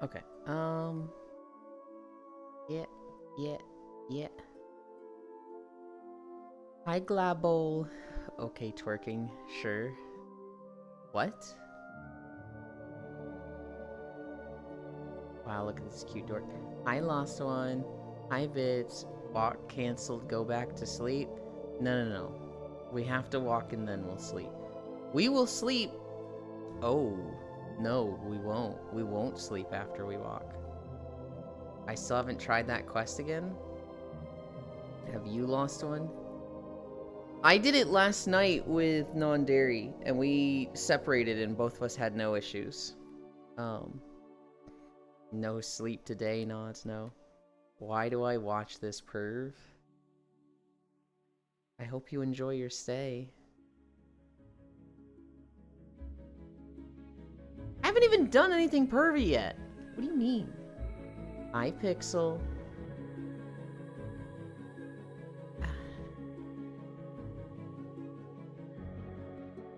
Okay. Yeah, yeah, yeah. Hi, Glabble. Okay, twerking. Sure. What? Wow, look at this cute dork. Hi, Lost One. Hi, Bits. Walk canceled. Go back to sleep. No, no, no. We have to walk and then we'll sleep. We will sleep. Oh, no, we won't. We won't sleep after we walk. I still haven't tried that quest again. Have you, Lost One? I did it last night with non-dairy, and we separated, and both of us had no issues. Um, no sleep today, nods, no. Why do I watch this perv? I hope you enjoy your stay. I haven't even done anything pervy yet. What do you mean? Hi, Pixel.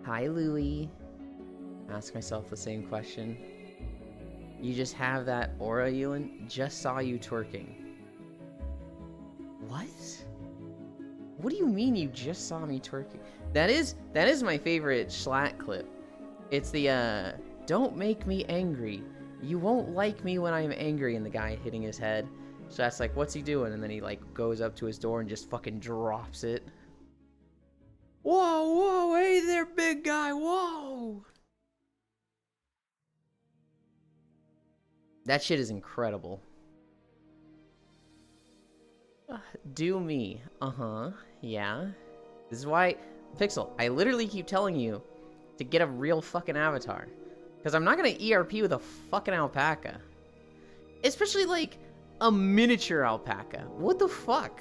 Hi, Louie. Ask myself the same question. You just have that aura, Ewan? Just saw you twerking. What? What do you mean you just saw me twerking? That is my favorite Schlatt clip. It's the don't make me angry. You won't like me when I'm angry, and the guy hitting his head. So that's like, what's he doing? And then he like goes up to his door and just fucking drops it. Whoa, whoa, hey there, big guy, whoa! That shit is incredible. Do me. Uh-huh. Yeah. This is why, Pixel, I literally keep telling you to get a real fucking avatar. Because I'm not going to ERP with a fucking alpaca. Especially, like, a miniature alpaca. What the fuck?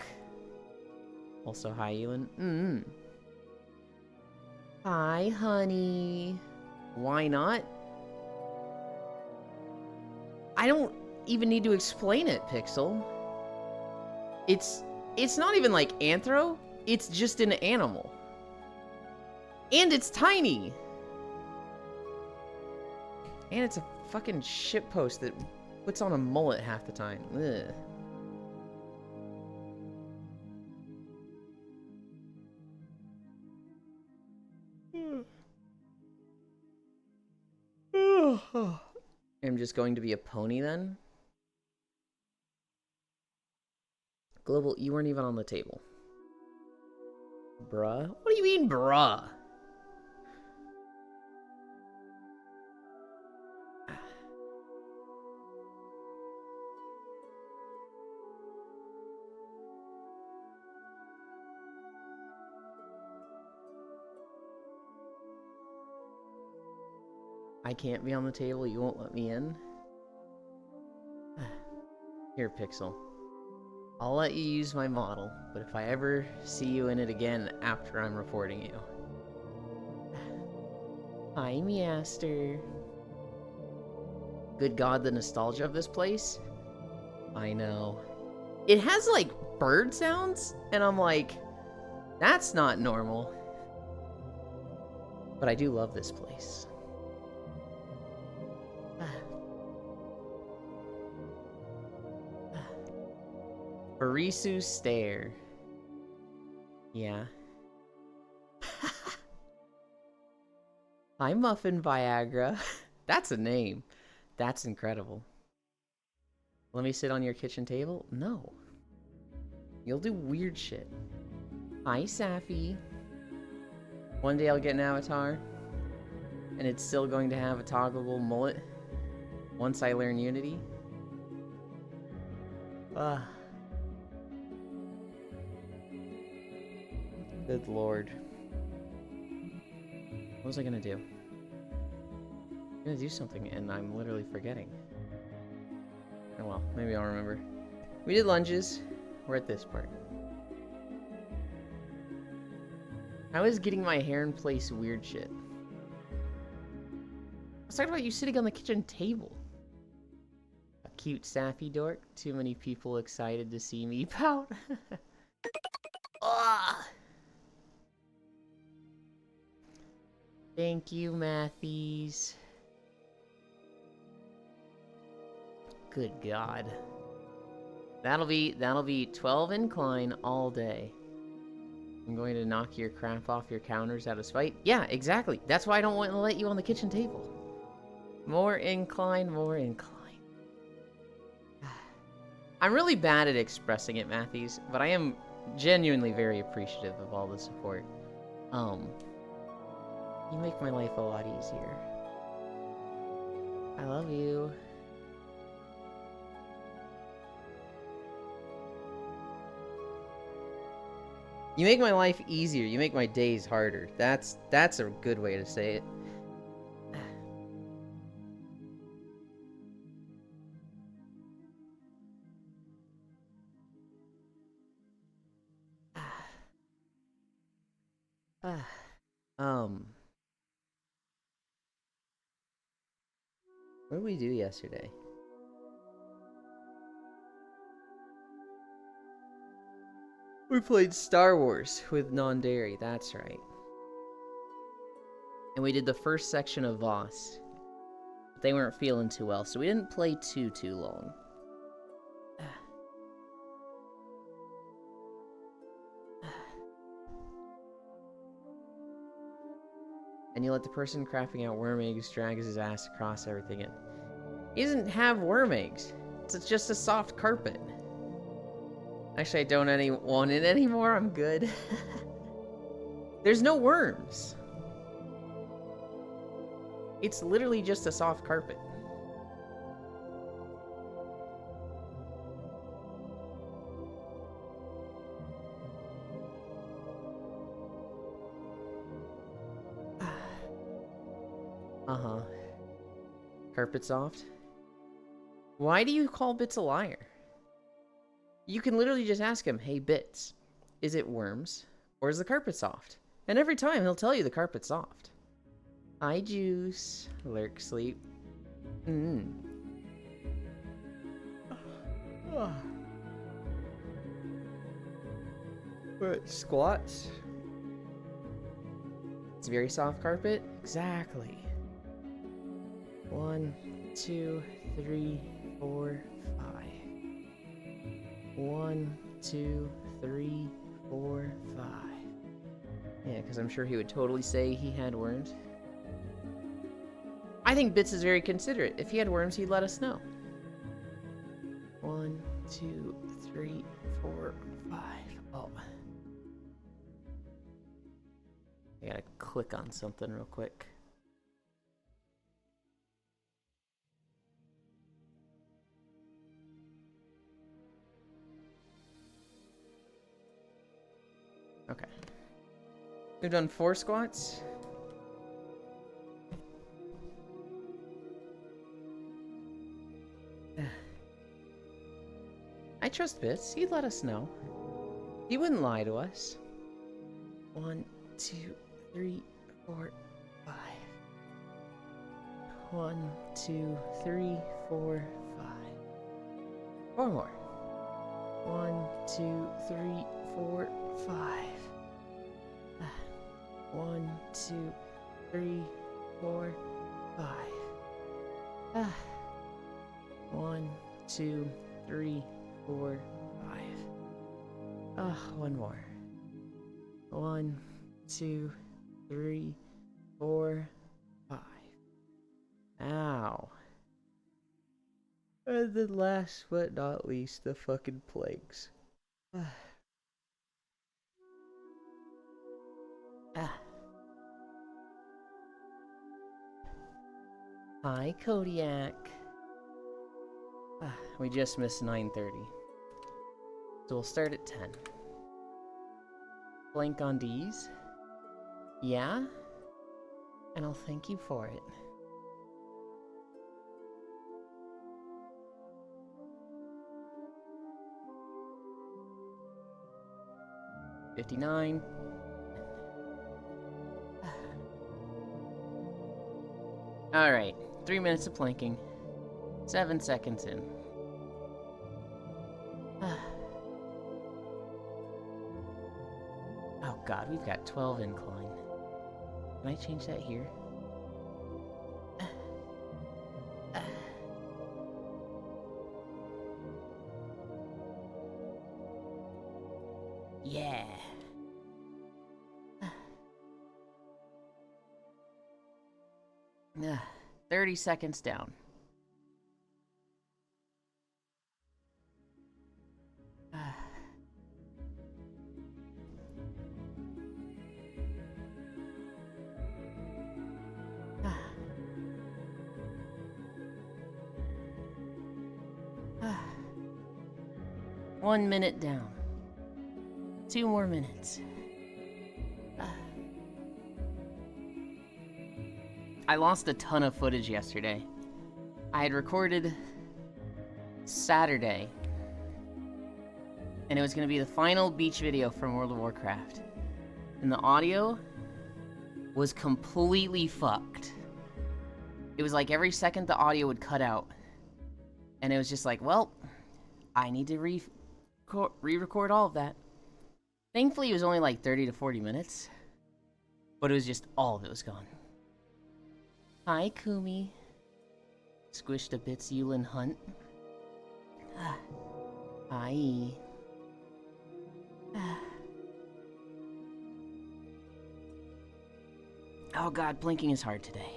Also, hi, Ewan. Hi, honey. Why not? I don't even need to explain it, Pixel. It's not even like anthro. It's just an animal. And it's tiny. And it's a fucking shitpost that puts on a mullet half the time. Ugh. I'm just going to be a pony then? Global, you weren't even on the table. Bruh? What do you mean, bruh? I can't be on the table, you won't let me in? Here, Pixel. I'll let you use my model, but if I ever see you in it again after I'm reporting you. Hi, Measter. Good God, the nostalgia of this place? I know. It has, like, bird sounds, and I'm like, that's not normal. But I do love this place. Barisu Stare. Yeah. Hi, Muffin Viagra. That's a name. That's incredible. Let me sit on your kitchen table? No. You'll do weird shit. Hi, Safi. One day I'll get an avatar, and it's still going to have a toggleable mullet once I learn Unity. Good lord. What was I gonna do? I'm gonna do something, and I'm literally forgetting. Oh well, maybe I'll remember. We did lunges. We're at this part. How is getting my hair in place weird shit? I was talking about you sitting on the kitchen table. A cute sappy dork. Too many people excited to see me pout. Thank you, Matthews. Good God. That'll be 12 incline all day. I'm going to knock your crap off your counters out of spite. Yeah, exactly. That's why I don't want to let you on the kitchen table. More incline, more incline. I'm really bad at expressing it, Matthews, but I am genuinely very appreciative of all the support. You make my life a lot easier. I love you. You make my life easier. You make my days harder. That's a good way to say it. What did we do yesterday? We played Star Wars with non-dairy, that's right. And we did the first section of Voss. But they weren't feeling too well, so we didn't play too long. And you let the person crafting out worm eggs drag his ass across everything. He doesn't have worm eggs. It's just a soft carpet. Actually, I don't want it anymore. I'm good. There's no worms. It's literally just a soft carpet. Uh-huh. Carpet soft? Why do you call Bits a liar? You can literally just ask him, hey Bits, is it worms or is the carpet soft? And every time he'll tell you the carpet's soft. Hi Juice. Lurk sleep. What, squats? It's a very soft carpet? Exactly. 1, 2, 3, 4, 5. 1, 2, 3, 4, 5. Yeah, because I'm sure he would totally say he had worms. I think Bits is very considerate. If he had worms, he'd let us know. 1, 2, 3, 4, 5. Oh. I gotta click on something real quick. Okay. We've done 4 squats. I trust Bits. He'd let us know. He wouldn't lie to us. 1, 2, 3, 4, 5. 1, 2, 3, 4, 5. 4 more. 1, 2, 3, 4, 5. 1, 2, 3, 4, 5. 1, 2, 3, 4, 5. One more. 1, 2, 3, 4, 5. Ow. And then last but not least, the fucking plagues. Hi, Kodiak. We just missed 9:30. So we'll start at 10. Blank on D's? Yeah? And I'll thank you for it. $59. Alright, 3 minutes of planking. 7 seconds in. Oh god, we've got 12 incline. Can I change that here? Yeah. 30 seconds down. Ah. 1 minute down. 2 more minutes. I lost a ton of footage yesterday. I had recorded Saturday, and it was going to be the final beach video from World of Warcraft. And the audio was completely fucked. It was like every second the audio would cut out. And it was just like, well, I need to re-record all of that. Thankfully, it was only like 30 to 40 minutes. But it was just all of it was gone. Hi, Kumi. Squished a bits, Yulin Hunt. Hi. Oh god, blinking is hard today.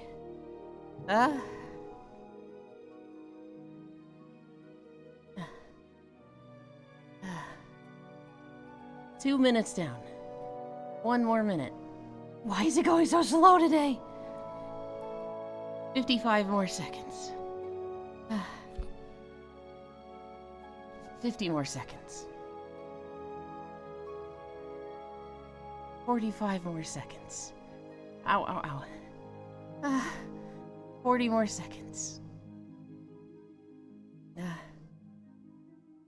2 minutes down. 1 more minute. Why is it going so slow today? 55 more seconds. 50 more seconds. 45 more seconds. Ow, ow, ow. 40 more seconds.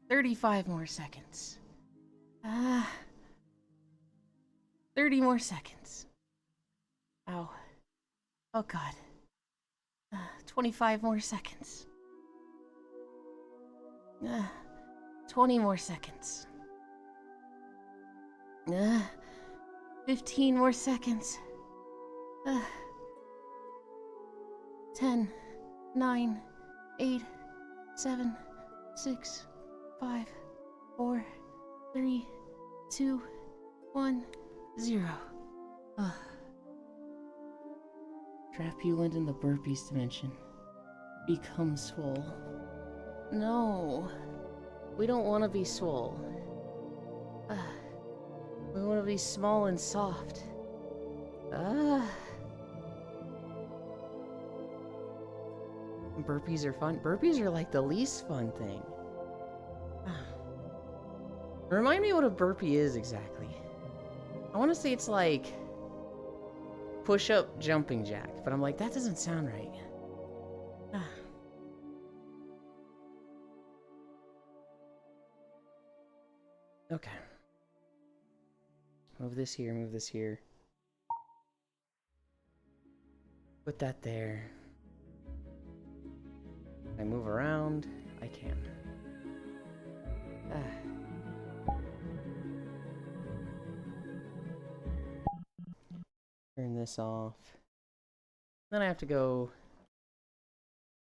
35 more seconds. 30 more seconds. Ow. Oh god. 25 more seconds. 20 more seconds. 15 more seconds. 10, 9, 8, 7, 6, 5, 4, 3, 2, 1, 0. Trapulant in the burpees dimension. Become swole. No. We don't want to be swole. We want to be small and soft. Burpees are fun. Burpees are like the least fun thing. Remind me what a burpee is exactly. I want to say it's like push-up jumping jack, but I'm like, that doesn't sound right. Okay. Move this here, move this here. Put that there. If I move around, I can. Turn this off. Then I have to go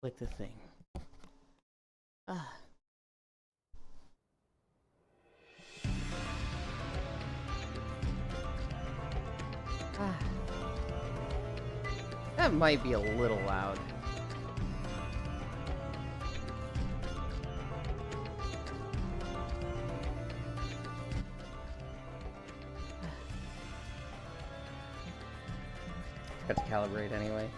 click the thing. That might be a little loud. Got to calibrate anyway.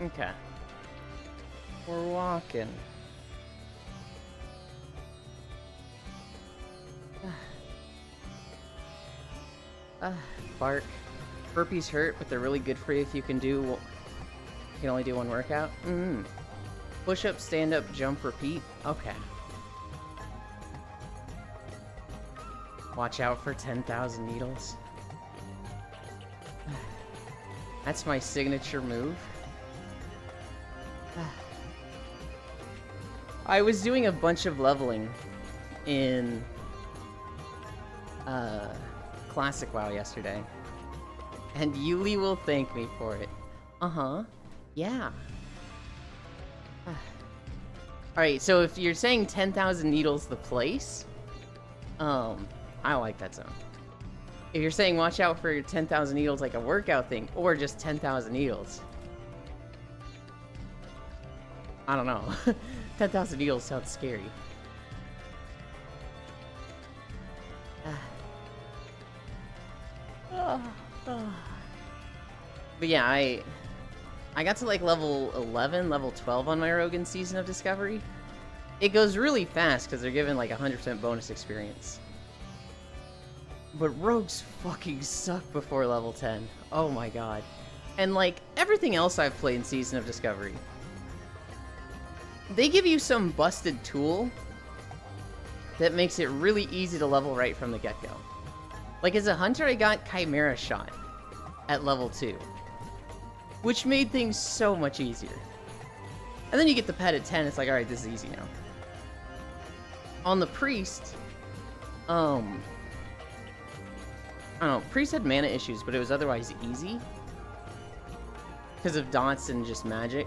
Okay. We're walking. Bark. Burpees hurt, but they're really good for you if you can do... You can only do one workout? Push up, stand up, jump, repeat? Okay. Watch out for 10,000 needles. That's my signature move. I was doing a bunch of leveling in Classic WoW yesterday, And Yuli will thank me for it. Uh-huh. Yeah. Alright, so if you're saying 10,000 needles the place, I like that zone. If you're saying watch out for 10,000 needles like a workout thing, or just 10,000 needles, I don't know. 10,000 needles sounds scary. But yeah, I got to like level 11, level 12 on my rogue in Season of Discovery. It goes really fast because they're given like 100% bonus experience. But rogues fucking suck before level 10. Oh my god. And like everything else I've played in Season of Discovery, they give you some busted tool that makes it really easy to level right from the get-go. Like as a hunter, I got Chimera Shot at level 2, which made things so much easier. And then you get the pet at 10, it's like, alright, this is easy now. On the Priest, I don't know, Priest had mana issues, but it was otherwise easy. Because of dots and just magic.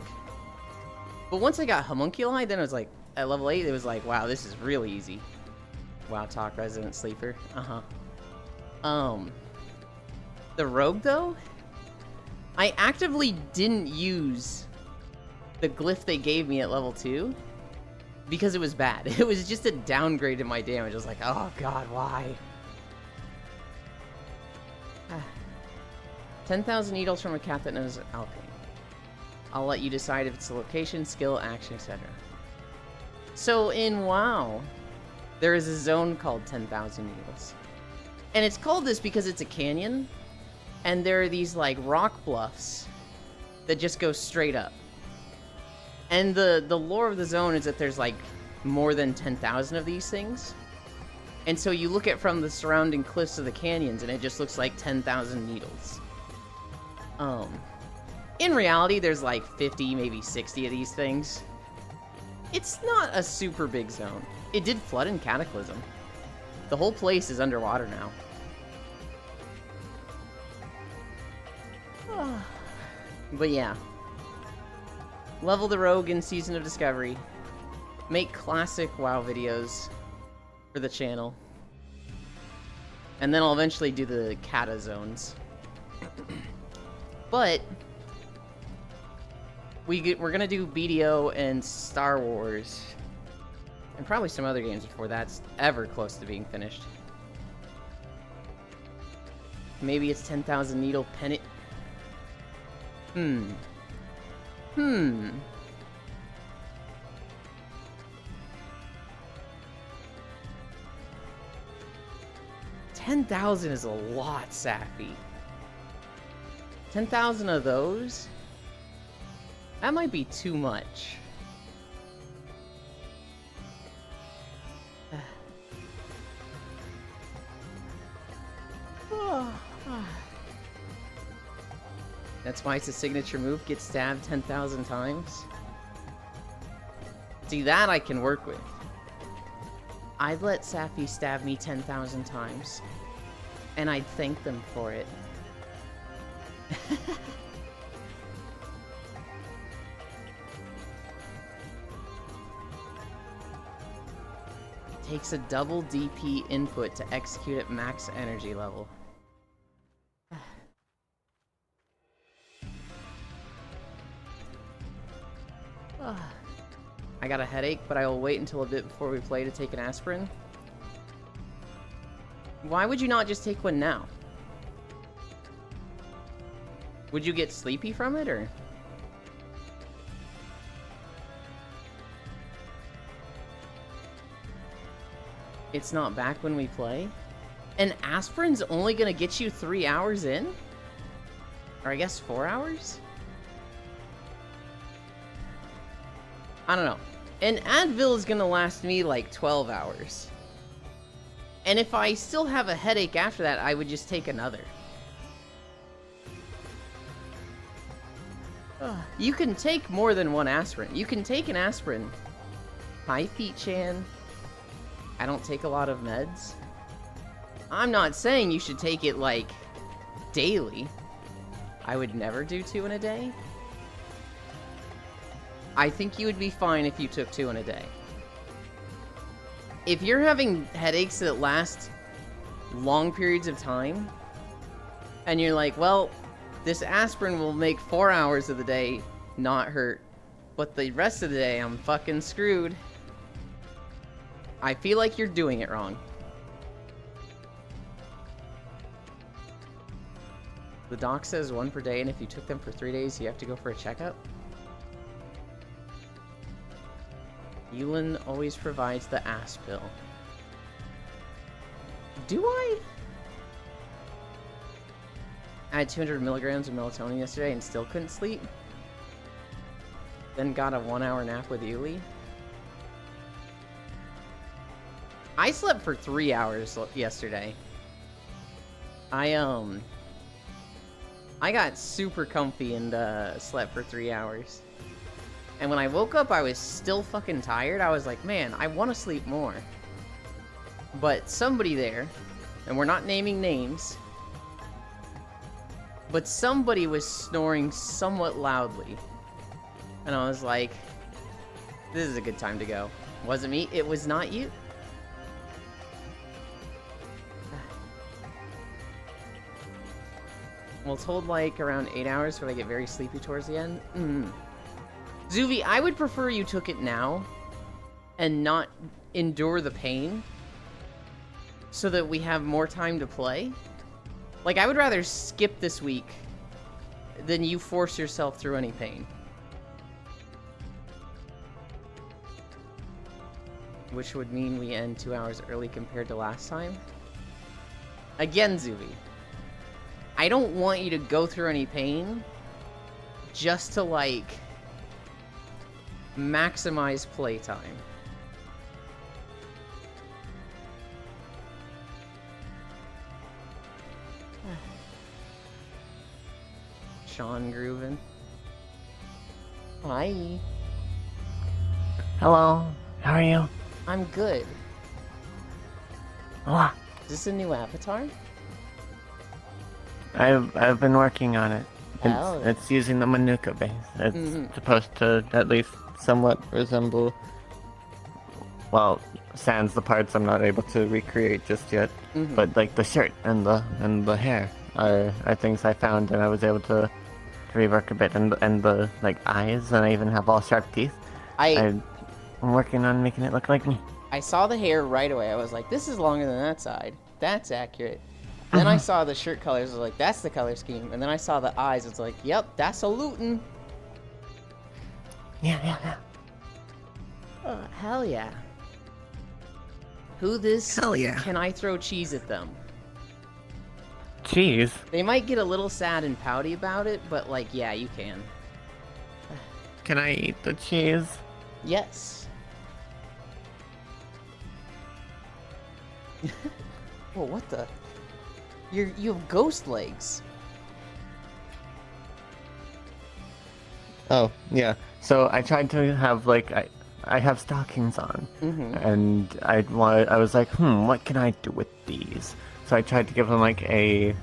But once I got Homunculi, then it was like, at level 8, it was like, wow, this is really easy. Wow, talk Resident Sleeper. The Rogue, though, I actively didn't use the glyph they gave me at level 2 because it was bad. It was just a downgrade in my damage. I was like, oh god, why? 10,000 needles from a cat that knows alchemy. I'll let you decide if it's a location, skill, action, etc. So in WoW, there is a zone called 10,000 needles. And it's called this because it's a canyon, and there are these like rock bluffs that just go straight up. And the lore of the zone is that there's like more than 10,000 of these things. And so you look at from the surrounding cliffs of the canyons and it just looks like 10,000 needles. In reality, there's like 50, maybe 60 of these things. It's not a super big zone. It did flood in Cataclysm. The whole place is underwater now. But yeah. Level the Rogue in Season of Discovery. Make classic WoW videos for the channel. And then I'll eventually do the Kata zones. But we're gonna do BDO and Star Wars. And probably some other games before that's ever close to being finished. Maybe it's 10,000 Needle Pennant. 10,000 is a lot, Safi. 10,000 of those? That might be too much. That's why it's a signature move. Get stabbed 10,000 times. See, that I can work with. I'd let Safi stab me 10,000 times. And I'd thank them for it. Takes a double DP input to execute at max energy level. I got a headache, but I will wait until a bit before we play to take an aspirin. Why would you not just take one now? Would you get sleepy from it, or? It's not back when we play? And aspirin's only gonna get you 3 hours in? Or I guess 4 hours? I don't know. An Advil is gonna last me like 12 hours. And if I still have a headache after that, I would just take another. You can take more than one aspirin. You can take an aspirin. Hi, Feet-chan. I don't take a lot of meds. I'm not saying you should take it, like, daily. I would never do 2 in a day. I think you would be fine if you took 2 in a day. If you're having headaches that last long periods of time, and you're like, well, this aspirin will make 4 hours of the day not hurt, but the rest of the day I'm fucking screwed, I feel like you're doing it wrong. The doc says 1 per day, and if you took them for 3 days, you have to go for a checkup. Yulin always provides the ass pill. Do I? I had 200 milligrams of melatonin yesterday and still couldn't sleep. Then got a 1-hour nap with Yuli. I slept for 3 hours yesterday. I got super comfy and slept for 3 hours. And when I woke up, I was still fucking tired. I was like, man, I want to sleep more. But somebody there, and we're not naming names, but somebody was snoring somewhat loudly. And I was like, this is a good time to go. Wasn't me. It was not you. Well, told like around 8 hours, but I get very sleepy towards the end. Zuvi, I would prefer you took it now and not endure the pain so that we have more time to play. Like, I would rather skip this week than you force yourself through any pain. Which would mean we end 2 hours early compared to last time. Again, Zuvi, I don't want you to go through any pain just to, like, maximize playtime. Sean Grooven. Hi. Hello. How are you? I'm good. What? Is this a new avatar? I've been working on it. Oh. It's using the Manuka base. It's supposed to at least somewhat resemble, well, sans the parts I'm not able to recreate just yet. But like the shirt and the hair are things I found, and I was able to rework a bit, and the like eyes, and I even have all sharp teeth. I'm working on making it look like me. I saw the hair right away. I was like, this is longer than that side. That's accurate. Then I saw the shirt colors. I was like, that's the color scheme. And then I saw the eyes. It's like, yep, that's a Luton. Yeah. Oh, hell yeah. Who this? Hell yeah. Can I throw cheese at them? Cheese? They might get a little sad and pouty about it, but like, yeah, you can. Can I eat the cheese? Yes. Whoa, what the? You have ghost legs. Oh, yeah. So I tried to have, like, I have stockings on. And I was like, what can I do with these? So I tried to give them, like, a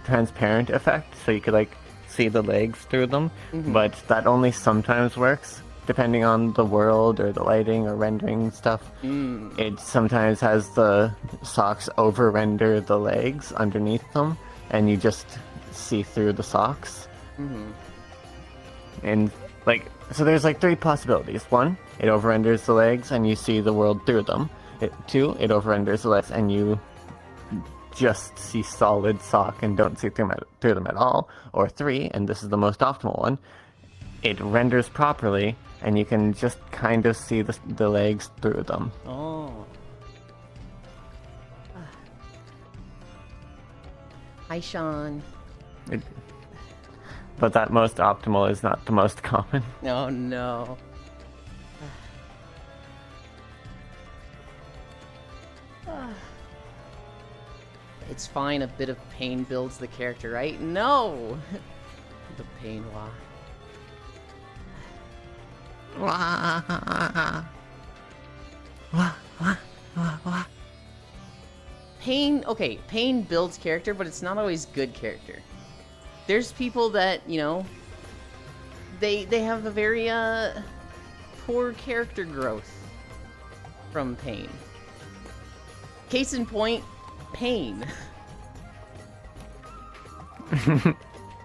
transparent effect, so you could, like, see the legs through them. But that only sometimes works, depending on the world or the lighting or rendering stuff. It sometimes has the socks over-render the legs underneath them, and you just see through the socks. And, like, so there's, like, 3 possibilities. 1, it over-renders the legs and you see the world through them. 2, it over-renders the legs and you just see solid sock and don't see through them at all. Or 3, and this is the most optimal one, it renders properly and you can just kind of see the legs through them. Oh. Hi, Sean. But that most optimal is not the most common. Oh, no. It's fine, a bit of pain builds the character, right? No! The pain, Pain, okay, pain builds character, but it's not always good character. there's people that, you know, they have a very poor character growth from Pain. Case in point, Pain.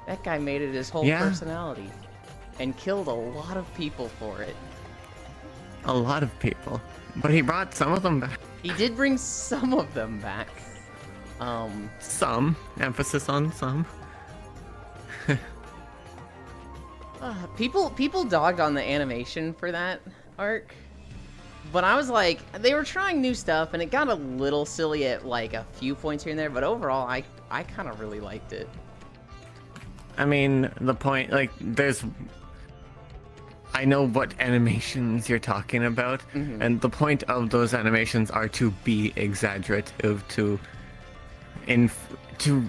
That guy made it his whole personality and killed a lot of people for it. A lot of people. But he brought some of them back. He did bring some of them back. Some. Emphasis on some. People dogged on the animation for that arc. But I was like, they were trying new stuff, and it got a little silly at like a few points here and there, but overall, I kind of really liked it. I mean, the point, like, I know what animations you're talking about, and the point of those animations are to be exaggerative, to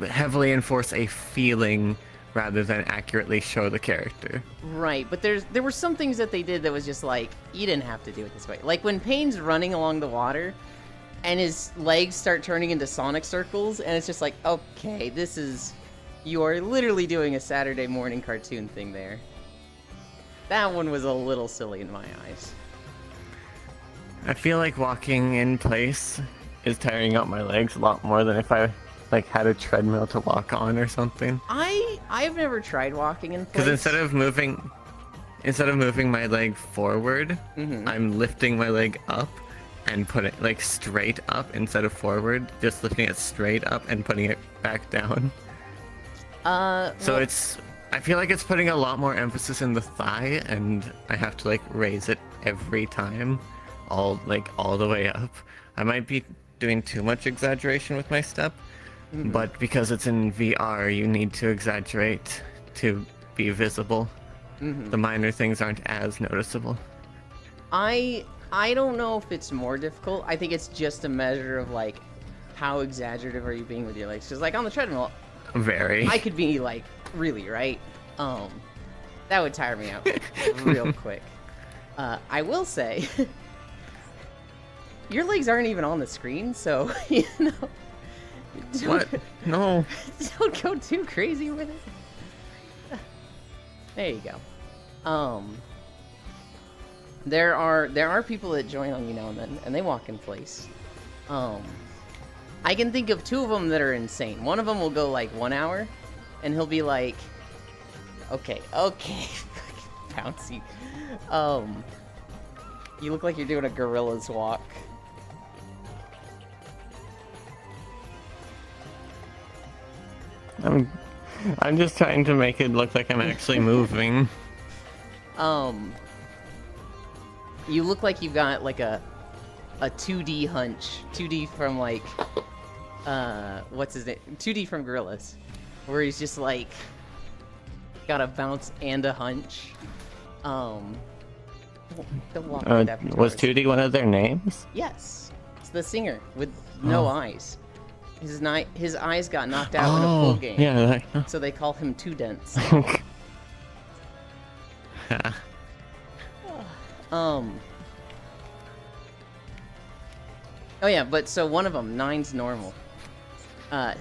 heavily enforce a feeling rather than accurately show the character. Right, but there were some things that they did that was just like, you didn't have to do it this way. Like when Pain's running along the water and his legs start turning into Sonic circles, and it's just like, okay, you are literally doing a Saturday morning cartoon thing there. That one was a little silly in my eyes. I feel like walking in place is tiring out my legs a lot more than if I like had a treadmill to walk on or something. I've never tried walking in place. Because instead of moving my leg forward, I'm lifting my leg up and put it like straight up instead of forward, just lifting it straight up and putting it back down. So I feel like it's putting a lot more emphasis in the thigh, and I have to like raise it every time, all the way up. I might be doing too much exaggeration with my step, but because it's in VR, you need to exaggerate to be visible. The minor things aren't as noticeable. I don't know if it's more difficult. I think it's just a measure of like how exaggerative are you being with your legs. Because like on the treadmill, very. I could be like really right. That would tire me out real quick. I will say, your legs aren't even on the screen, so you know. What? No. Don't go too crazy with it. There you go. There are people that join on you now and then, and they walk in place. I can think of two of them that are insane. One of them will go like 1 hour, and he'll be like, okay, bouncy. You look like you're doing a gorilla's walk. I'm just trying to make it look like I'm actually moving. You look like you've got like a 2D hunch. 2D from like, what's his name? 2D from Gorillaz. Where he's just like, got a bounce and a hunch. Don't walk right after was 2D one of their names? Yes. It's the singer with no eyes. His eyes got knocked out in a pool game. Yeah. So they call him Two Dents. Oh yeah, but so one of them, Nine's normal.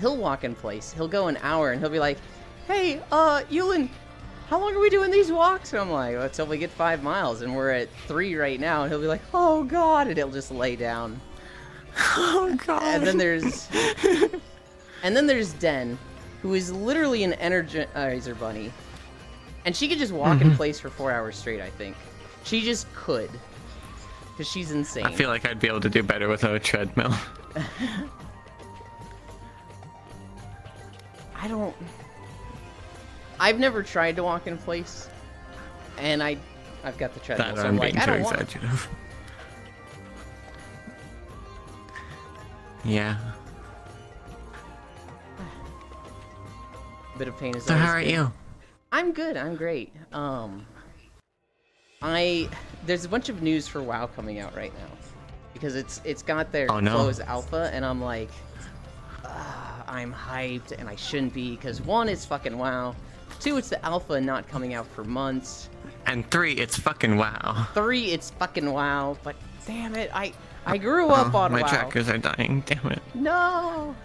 He'll walk in place. He'll go an hour and he'll be like, "Hey, Yulin, how long are we doing these walks?" And I'm like, "Well, until we get 5 miles, and we're at 3 right now." And he'll be like, "Oh God," and he'll just lay down. Oh God. And then there's Den, who is literally an Energizer bunny, and she could just walk in place for 4 hours straight. I think she just could, because she's insane. I feel like I'd be able to do better without a treadmill. I've never tried to walk in place, and I've got the treadmill, so I'm like, I don't want. Yeah. A bit of pain is. So how are you? I'm good. I'm great. There's a bunch of news for WoW coming out right now, because it's got their closed alpha, and I'm like, I'm hyped, and I shouldn't be, because 1, it's fucking WoW. 2, it's the alpha not coming out for months. And 3, it's fucking WoW. 3, it's fucking WoW. But damn it, I grew up on my WoW. My trackers are dying. Damn it. No.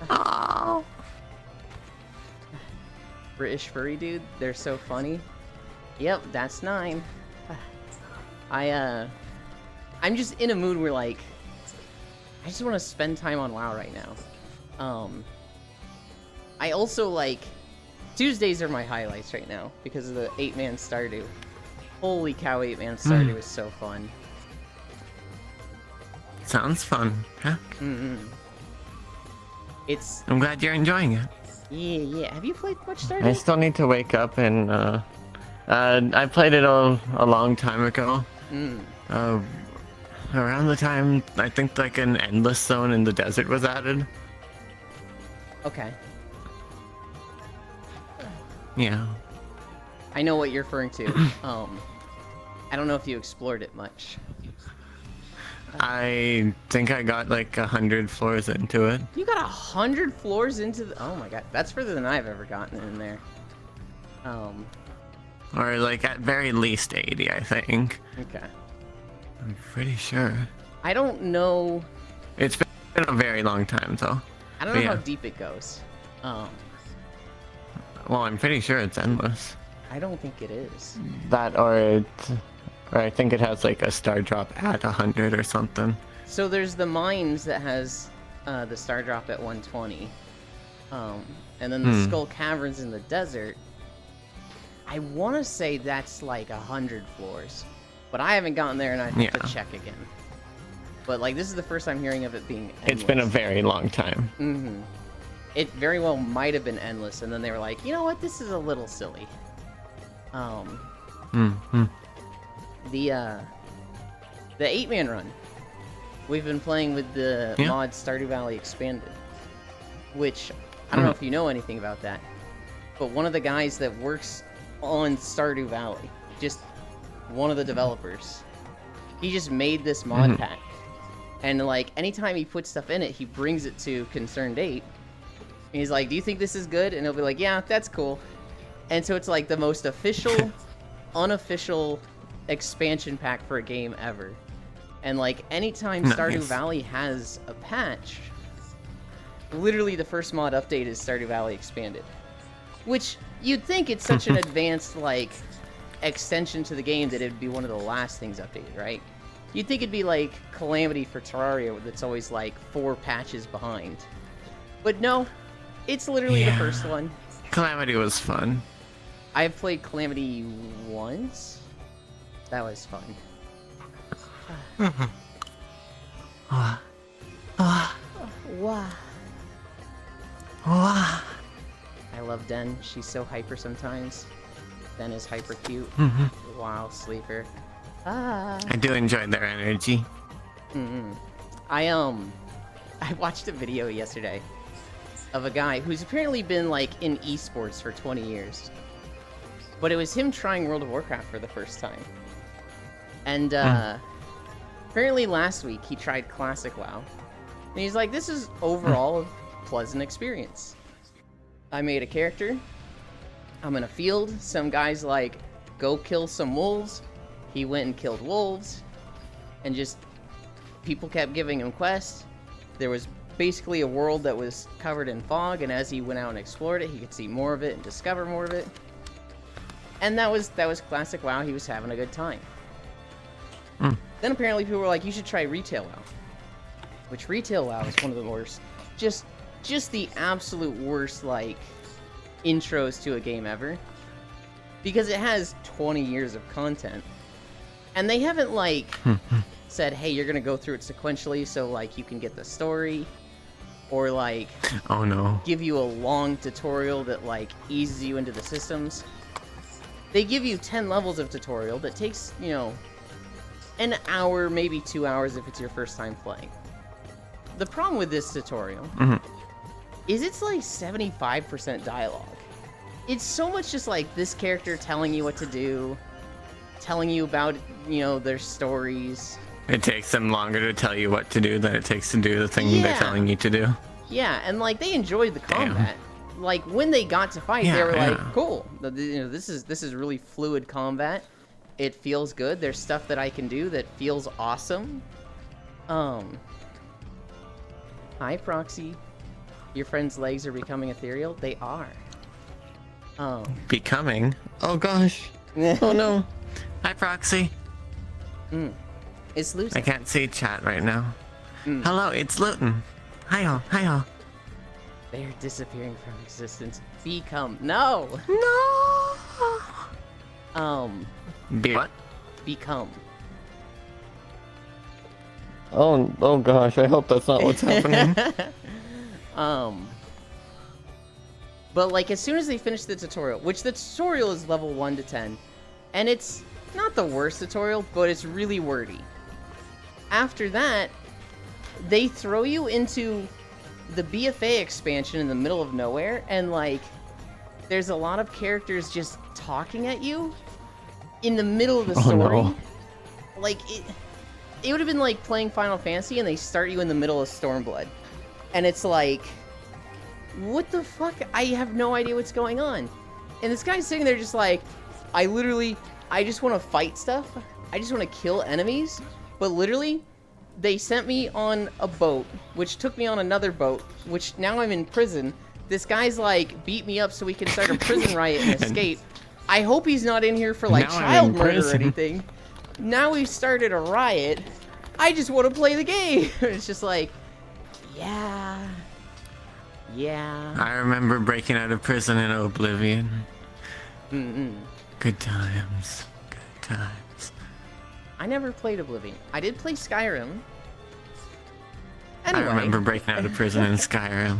Oh. British furry dude. They're so funny. Yep, that's 9. I'm just in a mood where, like, I just want to spend time on WoW right now. I also, like, Tuesdays are my highlights right now because of the 8-man Stardew. Holy cow, 8-man Stardew is so fun. Sounds fun, huh? It's... I'm glad you're enjoying it. Yeah. Have you played much Stardew? I still need to wake up and, I played it a long time ago. Around the time, I think, like, an endless zone in the desert was added. Okay. Yeah. I know what you're referring to. I don't know if you explored it much. I think I got like 100 floors into it. You got 100 floors into the... Oh my god, that's further than I've ever gotten in there. Or like at very least 80, I think. Okay. I'm pretty sure. I don't know... It's been a very long time though. I don't know how deep it goes. Well, I'm pretty sure it's endless. I don't think it is. That or I think it has like a star drop at 100 or something. So there's the mines that has the star drop at 120. And then the Skull Caverns in the desert. I want to say that's like 100 floors. But I haven't gotten there and I have to check again. But like this is the first time hearing of it being endless. It's been a very long time. It very well might have been endless, and then they were like, you know what, this is a little silly. The 8-man run. We've been playing with the mod Stardew Valley Expanded, which I don't know if you know anything about that, but one of the guys that works on Stardew Valley, just one of the developers, he just made this mod pack, and like anytime he puts stuff in it, he brings it to Concerned 8. And he's like, do you think this is good? And he'll be like, yeah, that's cool. And so it's like the most official, unofficial expansion pack for a game ever. And like anytime Stardew Valley has a patch, literally the first mod update is Stardew Valley Expanded. Which you'd think it's such an advanced like extension to the game that it'd be one of the last things updated, right? You'd think it'd be like Calamity for Terraria that's always like 4 patches behind. But no. It's literally the first one. Calamity was fun. I've played Calamity once. That was fun. I love Den. She's so hyper sometimes. Den is hyper cute. Wow, sleeper. I do enjoy their energy. I watched a video yesterday of a guy who's apparently been like in esports for 20 years. But it was him trying World of Warcraft for the first time. And apparently last week he tried Classic WoW. And he's like, this is overall a pleasant experience. I made a character. I'm in a field. Some guy's like, go kill some wolves. He went and killed wolves. And just people kept giving him quests. There was basically a world that was covered in fog, and as he went out and explored it, he could see more of it and discover more of it. And that was Classic WoW. He was having a good time. Then apparently people were like, you should try Retail WoW. Which Retail WoW is one of the worst, just the absolute worst, like, intros to a game ever. Because it has 20 years of content. And they haven't, like, said, hey, you're gonna go through it sequentially so, like, you can get the story. Or, like, oh no, give you a long tutorial that, like, eases you into the systems. They give you 10 levels of tutorial that takes, you know, an hour, maybe 2 hours if it's your first time playing. The problem with this tutorial is it's like 75% dialogue. It's so much just like this character telling you what to do, telling you about, you know, their stories. It takes them longer to tell you what to do than it takes to do the thing they're telling you to do. Yeah, and like they enjoyed the combat. Like when they got to fight, they were like, "Cool, you know, this is really fluid combat. It feels good. There's stuff that I can do that feels awesome." Hi, Proxy. Your friend's legs are becoming ethereal. They are. Oh. Becoming? Oh gosh. Oh no. Hi, Proxy. It's Luton. I can't see chat right now. Mm. Hello, it's Luton. Hi-oh, hi-oh. They're disappearing from existence. Become. No! No! What? Become. Oh gosh, I hope that's not what's happening. But like as soon as they finish the tutorial, which the tutorial is level 1 to 10, and it's not the worst tutorial, but it's really wordy. After that, they throw you into the BFA expansion in the middle of nowhere, and like there's a lot of characters just talking at you in the middle of the story. No. Like it would have been like playing Final Fantasy and they start you in the middle of Stormblood. And it's like, what the fuck? I have no idea what's going on. And this guy's sitting there just like, I just want to fight stuff. I just want to kill enemies. But literally, they sent me on a boat, which took me on another boat, which now I'm in prison. This guy's like, beat me up so we can start a prison riot and escape. I hope he's not in here for like child murder or anything. Now we've started a riot. I just want to play the game. It's just like, yeah. I remember breaking out of prison in Oblivion. Good times. Good times. I never played Oblivion. I did play Skyrim. Anyway. I remember breaking out of prison in Skyrim.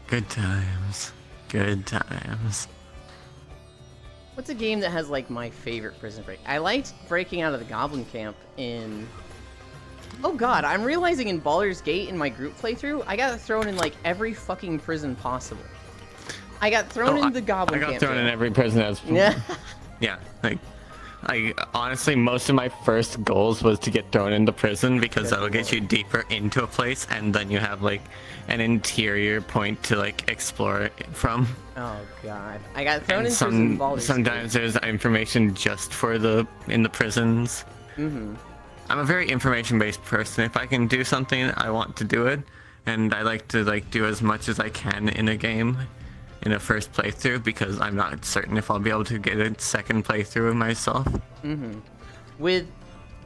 Good times. Good times. What's a game that has like my favorite prison break? I liked breaking out of the Goblin Camp in... Oh god, I'm realizing in Baldur's Gate in my group playthrough, I got thrown in like every fucking prison possible. I got thrown in the Goblin Camp. I got thrown in every prison as... Yeah. Yeah, like... honestly, most of my first goals was to get thrown into prison because that'll get you deeper into a place, and then you have like an interior point to like explore it from. Oh god, I got thrown in and prison in Baldur's sometimes Gate. there's information just for in the prisons. I'm a very information-based person. If I can do something, I want to do it, and I like to like do as much as I can in a game. In a first playthrough, because I'm not certain if I'll be able to get a second playthrough myself. With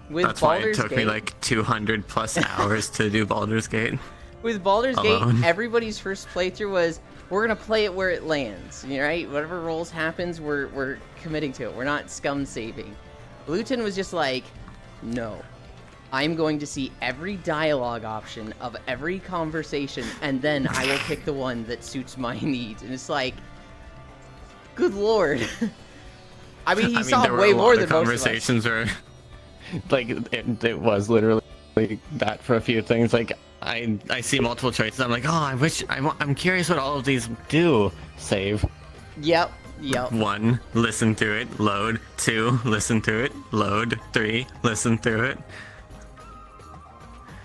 That's Baldur's why it took Gate, me like 200 plus hours to do Baldur's Gate. With Baldur's alone. Gate, everybody's first playthrough was, we're gonna play it where it lands, right? Whatever rolls happens, we're committing to it. We're not scum saving. Luton was just like, no. I'm going to see every dialogue option of every conversation, and then I will pick the one that suits my needs. And it's like, good lord. I mean, he saw there were way a lot more of than most of us. conversations where, like, it was literally that for a few things. Like, I see multiple choices. I'm like, oh, I'm curious what all of these do. Save. Yep. 1, listen through it, load. 2, listen through it, load. 3, listen through it.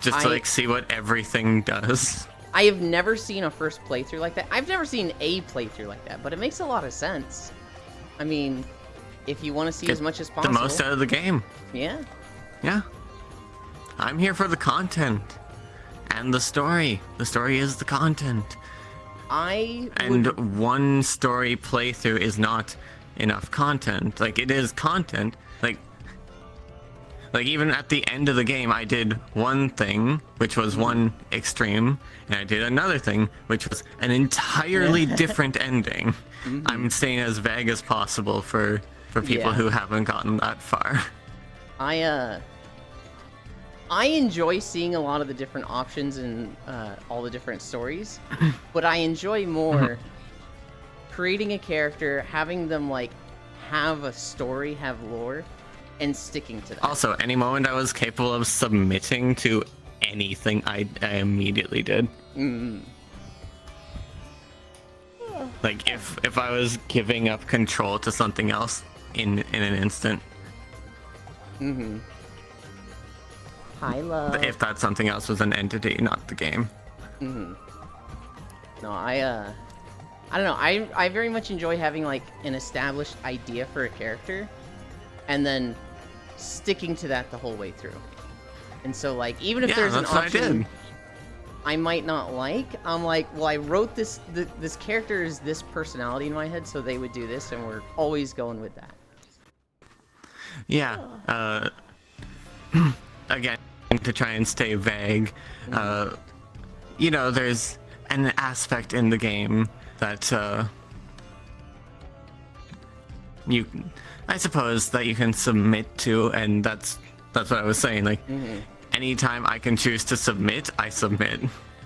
Just to like see what everything does. I have never seen a first playthrough like that. I've never seen a playthrough like that, but it makes a lot of sense. I mean, if you want to see as much as possible. The most out of the game. Yeah. Yeah. I'm here for the content. And the story. The story is the content. One story playthrough is not enough content. Like, it is content. Like, even at the end of the game, I did one thing, which was one extreme, and I did another thing, which was an entirely different ending. I'm staying as vague as possible for people who haven't gotten that far. I enjoy seeing a lot of the different options and all the different stories, but I enjoy more creating a character, having them, like, have a story, have lore, and sticking to that. Also, any moment I was capable of submitting to anything, I immediately did. Like, if I was giving up control to something else in an instant. Hi, love. If that something else was an entity, not the game. No, I don't know. I very much enjoy having, like, an established idea for a character, and then sticking to that the whole way through. And so, like, even if there's an option, I might not like. I'm like, well, I wrote this character is this personality in my head, so they would do this, and we're always going with that. Yeah. Again, to try and stay vague, you know, there's an aspect in the game that I suppose that you can submit to, and that's what I was saying. Like, anytime I can choose to submit, I submit.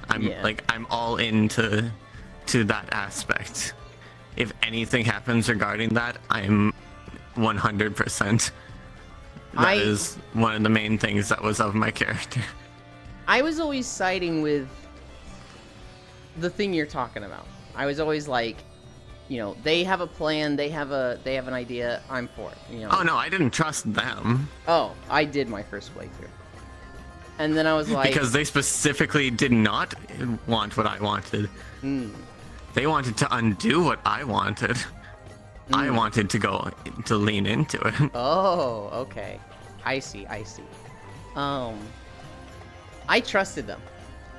I'm all into that aspect. If anything happens regarding that, I'm 100%. That is one of the main things that was of my character. I was always siding with the thing you're talking about. I was always like, you know, they have a plan, they have an idea, I'm for it. You know. Oh no, I didn't trust them. Oh, I did my first playthrough. And then I was like, because they specifically did not want what I wanted. They wanted to undo what I wanted. I wanted to lean into it. Oh, okay. I see. I trusted them.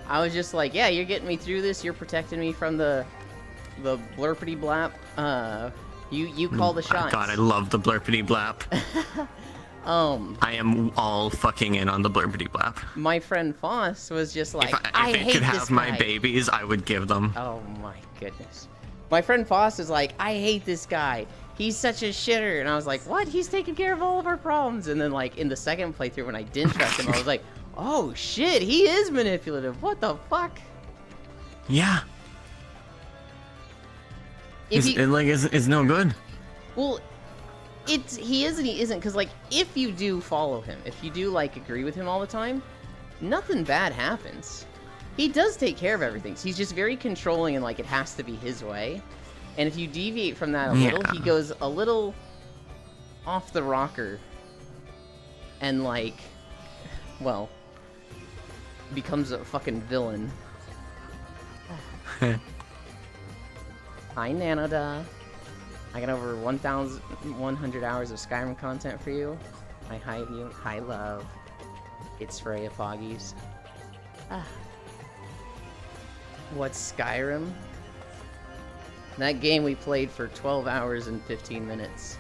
I was just like, yeah, you're getting me through this. You're protecting me from the blurpity blap. You call the shots. God, I love the blurpity blap. I am all fucking in on the blurpity blap. My friend Foss was just like, if it could have my babies, I would give them. Oh my goodness. My friend Foss is like, I hate this guy. He's such a shitter. And I was like, what? He's taking care of all of our problems. And then, like, in the second playthrough, when I didn't trust him, I was like, oh shit, he is manipulative. What the fuck? Yeah. It's no good. Well, he is and he isn't, because, like, if you do follow him, if you do, like, agree with him all the time, nothing bad happens. He does take care of everything. He's just very controlling and, like, it has to be his way. And if you deviate from that a little, he goes a little off the rocker and, like, well, becomes a fucking villain. Hi, Nanoda. I got over 1,100 hours of Skyrim content for you. I hide you. Hi, love. It's Freya Foggies. What's Skyrim? That game we played for 12 hours and 15 minutes.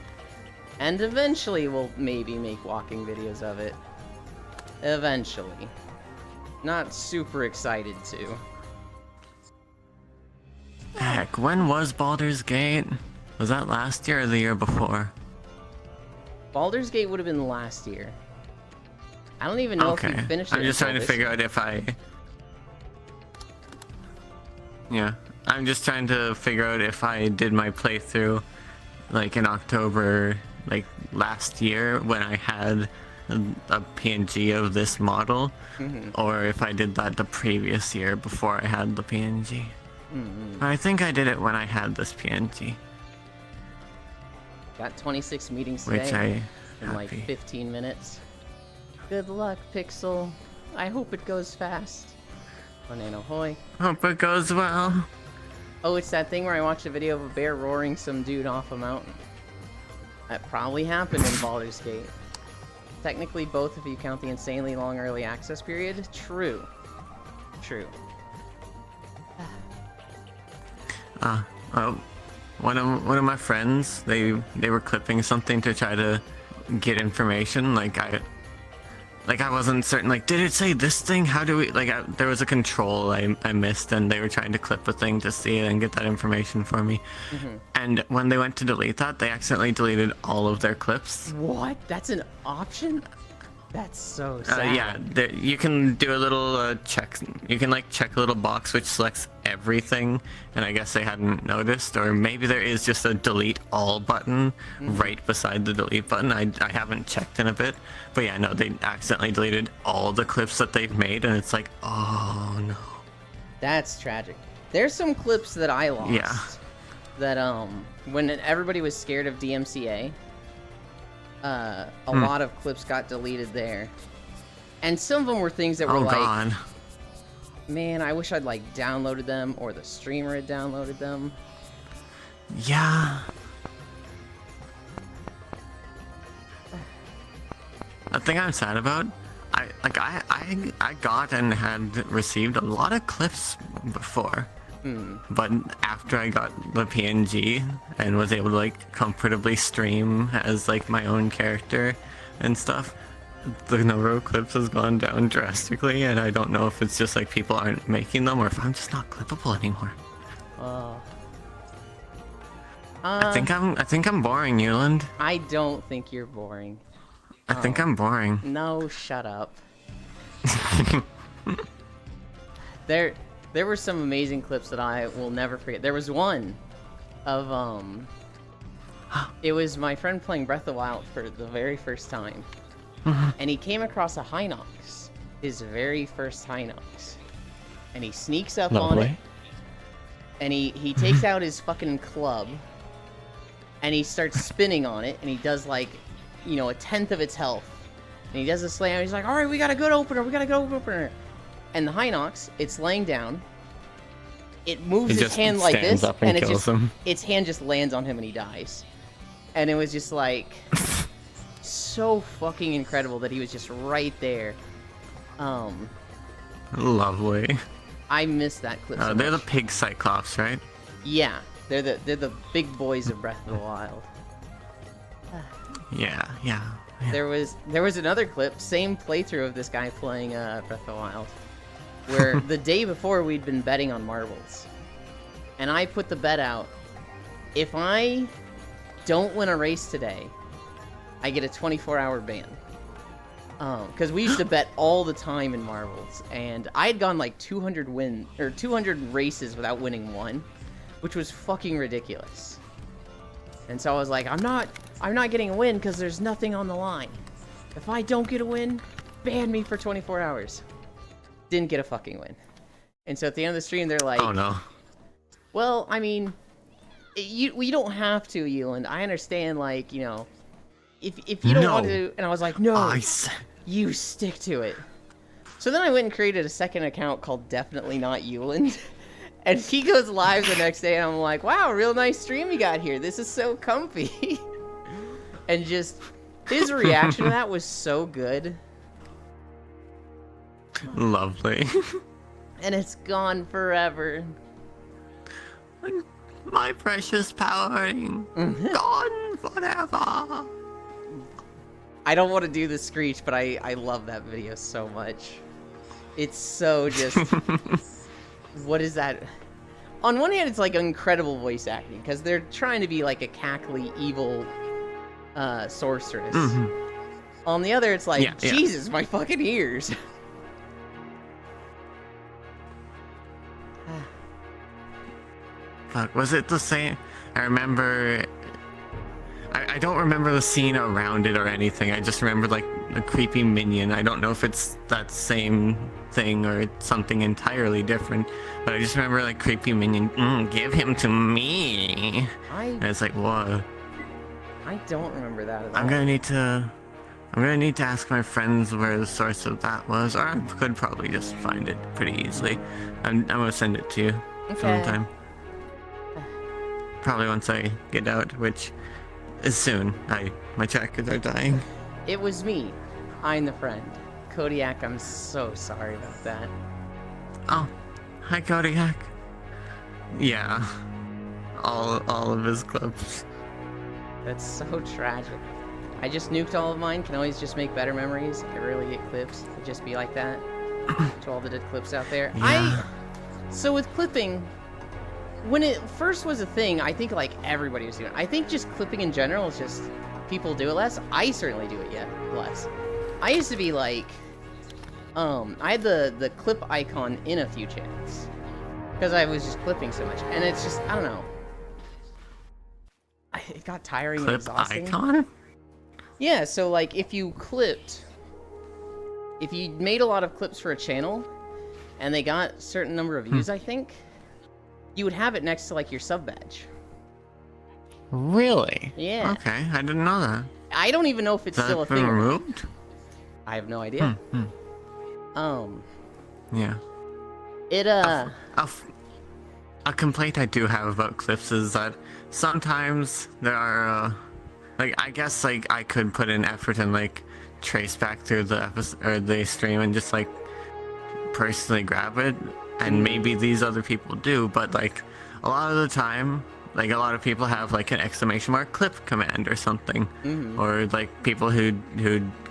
And eventually we'll maybe make walking videos of it. Eventually. Not super excited to. Heck, when was Baldur's Gate? Was that last year or the year before? Baldur's Gate would have been last year. I don't even know if you finished it. I'm just trying to figure out if Yeah. I'm just trying to figure out if I did my playthrough like in October, like last year when I had a PNG of this model, or if I did that the previous year before I had the PNG. I think I did it when I had this PNG. Got 26 meetings today Which I in like 15 minutes. Good luck, Pixel. I hope it goes fast. Banana hoy. Hope it goes well. Oh, it's that thing where I watched a video of a bear roaring some dude off a mountain. That probably happened in Baldur's Gate. Technically, both if you count the insanely long early access period. True. One of my friends, they were clipping something to try to get information. Like I wasn't certain, like, did it say this thing? How do we, there was a control I missed, and they were trying to clip a thing to see it and get that information for me. And when they went to delete that, they accidentally deleted all of their clips. What? That's an option? That's so sad. Yeah, you can do a little check. You can check a little box which selects everything, and I guess they hadn't noticed, or maybe there is just a delete all button right beside the delete button. I haven't checked in a bit, but yeah, no, they accidentally deleted all the clips that they've made, and it's like, oh no. That's tragic. There's some clips that I lost. Yeah. That when everybody was scared of DMCA. A lot of clips got deleted there, and some of them were things that were God. Man, I wish I'd downloaded them, or the streamer had downloaded them. Yeah. The thing I'm sad about, I got and had received a lot of clips before. But after I got the PNG and was able to like comfortably stream as like my own character and stuff, the number of clips has gone down drastically, and I don't know if it's just like people aren't making them or if I'm just not clippable anymore. I think I'm boring, Euland. I don't think you're boring. I think I'm boring. No, shut up. There were some amazing clips that I will never forget. There was one of it was my friend playing Breath of the Wild for the very first time. And he came across a Hinox, his very first Hinox. And he sneaks up on it. And he takes out his fucking club. And he starts spinning on it, and he does like, you know, 1/10 of its health. And he does a slam, he's like, alright, we got a good opener. And the Hinox, it's laying down. It moves its hand like this, and its hand just lands on him and he dies. And it was just like so fucking incredible that he was just right there. Lovely. I missed that clip. So they're much. the pig cyclops, right? Yeah, they're the big boys of Breath of the Wild. Yeah. There was another clip, same playthrough of this guy playing Breath of the Wild, where the day before we'd been betting on marbles, and I put the bet out: if I don't win a race today, I get a 24-hour ban. Because we used to bet all the time in marbles, and I had gone like 200 races without winning one, which was fucking ridiculous. And so I was like, I'm not getting a win because there's nothing on the line. If I don't get a win, ban me for 24 hours. Didn't get a fucking win. And so at the end of the stream, they're like, oh no. Well, I mean, you don't have to, Euland. I understand, like, you know, if you don't want to. And I was like, no, you stick to it. So then I went and created a second account called Definitely Not Euland. And he goes live the next day, and I'm like, wow, real nice stream you got here. This is so comfy. And just his reaction to that was so good. Lovely. And it's gone forever. My precious powering. Gone forever. I don't want to do the screech, but I love that video so much. It's so just... What is that? On one hand, it's like incredible voice acting, because they're trying to be like a cackly, evil sorceress. On the other, it's like, Jesus, my fucking ears. Fuck, was it the same? I remember... I don't remember the scene around it or anything. I just remember, like, a creepy minion. I don't know if it's that same thing or it's something entirely different. But I just remember, like, creepy minion, give him to me. And it's like, whoa. I don't remember that at all. I'm gonna need to ask my friends where the source of that was. Or I could probably just find it pretty easily. I'm gonna send it to you sometime. Probably once I get out, which is soon. My trackers are dying. It was me. I'm the friend. Kodiak, I'm so sorry about that. Oh, hi Kodiak. Yeah. All of his clips. That's so tragic. I just nuked all of mine. Can always just make better memories. I rarely get clips. It'd just be like that. To all the dead clips out there. Yeah. So with clipping, when it first was a thing, I think like everybody was doing it. I think just clipping in general is just people do it less. I certainly do it less. I used to be like, I had the clip icon in a few channels because I was just clipping so much, and it's just, I don't know. It got tiring and exhausting. Icon? Yeah, so like if you made a lot of clips for a channel and they got a certain number of views, I think, you would have it next to like your sub badge. Really? Yeah. Okay, I didn't know that. I don't even know if it's still a thing. Removed? I have no idea. Yeah. It a complaint I do have about clips is that sometimes there are Like, I guess, like, I could put in effort and, like, trace back through the episode or the stream and just, like, personally grab it. And maybe these other people do, but, like, a lot of the time, like, a lot of people have, like, an exclamation mark clip command or something. Or, like, people who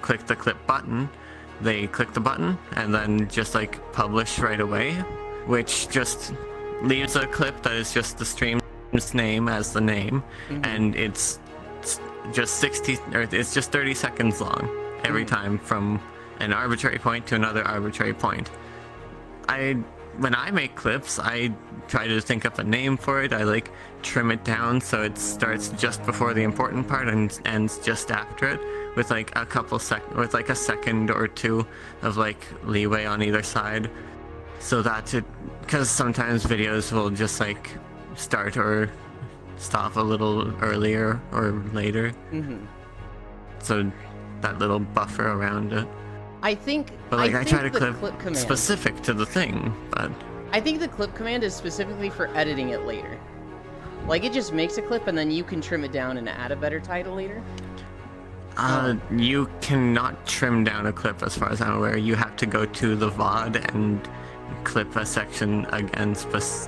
click the clip button, they click the button and then just, like, publish right away, which just leaves a clip that is just the stream's name as the name, and it's just 30 seconds long every time from an arbitrary point to another arbitrary point. When I make clips, I try to think up a name for it. I like trim it down so it starts just before the important part and ends just after it, with like with like a second or two of like leeway on either side, so that because sometimes videos will just like start or stop a little earlier or later. So that little buffer around it. I think. But like I try to clip command, specific to the thing, but I think the clip command is specifically for editing it later. Like it just makes a clip and then you can trim it down and add a better title later. You cannot trim down a clip as far as I'm aware. You have to go to the VOD and clip a section again,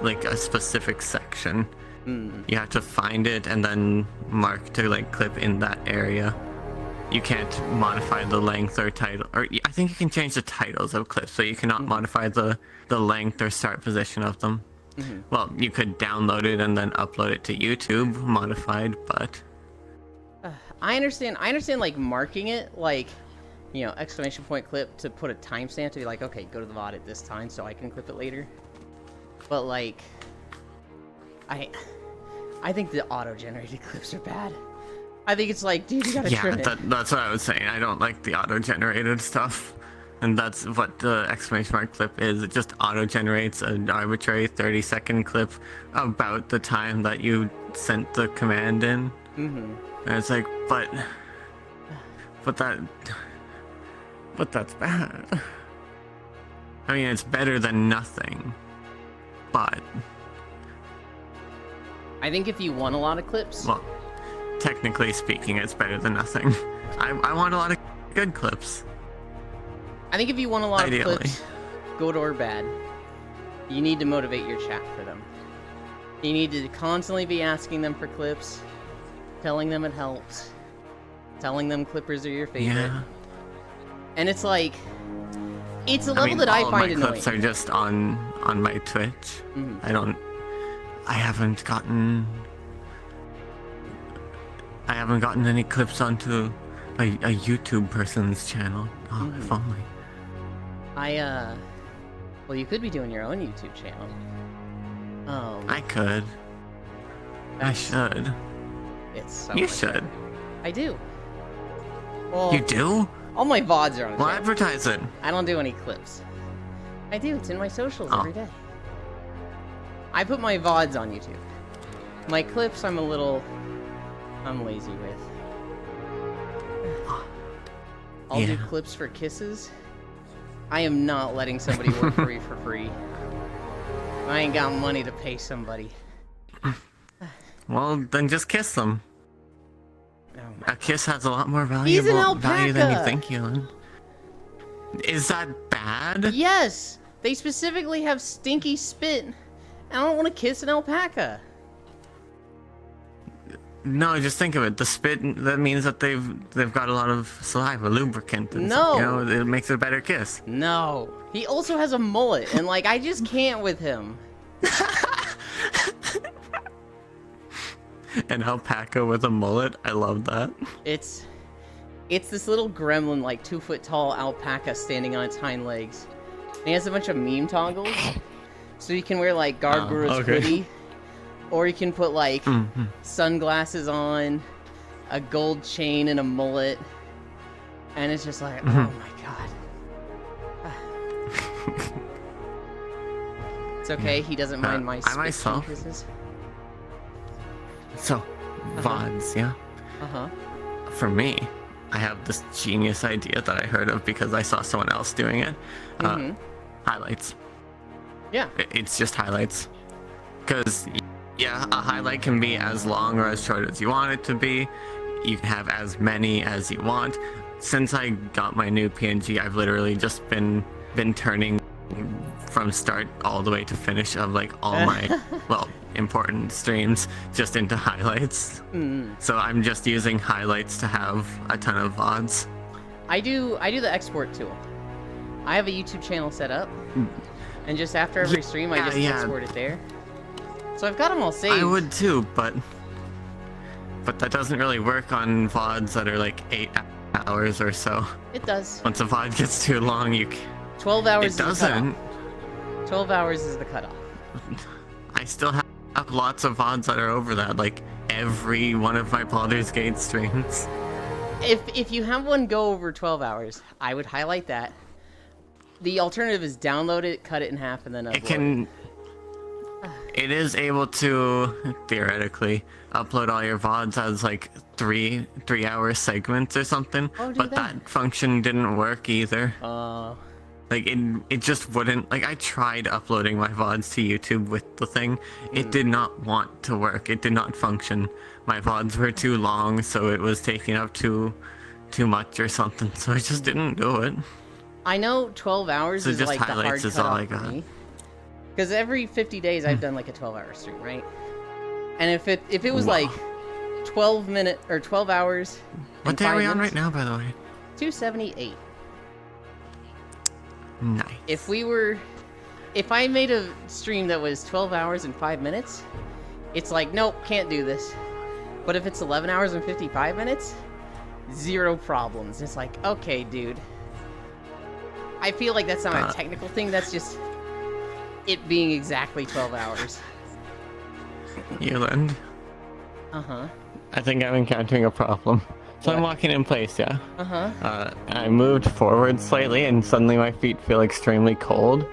like a specific section. You have to find it and then mark to like clip in that area. You can't modify the length or title, or I think you can change the titles of clips, so you cannot modify the length or start position of them. Well, you could download it and then upload it to YouTube modified, but I understand like marking it, like, you know, exclamation point clip to put a timestamp to be like, okay, go to the VOD at this time so I can clip it later. But like, I think the auto-generated clips are bad. I think it's like, dude, you gotta trim it. That's what I was saying. I don't like the auto-generated stuff. And that's what the exclamation mark clip is. It just auto-generates an arbitrary 30-second clip about the time that you sent the command in. And it's like, but that's bad. I mean, it's better than nothing, but I think if you want a lot of clips, well, technically speaking, it's better than nothing. I want a lot of good clips. I think if you want a lot of clips, good or bad, you need to motivate your chat for them. You need to constantly be asking them for clips, telling them it helps, telling them clippers are your favorite. Yeah. And it's like, it's a level that I find annoying. All my clips are just on my Twitch. I haven't gotten any clips onto a YouTube person's channel. Oh, if only. Well, you could be doing your own YouTube channel. I could. I should. It's so You much should. better. I do. Well, You do? all my VODs are on Well, channel. advertise it. I don't do any clips. I do. It's in my socials every day. I put my VODs on YouTube. My clips, I'm lazy with. I'll do clips for kisses. I am not letting somebody work for me for free. I ain't got money to pay somebody. Well, then just kiss them. Oh A kiss has a lot more He's an value than you alpaca! think, Ewan. Is that bad? Yes! They specifically have stinky spit. I don't want to kiss an alpaca. No, just think of it. The spit, that means that they've got a lot of saliva, lubricant. And No. You know, it makes it a better kiss. No. He also has a mullet, and like, I just can't with him. An alpaca with a mullet? I love that. It's this little gremlin, like 2 foot tall alpaca standing on its hind legs. And he has a bunch of meme toggles. So you can wear like Gargoyle's hoodie. Or you can put like sunglasses on, a gold chain and a mullet. And it's just like, oh my god. It's okay, he doesn't mind my spit kisses. So, VODs, yeah? Uh-huh. For me, I have this genius idea that I heard of because I saw someone else doing it. Highlights. Yeah. It's just highlights. Because, yeah, a highlight can be as long or as short as you want it to be. you can have as many as you want. Since I got my new PNG, I've literally just been turning from start all the way to finish of like all my important streams just into highlights. So I'm just using highlights to have a ton of VODs. I do the export tool. I have a YouTube channel set up, and just after every stream, I just export it there. So I've got them all saved. I would too, but that doesn't really work on VODs that are like 8 hours or so. It does. Once a VOD gets too long, 12 hours. It doesn't. 12 hours is the cutoff. I still have lots of VODs that are over that, like every one of my Baldur's Gate streams. If you have one go over 12 hours, I would highlight that. The alternative is download it, cut it in half, and then upload it is able to, theoretically, upload all your VODs as like 3-hour segments or something, but that function didn't work either. Like it just wouldn't, like I tried uploading my VODs to YouTube with the thing. It did not want to work. It did not function. My VODs were too long, so it was taking up too much or something, so I just didn't do it. I know 12 hours is like the hard cutoff for me. Because every 50 days I've done like a 12-hour stream, right? And if it was like 12 hours. What day are we on right now, by the way? 278. Nice. If I made a stream that was 12 hours and 5 minutes, it's like, nope, can't do this. But if it's 11 hours and 55 minutes, zero problems. It's like, okay, dude. I feel like that's not a technical thing, that's just it being exactly 12 hours. Euland. Uh-huh. I think I'm encountering a problem. So I'm walking in place, yeah? Uh-huh. I moved forward slightly and suddenly my feet feel extremely cold.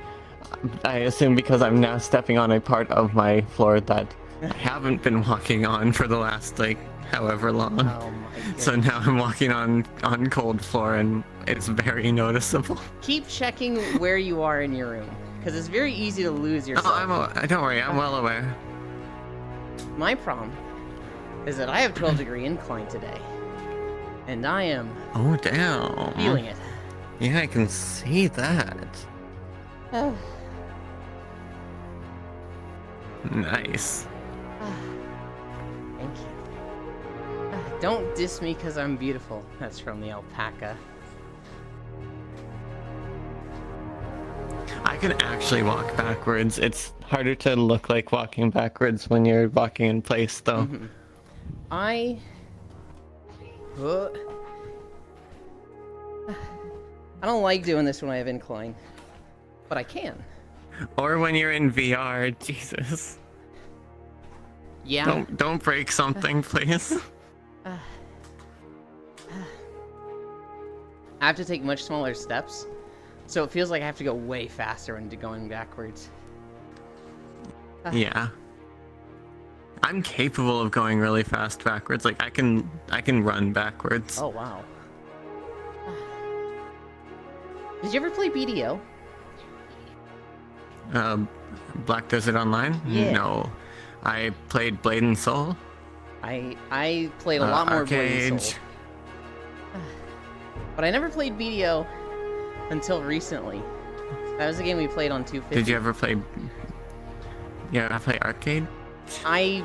I assume because I'm now stepping on a part of my floor that I haven't been walking on for the last, like, however long. Oh my goodness. So now I'm walking on cold floor and it's very noticeable. Keep checking where you are in your room, because it's very easy to lose yourself. Oh, don't worry, I'm well aware. My problem is that I have 12-degree incline today. And I am oh damn feeling it. Yeah, I can see that. Oh. Nice. Thank you. Don't diss me because I'm beautiful. That's from the alpaca. I can actually walk backwards. It's harder to look like walking backwards when you're walking in place, though. I don't like doing this when I have incline, but I can. Or when you're in VR, Jesus. Yeah. Don't break something, please. I have to take much smaller steps, so it feels like I have to go way faster when going backwards. Yeah. I'm capable of going really fast backwards. Like I can run backwards. Oh wow. Did you ever play BDO? Black Desert Online? Yeah. No. I played Blade and Soul. I played a lot more Blade and Soul. But I never played BDO until recently. That was a game we played on 250. Did you ever play... Yeah, I play Arcade? I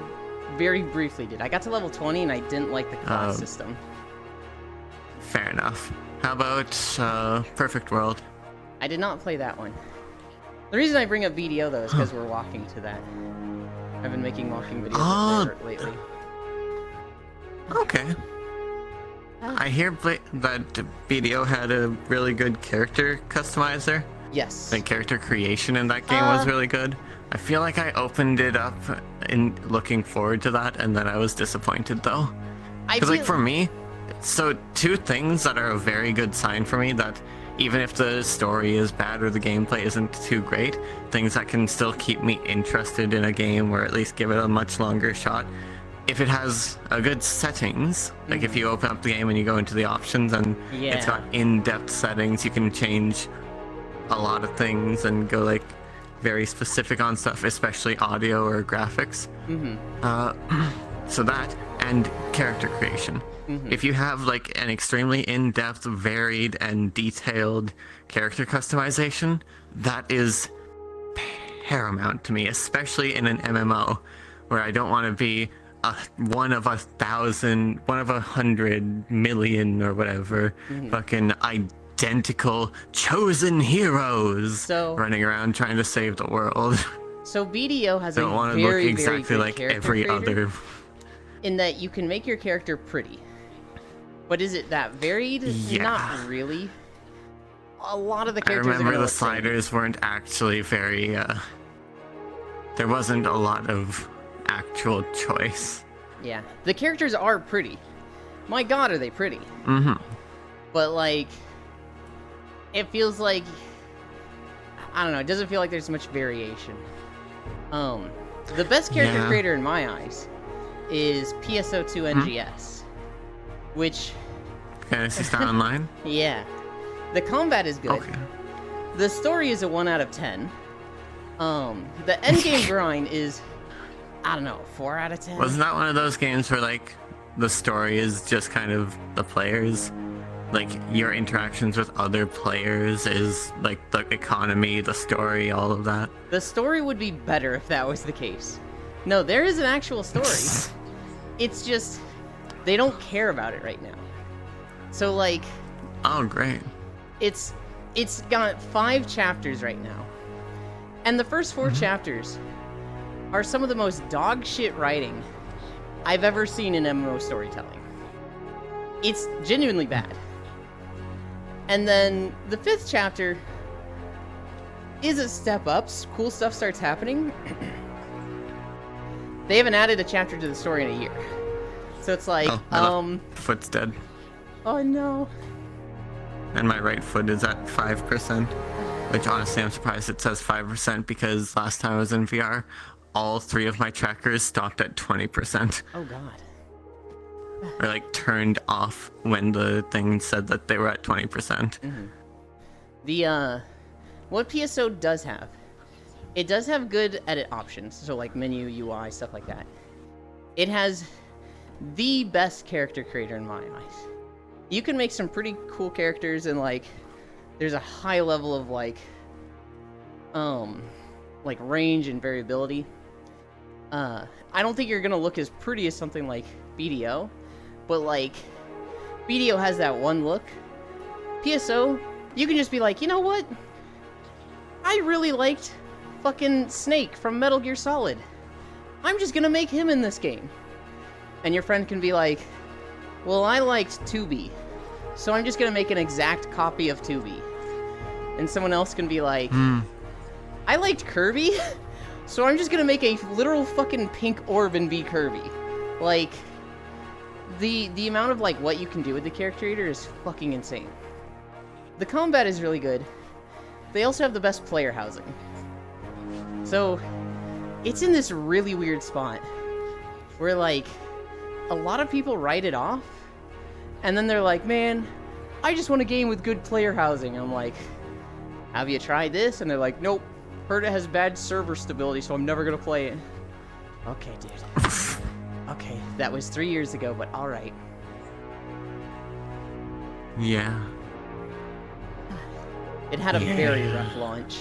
very briefly did. I got to level 20 and I didn't like the class system. Fair enough. How about Perfect World? I did not play that one. The reason I bring up BDO though is because we're walking to that. I've been making walking videos there lately. Okay. I hear that BDO had a really good character customizer. Yes. Like character creation in that game was really good. I feel like I opened it up in looking forward to that, and then I was disappointed though. Because like for me, so two things that are a very good sign for me that even if the story is bad or the gameplay isn't too great, things that can still keep me interested in a game or at least give it a much longer shot. If it has a good settings, like if you open up the game and you go into the options and it's got in-depth settings, you can change a lot of things and go like very specific on stuff, especially audio or graphics. So that and character creation. If you have like an extremely in-depth, varied, and detailed character customization, that is paramount to me, especially in an MMO where I don't want to be one of 1,000, one of 100 million or whatever fucking identical chosen heroes running around trying to save the world. So BDO has don't a want to very, look exactly very good like character every creator other. in that you can make your character pretty. But is it that varied? Yeah. Not really. A lot of the I characters are remember gonna the look the same. sliders weren't actually very. There wasn't a lot of actual choice. Yeah, the characters are pretty. My God, are they pretty? But like, it feels like, I don't know. It doesn't feel like there's much variation. The best character creator in my eyes is PSO2 NGS, which. Phantasy Star Online. Yeah, the combat is good. Okay. The story is a 1 out of 10. The endgame grind is, I don't know, 4 out of 10. Wasn't that one of those games where like the story is just kind of the players? Like your interactions with other players is like the economy, the story, all of that. The story would be better if that was the case. No, there is an actual story. It's just, they don't care about it right now. So like... Oh, great. It's got 5 chapters right now. And the first 4 chapters are some of the most dog shit writing I've ever seen in MMO storytelling. It's genuinely bad. And then the 5th chapter is a step up. Cool stuff starts happening. They haven't added a chapter to the story in a year. So it's like, foot's dead. Oh no. And my right foot is at 5%. Which honestly I'm surprised it says 5% because last time I was in VR, all 3 of my trackers stopped at 20%. Oh god. Or like turned off when the thing said that they were at 20%. The what PSO does have, it does have good edit options, so like menu, UI, stuff like that. It has the best character creator in my eyes. You can make some pretty cool characters, and like there's a high level of like range and variability. I don't think you're gonna look as pretty as something like BDO, but like BDO has that one look. PSO, you can just be like, you know what? I really liked fucking Snake from Metal Gear Solid. I'm just gonna make him in this game. And your friend can be like, well, I liked 2B, so I'm just gonna make an exact copy of 2B. And someone else can be like, I liked Kirby, so I'm just gonna make a literal fucking pink orb and be Kirby. Like, the amount of like what you can do with the character creator is fucking insane. The combat is really good. They also have the best player housing. So, it's in this really weird spot where like a lot of people write it off, and then they're like, man, I just want a game with good player housing. I'm like, have you tried this? And they're like, nope, heard it has bad server stability, so I'm never gonna play it. Okay, dude. Okay, that was 3 years ago, but alright. Yeah. It had a very rough launch.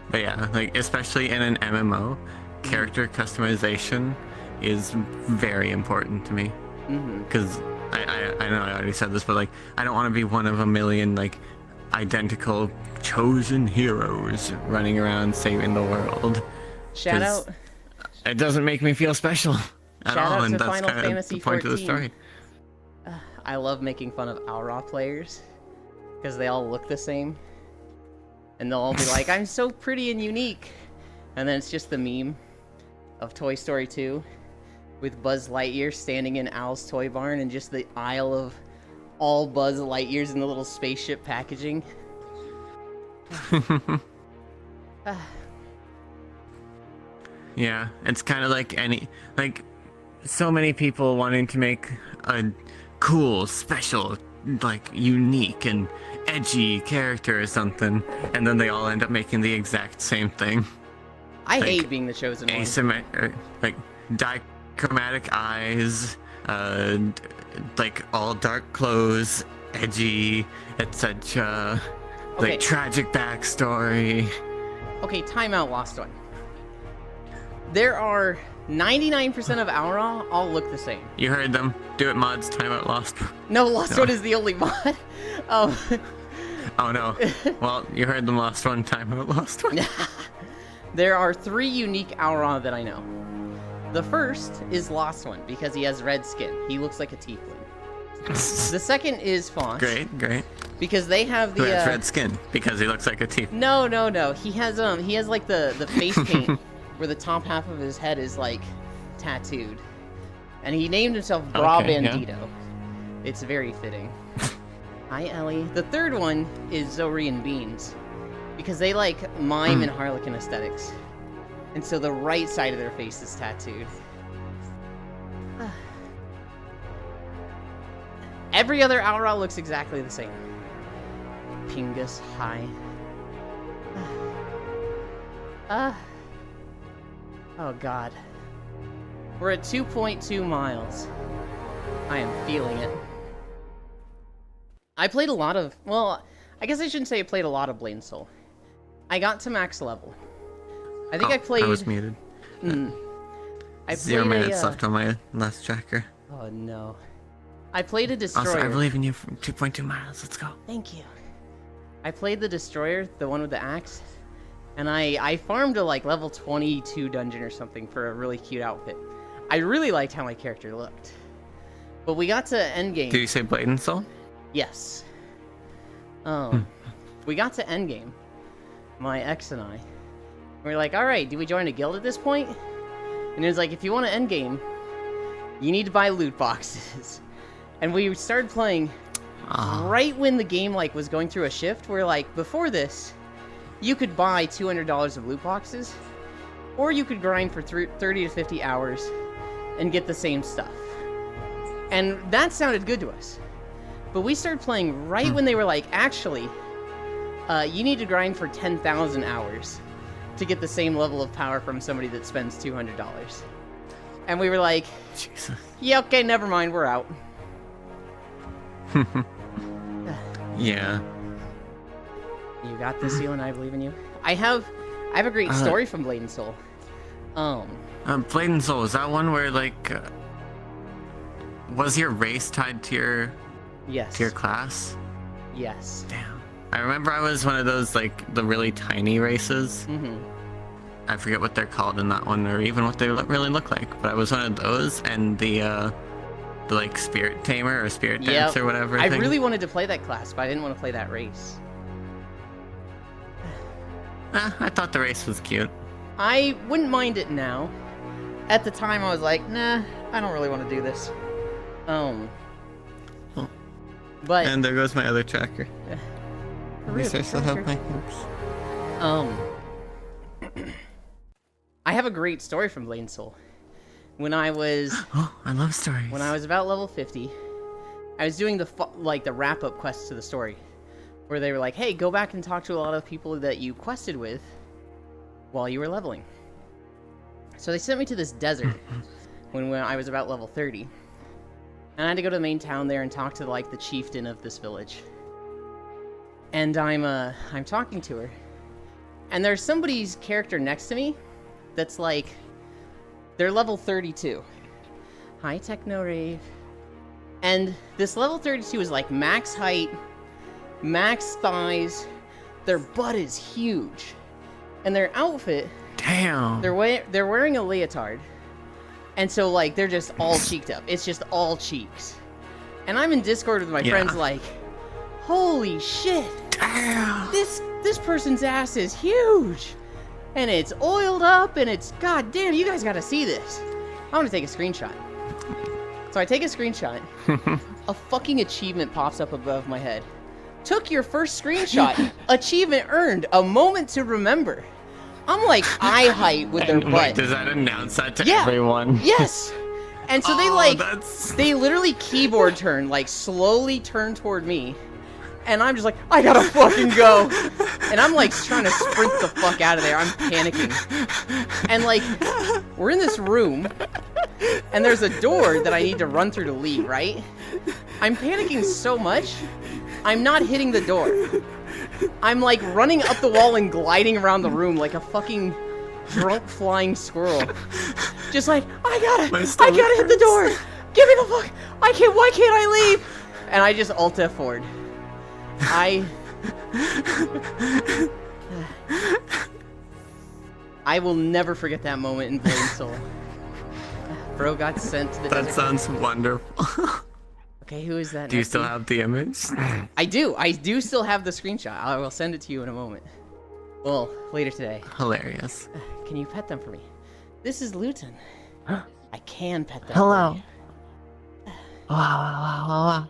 But yeah, like especially in an MMO, character customization is very important to me. Because I know I already said this, but like I don't want to be one of a million like identical chosen heroes running around saving the world. Shout out. It doesn't make me feel special at Shout all, out and to that's Final kind Fantasy of the point of the 14. story. I love making fun of Aura players because they all look the same. And they'll all be like, I'm so pretty and unique. And then it's just the meme of Toy Story 2 with Buzz Lightyear standing in Al's toy barn and just the aisle of all Buzz Lightyears in the little spaceship packaging. Yeah, it's kind of like so many people wanting to make a cool, special, like unique and edgy character or something, and then they all end up making the exact same thing. I hate being the chosen one. Asymmetric, like dichromatic eyes, like all dark clothes, edgy, etc. Okay. Like tragic backstory. Okay, time out, Lost One. There are 99% of Aura all look the same. You heard them. Do it, mods. Time out, Lost. No, Lost One is the only mod. Oh no. Well, you heard them. Lost One. Time out, Lost One. There are 3 unique Aura that I know. The first is Lost One because he has red skin. He looks like a tiefling. The second is Faunce. Great. Because they have the Who has red skin? Because he looks like a tiefling. No. He has like the face paint where the top half of his head is like tattooed. And he named himself Bra Bandito. Yeah. It's very fitting. Hi, Ellie. The third one is Zori and Beans. Because they like mime and harlequin aesthetics. And so the right side of their face is tattooed. Every other Aura looks exactly the same. Pingus, hi. Oh god. We're at 2.2 miles. I am feeling it. I played a lot of, well, I guess I shouldn't say I played a lot of Blade and Soul. I got to max level. I think I played... I was muted. I 0 minutes left on my last tracker. Oh no. I played a Destroyer. Also, I believe in you from 2.2 miles. Let's go. Thank you. I played the Destroyer, the one with the axe, and I farmed a like level 22 dungeon or something for a really cute outfit. I really liked how my character looked. But we got to endgame. Did you say Blade and Soul? Yes. We got to endgame. My ex and I. We were like, alright, do we join a guild at this point? And it was like, if you want to endgame, you need to buy loot boxes. And we started playing right when the game like was going through a shift where like before this, you could buy $200 of loot boxes, or you could grind for 30 to 50 hours and get the same stuff. And that sounded good to us. But we started playing right when they were like, actually, you need to grind for 10,000 hours to get the same level of power from somebody that spends $200. And we were like, Jesus. Yeah, okay, never mind, we're out. Yeah. You got this, Seal, and I believe in you. I have a great story from Blade and Soul. Blade and Soul, is that one where like was your race tied to your class? Yes. Damn. I remember I was one of those like the really tiny races. I forget what they're called in that one, or even what they really look like. But I was one of those, and the like spirit tamer or spirit dance or whatever. I really wanted to play that class, but I didn't want to play that race. I thought the race was cute. I wouldn't mind it now. At the time, I was like, nah, I don't really want to do this. But and there goes my other tracker. At least I still have my hoops. I have a great story from Blade and Soul. When I was... Oh, I love stories. When I was about level 50, I was doing the wrap-up quest to the story. Where they were like, hey, go back and talk to a lot of people that you quested with while you were leveling. So they sent me to this desert when I was about level 30. And I had to go to the main town there and talk to like the chieftain of this village. And I'm talking to her. And there's somebody's character next to me that's like, they're level 32. Hi, Techno Rave. And this level 32 is like max height, max thighs, their butt is huge. And their outfit... Damn! They're wearing a leotard. And so, like, they're just all cheeked up. It's just all cheeks. And I'm in Discord with my friends like, holy shit! Damn! This person's ass is huge! And it's oiled up, and it's... God damn, you guys gotta see this. I want to take a screenshot. So I take a screenshot. A fucking achievement pops up above my head. Took your first screenshot. Achievement earned. A moment to remember. I'm like eye height with their butt. Wait, does that announce that to everyone? Yes. And so they literally keyboard turn, like slowly turn toward me. And I'm just like, I gotta fucking go. And I'm like trying to sprint the fuck out of there. I'm panicking. And like, we're in this room, and there's a door that I need to run through to leave, right? I'm panicking so much, I'm not hitting the door. I'm like running up the wall and gliding around the room like a fucking drunk flying squirrel. Just like, I gotta hit the door! Give me the fuck! Why can't I leave? And I just Alt F4'd. I will never forget that moment in Blade Soul. Bro got sent to the That desert. sounds wonderful. Okay, who is that? Do you next still to me? have the image? I do still have the screenshot. I will send it to you in a moment. Well, later today. Hilarious. Can you pet them for me? This is Luton. I can pet them. Hello. For you. Wow.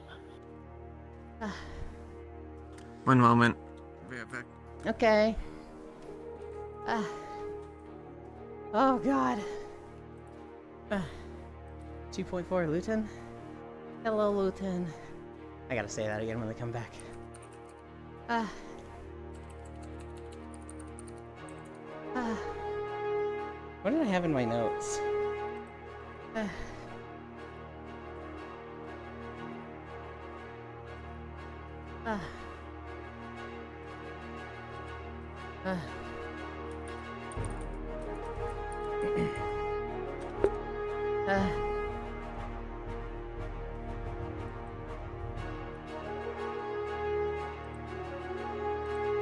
One moment. Be right back. Okay. Oh God. 2.4 Luton. Hello, Luton. I gotta say that again when they come back. What did I have in my notes?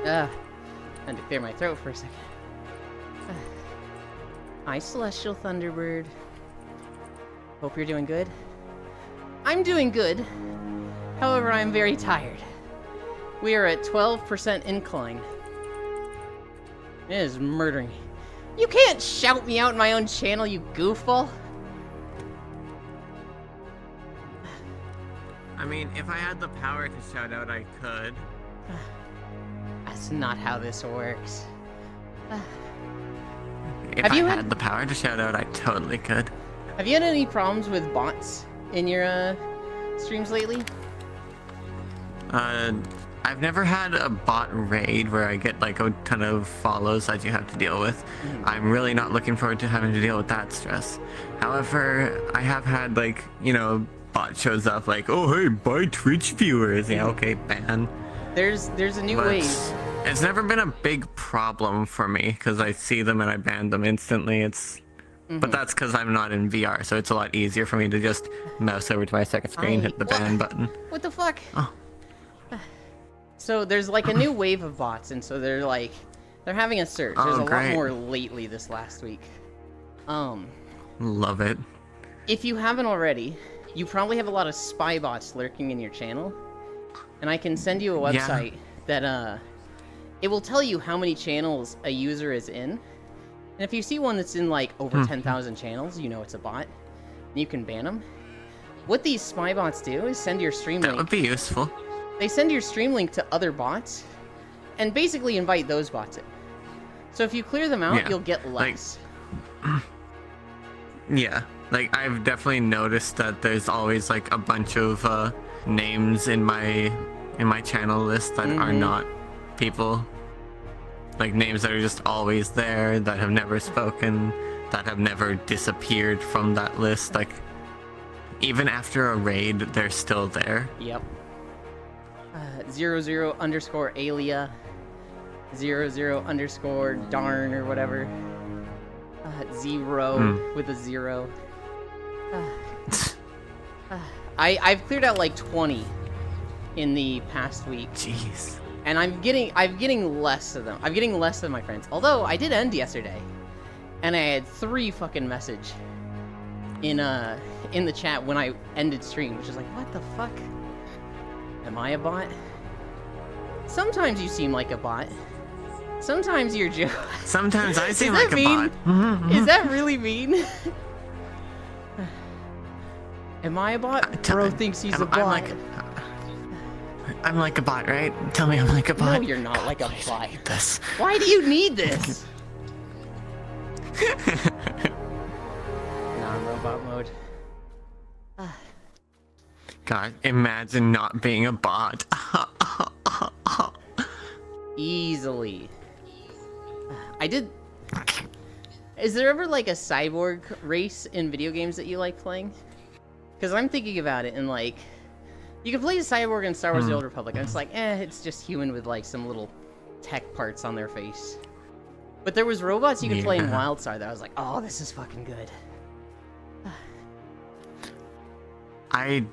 I had to clear my throat for a second. Hi, Celestial Thunderbird. Hope you're doing good. I'm doing good. However, I'm very tired. We are at 12% incline. It is murdering me. You can't shout me out in my own channel, you goofball. I mean, if I had the power to shout out, I could. That's not how this works. If Have I you had the power to shout out, I totally could. Have you had any problems with bots in your streams lately? I've never had a bot raid where I get like a ton of follows that you have to deal with. I'm really not looking forward to having to deal with that stress. However, I have had like, bot shows up like, oh hey, buy Twitch viewers. Yeah, okay, ban. There's a new But wave. it's never been a big problem for me because I see them and I ban them instantly. But that's because I'm not in VR, so it's a lot easier for me to just mouse over to my second screen, hit the ban button. What the fuck? Oh. So there's like a new wave of bots, and so they're having a surge. There's a lot great. more lately this last week. Love it. If you haven't already, you probably have a lot of spy bots lurking in your channel, and I can send you a website that it will tell you how many channels a user is in. And if you see one that's in like over 10,000 channels, you know it's a bot, and you can ban them. What these spy bots do is send your stream That link. would be useful. They send your stream link to other bots, and basically invite those bots in. So if you clear them out, Yeah, you'll get less. Yeah, like I've definitely noticed that there's always like a bunch of names in my channel list that are not people. Like names that are just always there, that have never spoken, that have never disappeared from that list. Like even after a raid, they're still there. Yep. 00_ Alia, 00_ darn or whatever. Zero with a 0. I've cleared out like 20 in the past week. Jeez. And I'm getting less of them. I'm getting less than my friends. Although I did end yesterday, and I had 3 fucking message in the chat when I ended stream, which is like, what the fuck? Am I a bot? Sometimes you seem like a bot. Sometimes you're Joe. Sometimes I seem Is like that a mean? bot. Is that really mean? Am I a bot? Bro thinks he's a bot. I'm like a bot, right? Tell me I'm like a bot. No, you're not like a Please, bot. I need this. Why do you need this? Non-robot mode. God, imagine not being a bot. Easily. I did... Is there ever, like, a cyborg race in video games that you like playing? Because I'm thinking about it, and, like... You can play a cyborg in Star Wars The Old Republic, and it's like, it's just human with, like, some little tech parts on their face. But there was robots you could play in WildStar that I was like, oh, this is fucking good. I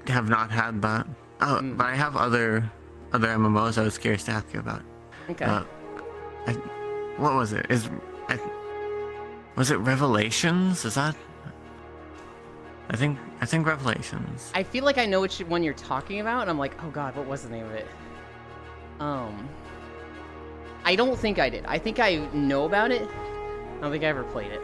have not had that. Oh, but I have other MMOs I was curious to ask you about. Okay. What was it? Was it Revelations? Is that? I think Revelations. I feel like I know which one you're talking about, and I'm like, oh god, what was the name of it? I don't think I did. I think I know about it. I don't think I ever played it.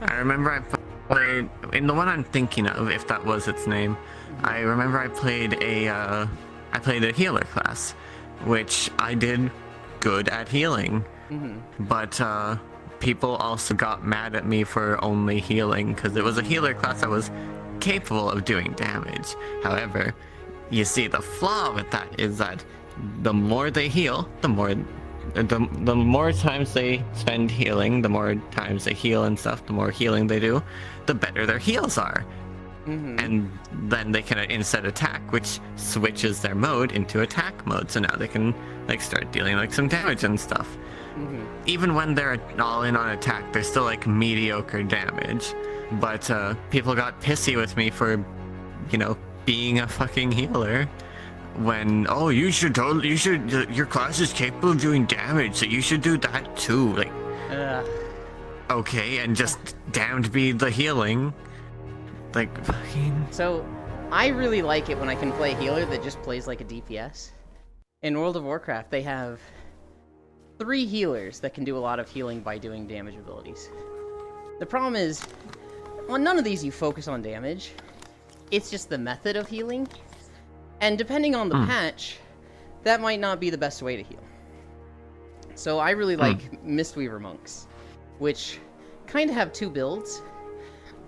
I remember I played in the one I'm thinking of, if that was its name. I remember I played a healer class, which I did good at healing. But people also got mad at me for only healing because it was a healer class that was capable of doing damage. However, you see the flaw with that is that the more they heal, the more times they spend healing, the more times they heal and stuff, the more healing they do, the better their heals are. And then they can instead attack, which switches their mode into attack mode. So now they can like start dealing like some damage and stuff. Even when they're all in on attack, they're still like mediocre damage. But people got pissy with me for, being a fucking healer. When your class is capable of doing damage, so you should do that too. Like, okay, and just damned be the healing. Like, fucking. So, I really like it when I can play a healer that just plays like a DPS. In World of Warcraft, they have 3 healers that can do a lot of healing by doing damage abilities. The problem is, on none of these you focus on damage. It's just the method of healing. And depending on the patch, that might not be the best way to heal. So I really like Mistweaver Monks, which kind of have 2 builds.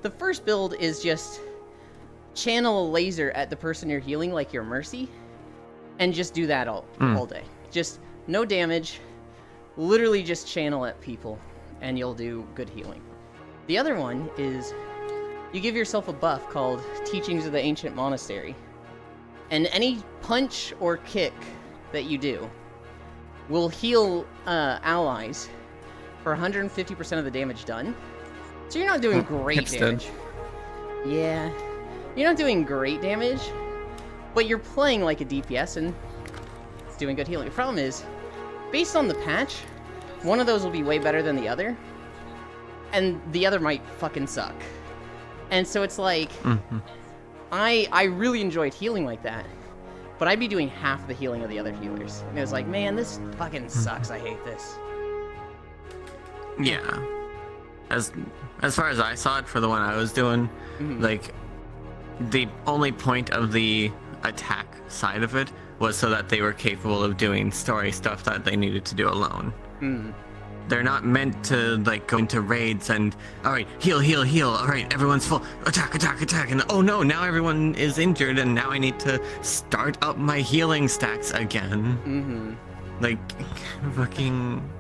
The first build is just channel a laser at the person you're healing like your Mercy, and just do that all day. Just no damage, literally just channel at people, and you'll do good healing. The other one is you give yourself a buff called Teachings of the Ancient Monastery, and any punch or kick that you do will heal allies for 150% of the damage done. So you're not doing great damage. Yeah. You're not doing great damage, but you're playing like a DPS and it's doing good healing. The problem is, based on the patch, one of those will be way better than the other, and the other might fucking suck. And so it's like, I really enjoyed healing like that, but I'd be doing half the healing of the other healers. And it was like, man, this fucking sucks. I hate this. Yeah. As far as I saw it for the one I was doing, like, the only point of the attack side of it was so that they were capable of doing story stuff that they needed to do alone. They're not meant to, like, go into raids and, alright, heal, alright, everyone's full, attack, and oh no, now everyone is injured and now I need to start up my healing stacks again. Like, fucking...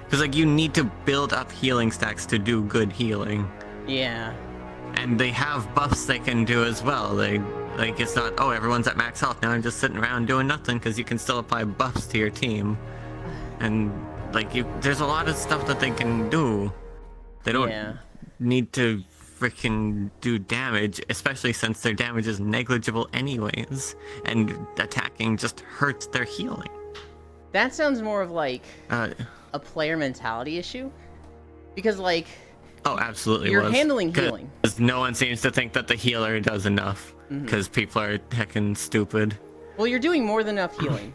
Because, like, you need to build up healing stacks to do good healing. Yeah. And they have buffs they can do as well. Like, it's not, oh, everyone's at max health, now I'm just sitting around doing nothing, because you can still apply buffs to your team. And, like, there's a lot of stuff that they can do. They don't need to freaking do damage, especially since their damage is negligible anyways. And attacking just hurts their healing. That sounds more of, like... a player mentality issue, because like, oh, absolutely, you're handling healing. Because no one seems to think that the healer does enough, because people are heckin' stupid. Well, you're doing more than enough healing,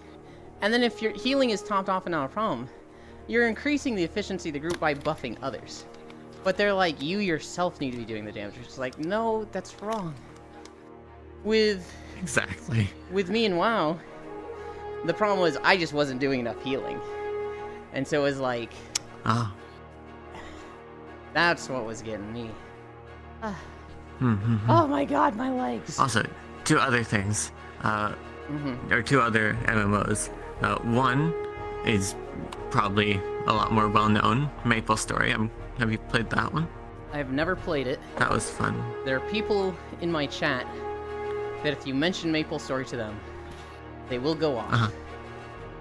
and then if your healing is topped off and not a problem, you're increasing the efficiency of the group by buffing others. But they're like, you yourself need to be doing the damage. It's like, no, that's wrong. Exactly. With me and WoW, the problem was I just wasn't doing enough healing. And so it was like, that's what was getting me. Oh my god, my legs. Also, 2 other things. There are two other MMOs. One is probably a lot more well-known, MapleStory. Have you played that one? I've never played it. That was fun. There are people in my chat that if you mention MapleStory to them, they will go off.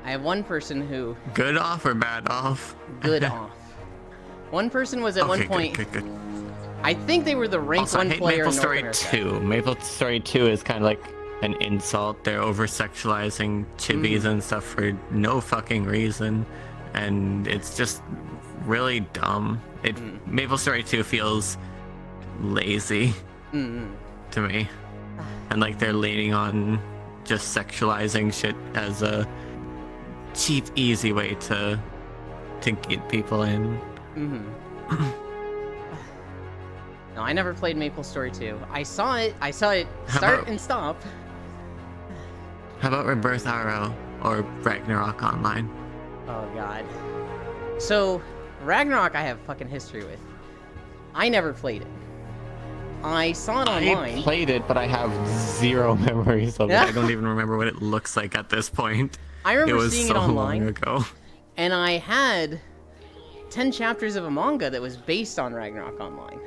I have one person who... Good off or bad off? Good off. One person was at one point... Good. I think they were the ranked one player in North America. MapleStory 2 is kind of like an insult. They're over-sexualizing chibis and stuff for no fucking reason. And it's just really dumb. MapleStory 2 feels lazy to me. And like they're leaning on just sexualizing shit as a cheap, easy way to get people in. No, I never played MapleStory 2. I saw it start and stop. How about Rebirth RO or Ragnarok Online? Oh god. So, Ragnarok I have fucking history with. I never played it. I saw it online. I played it, but I have zero memories of it. I don't even remember what it looks like at this point. I remember seeing it online. It was so long ago. And I had 10 chapters of a manga that was based on Ragnarok Online.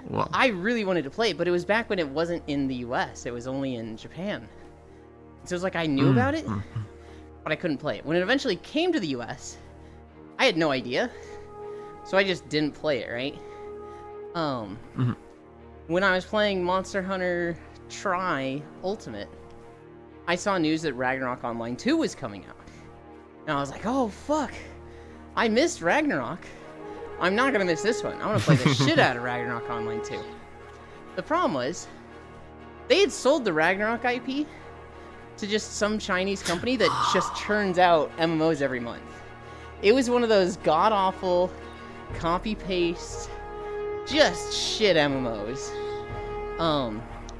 Well, I really wanted to play it, but it was back when it wasn't in the US. It was only in Japan. So it was like I knew about it, but I couldn't play it. When it eventually came to the US, I had no idea. So I just didn't play it, right? When I was playing Monster Hunter Tri Ultimate, I saw news that Ragnarok Online 2 was coming out. And I was like, oh fuck, I missed Ragnarok. I'm not gonna miss this one. I'm gonna play the shit out of Ragnarok Online 2. The problem was, they had sold the Ragnarok IP to just some Chinese company that just churns out MMOs every month. It was one of those god-awful, copy-paste, just shit MMOs.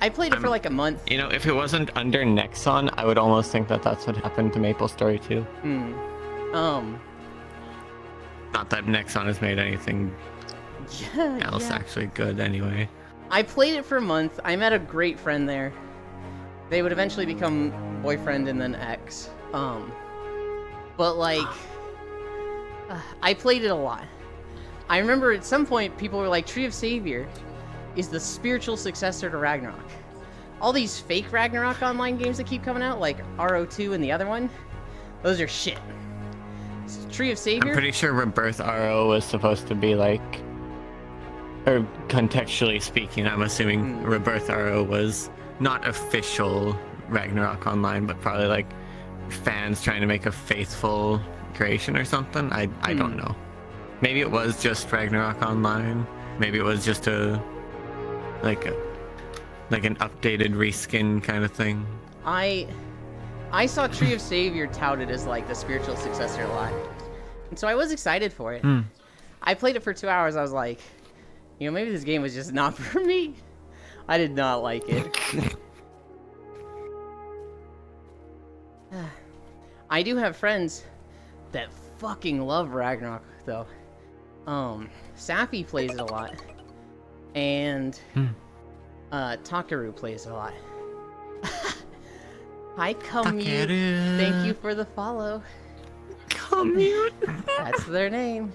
I played it for like a month. You know, if it wasn't under Nexon, I would almost think that that's what happened to MapleStory 2. Not that Nexon has made anything else actually good anyway. I played it for a month. I met a great friend there. They would eventually become boyfriend and then ex. But like, I played it a lot. I remember at some point people were like, Tree of Savior is the spiritual successor to Ragnarok. All these fake Ragnarok Online games that keep coming out, like RO2 and the other one, those are shit. Tree of Savior? I'm pretty sure Rebirth RO was supposed to be like, or contextually speaking, I'm assuming Rebirth RO was not official Ragnarok Online, but probably like fans trying to make a faithful creation or something. I don't know. Maybe it was just Ragnarok Online. Maybe it was just an updated reskin kind of thing. I saw Tree of Savior touted as like the spiritual successor a lot. And so I was excited for it. I played it for 2 hours. I was like, you know, maybe this game was just not for me. I did not like it. I do have friends that fucking love Ragnarok though. Safi plays it a lot. And Takaru plays it a lot. Hi, Commute. Thank you for the follow. Commute. That's their name.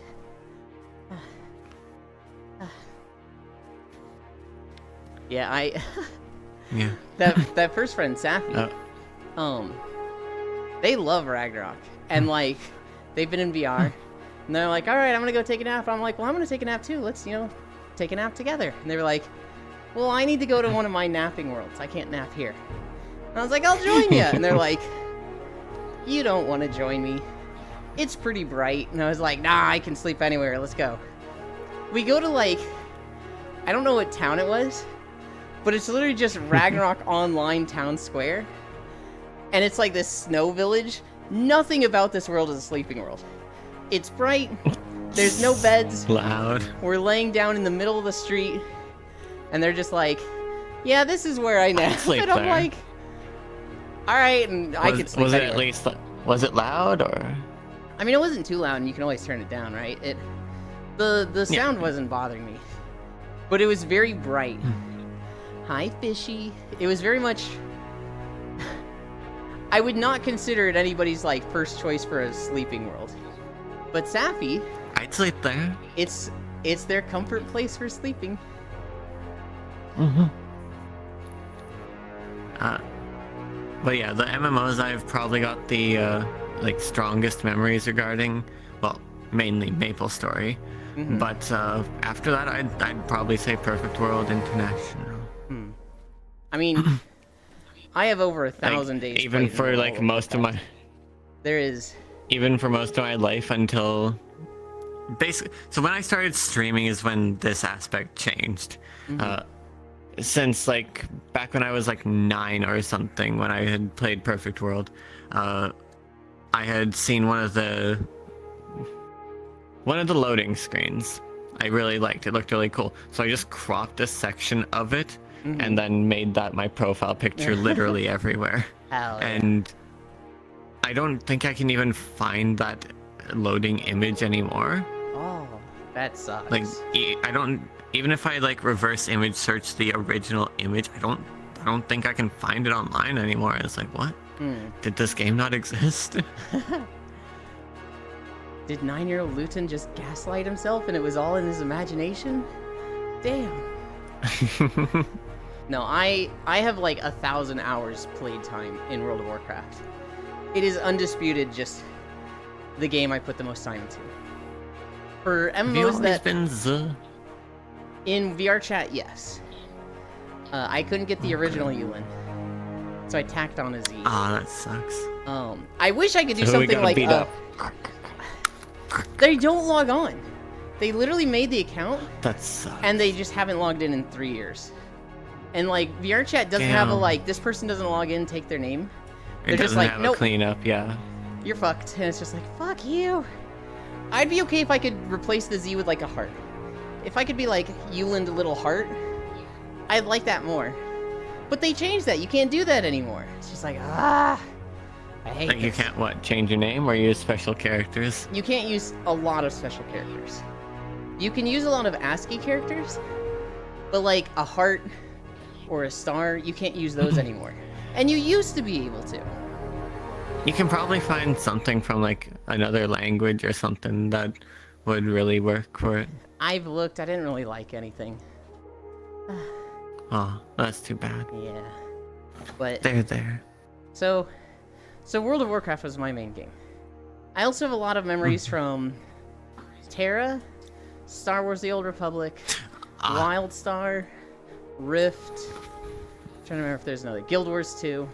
Yeah, yeah. That first friend, Safi. They love Ragnarok, and like, they've been in VR, and they're like, all right, I'm gonna go take a nap. I'm like, well, I'm gonna take a nap too. Let's, take a nap together. And they were like, well, I need to go to one of my napping worlds. I can't nap here. And I was like, I'll join you. And they're like, you don't want to join me. It's pretty bright. And I was like, nah, I can sleep anywhere. Let's go. We go to like, I don't know what town it was, but it's literally just Ragnarok Online Town Square. And it's like this snow village. Nothing about this world is a sleeping world. It's bright. There's no beds. Loud. We're laying down in the middle of the street. And they're just like, yeah, this is where I nap. And I'm like, all right, and I could sleep anywhere. At least, was it loud or? I mean, it wasn't too loud, and you can always turn it down, right? The sound wasn't bothering me, but it was very bright. Hi, Fishy. It was very much I would not consider it anybody's like first choice for a sleeping world. But Safi, I'd sleep there. it's their comfort place for sleeping. But yeah, the MMOs I've probably got the like strongest memories regarding, well, mainly MapleStory. But after that, I'd probably say Perfect World International. I mean, I have over 1,000 days. Even played in for World like of most of Warcraft. my, There is. even for most of my life until basically. So when I started streaming is when this aspect changed. Since like back when I was like 9 or something, when I had played Perfect World, I had seen one of the loading screens. I really liked it. Looked really cool. So I just cropped a section of it and then made that my profile picture literally everywhere. Hell yeah. And I don't think I can even find that loading image anymore. Oh, that sucks. Like I don't, even if I like reverse image search the original image, I don't think I can find it online anymore. It's like, what? Did this game not exist? Did 9-year-old Luton just gaslight himself and it was all in his imagination? Damn. No, I have like 1,000 hours played time in World of Warcraft. It is undisputed just the game I put the most time into. For Have you MMOs always that been Z? in VR chat, yes. I couldn't get the original Yulin, so I tacked on a Z. Ah, that sucks. I wish I could do So we something got like beat up. they don't log on. They literally made the account That sucks. and they just haven't logged in 3 years. And like VR chat doesn't have a Damn. like this person doesn't log in, take their name. it They're just doesn't like, have nope, a cleanup, yeah. you're fucked. And it's just like, fuck you. I'd be okay if I could replace the Z with like a heart. If I could be like Yuland little heart, I'd like that more. But they changed that. You can't do that anymore. It's just like, I hate Like you this. can't what, change your name or use special characters? You can't use a lot of special characters. You can use a lot of ASCII characters, but like a heart or a star, you can't use those anymore. And you used to be able to. You can probably find something from like another language or something that would really work for it. I've looked, I didn't really like anything. Oh, that's too bad. Yeah. But They're there. so World of Warcraft was my main game. I also have a lot of memories from Terra, Star Wars The Old Republic, WildStar, Rift. Trying to remember if there's another. Guild Wars 2.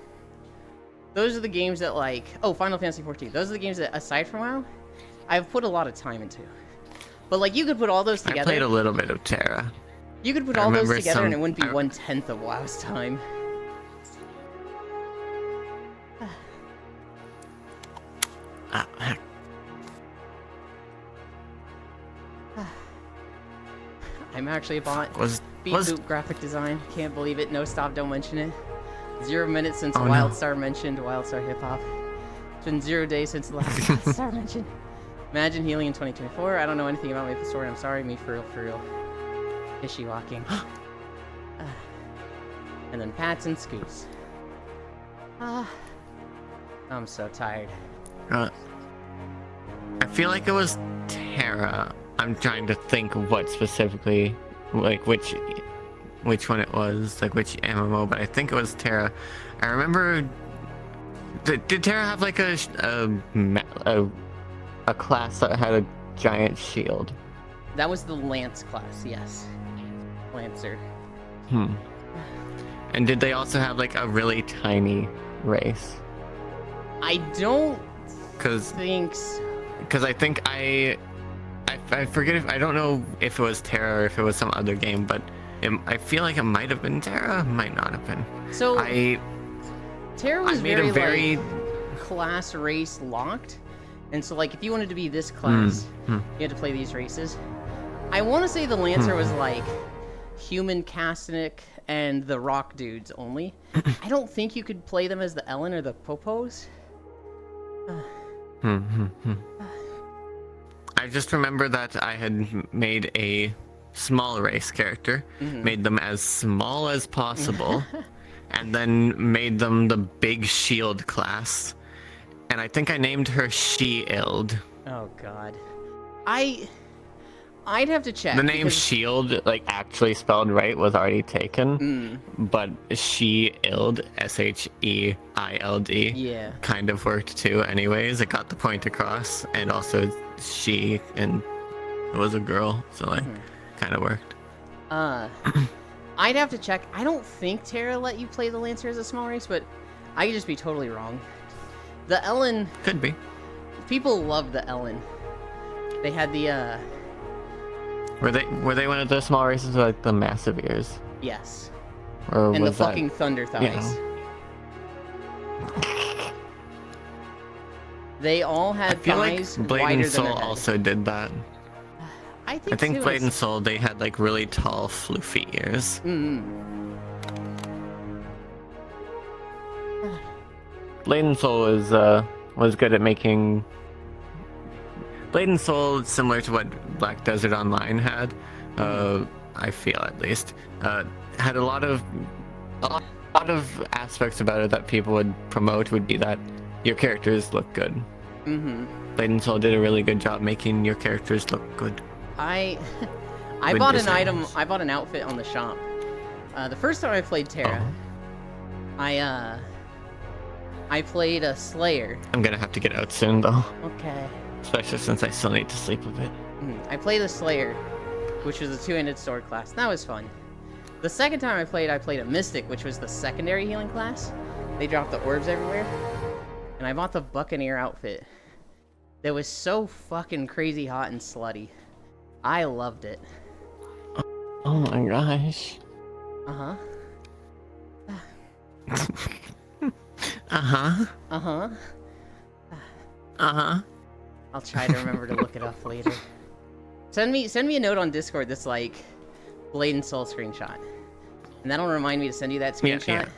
Those are the games that like Final Fantasy 14. Those are the games that aside from WoW, I've put a lot of time into. But like you could put all those I together. played a little bit of Terra. You could put I all those remember together and it some- wouldn't be I- 1/10 of WoW's time. Heck. I'm actually a bot. Was Beat Boop graphic design. Can't believe it. No stop, don't mention it. 0 minutes since Oh, no. WildStar mentioned WildStar Hip Hop. It's been 0 days since the last WildStar mentioned. Imagine healing in 2024. I don't know anything about MapleStory. I'm sorry, me for real. Fishy walking. And then Pats and Scoops. I'm so tired. I feel like it was Terra. I'm trying to think what specifically, like which one it was, like which MMO, but I think it was Terra. I remember. Did Terra have like a class that had a giant shield? That was the Lance class, yes. Lancer. And did they also have like a really tiny race? I don't Because think so. I think I forget if I don't know if it was Terra or if it was some other game, but I feel like it might have been Terra, might not have been. So Terra was made a very like class race locked, and so like if you wanted to be this class, you had to play these races. I want to say the Lancer was like human Castanic and the Rock dudes only. I don't think you could play them as the Ellen or the Popos. I just remember that I had made a small race character, made them as small as possible, and then made them the big shield class. And I think I named her She-Ild. Oh god. I'd have to check. The name because... Shield, like actually spelled right, was already taken. But She-Ild, Sheild, yeah, kind of worked too. Anyways, it got the point across, and also she and it was a girl, so like kind of worked. I'd have to check. I don't think Terra let you play the Lancer as a small race, but I could just be totally wrong. The Ellen Could be. People loved the Ellen. They had the Were they one of the small races with like the massive ears? yes. Or And was the that... fucking thunder thighs. They all had I feel thighs like Blade wider and than Soul their head. also did that. I think too, Blade it's... and Soul, they had like really tall, floofy ears. Blade and Soul was good at making. Blade and Soul, similar to what Black Desert Online had, I feel at least, had a lot of aspects about it that people would promote. Would be that your characters look good. Blade and Soul did a really good job making your characters look good. I Good bought designs. an item. I bought an outfit on the shop. The first time I played Terra, I played a Slayer. I'm gonna have to get out soon though, Okay. especially since I still need to sleep a bit. I played a Slayer, which was a two-handed sword class. That was fun. The second time I played a Mystic, which was the secondary healing class. They dropped the orbs everywhere. And I bought the Buccaneer outfit. That was so fucking crazy hot and slutty. I loved it. Oh my gosh. Uh-huh. Uh-huh. Uh-huh. Uh-huh. I'll try to remember to look it up later. Send me a note on Discord that's like Blade and Soul screenshot. And that'll remind me to send you that screenshot. Yeah.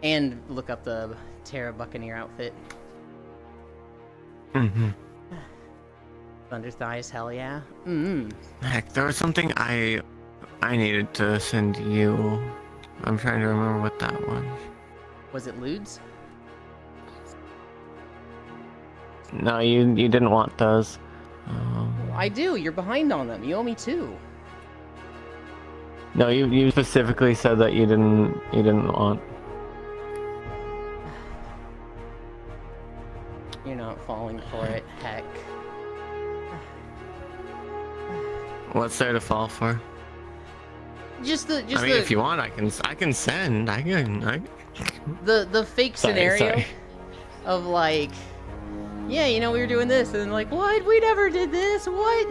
And look up the Terra Buccaneer outfit. Thunder thighs, hell yeah. Heck, there was something I needed to send you. I'm trying to remember what that was. Was it lewds? No, you didn't want those. I do. You're behind on them. You owe me 2. No, you specifically said that you didn't want. You're not falling for it. Heck. What's there to fall for? Just the I mean, if you want, I can send. the fake Sorry, scenario sorry. of like, yeah, you know, we were doing this, and then like, what? We never did this. What?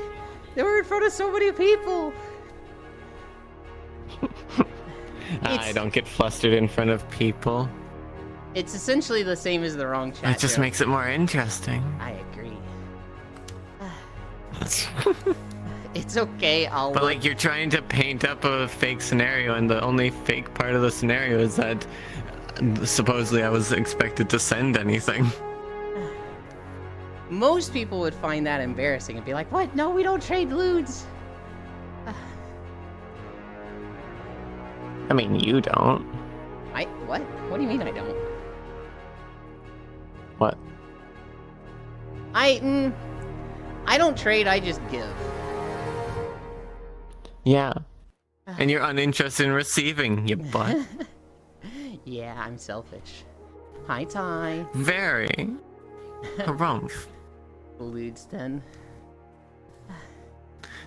They were in front of so many people. I don't get flustered in front of people. It's essentially the same as the wrong chat. It just joke. makes it more interesting. I agree. It's okay. I'll. But like, you're trying to paint up a fake scenario, and the only fake part of the scenario is that supposedly I was expected to send anything. Most people would find that embarrassing and be like, "What? No, we don't trade lewds." I mean, you don't. What? What do you mean I don't? What? I don't trade. I just give. Yeah. And you're uninterested in receiving, you butt. Yeah, I'm selfish. Hi, Ty. Very. Harumph. Lewds then.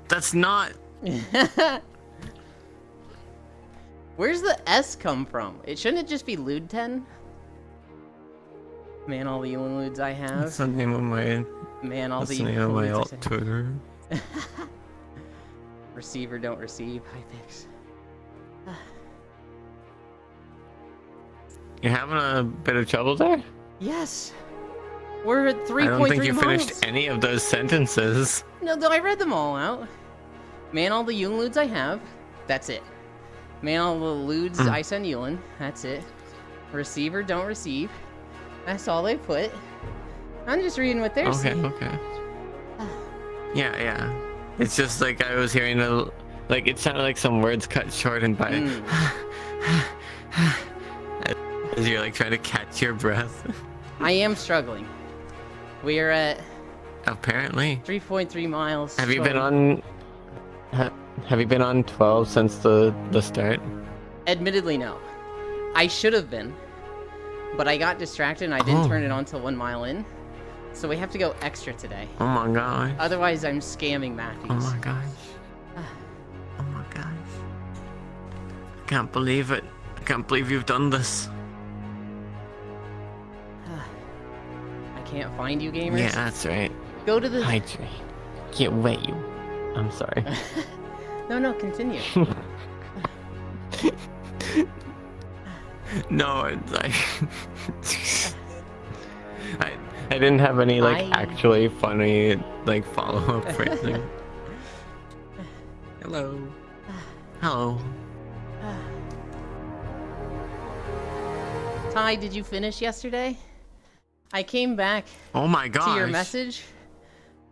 That's not. Where's the S come from? Shouldn't it just be Lewd 10? Man, all the Yulin Lewds I have. That's the name of my. Man, all That's the the name of my Lewds I alt have. Twitter. Receiver, don't receive. Hi, Pix. You're having a bit of trouble there? Yes. We're at 3.3 miles. I don't think you finished any of those sentences. No, though I read them all out. Man, all the Yulin Lewds I have. That's it. Man, all the Lewds I send Yulin. That's it. Receiver, don't receive. That's all they put. I'm just reading what they're saying. Okay. Yeah. It's just like I was hearing like it sounded like some words cut short and by like trying to catch your breath? I am struggling. We are at Apparently. 3.3 miles. Have you been on? Have you been on 12 since the start? Admittedly, no. I should have been, but I got distracted and I didn't turn it on till 1 mile in. So we have to go extra today. Oh my gosh. Otherwise, I'm scamming Matthews. Oh my gosh. Oh my gosh. I can't believe it. I can't believe you've done this. I can't find you, gamers. Yeah, that's right. Go to the... Hydrate. Can't wait you. I'm sorry. No, continue. No, it's like... I didn't have any, like, actually funny, like, follow-up for anything. Hello. Hello. Ty, did you finish yesterday? I came back Oh my gosh. to your message,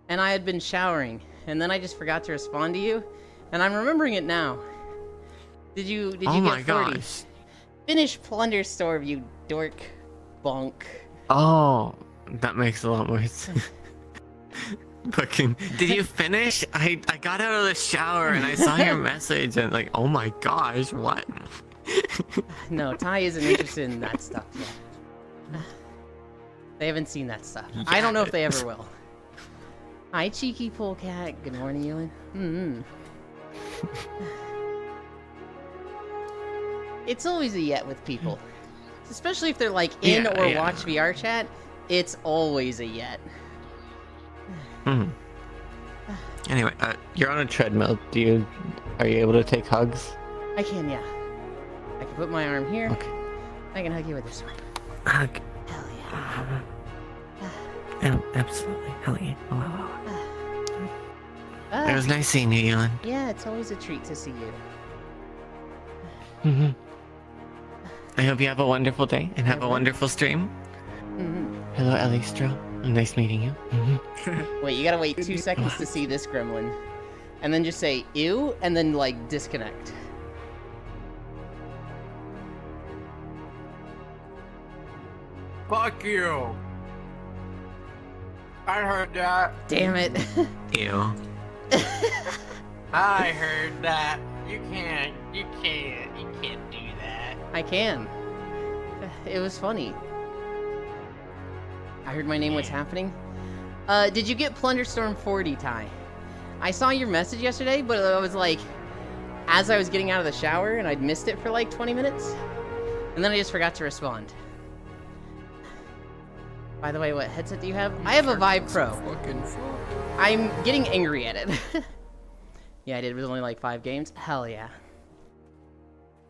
and I had been showering, and then I just forgot to respond to you, and I'm remembering it now. Did you get 40? Oh my gosh. Finish Plunder Storm, you dork bonk. Oh, that makes a lot more sense. Fucking, did you finish? I got out of the shower and I saw your message and like, oh my gosh, what? No, Ty isn't interested in that stuff yet. They haven't seen that stuff. I don't know if they ever will. Hi, cheeky polecat. Good morning, Ewan. It's always a yet with people. Especially if they're like in or watch VR chat, it's always a yet. Anyway, you're on a treadmill. Are you able to take hugs? I can, yeah. I can put my arm here. Okay. I can hug you with this one. Hug. Hell yeah. Absolutely. Hell yeah. Ah, It was nice seeing you, Ewan. yeah, it's always a treat to see I you. hope you have a wonderful day and have a wonderful stream. Hello, Elistro. Nice meeting you. Wait, you gotta wait 2 seconds to see this gremlin. And then just say, ew, and then, like, disconnect. Fuck you. I heard that. Damn it. Ew. I heard that. You can't do that. I can. It was funny. I heard my name was happening. Did you get Plunderstorm 40, Ty? I saw your message yesterday, but I was like, as I was getting out of the shower, and I'd missed it for like 20 minutes. And then I just forgot to respond. By the way, what headset do you have? I have a Vive Pro. I'm getting angry at it. Yeah, I did. It was only like 5 games. Hell yeah.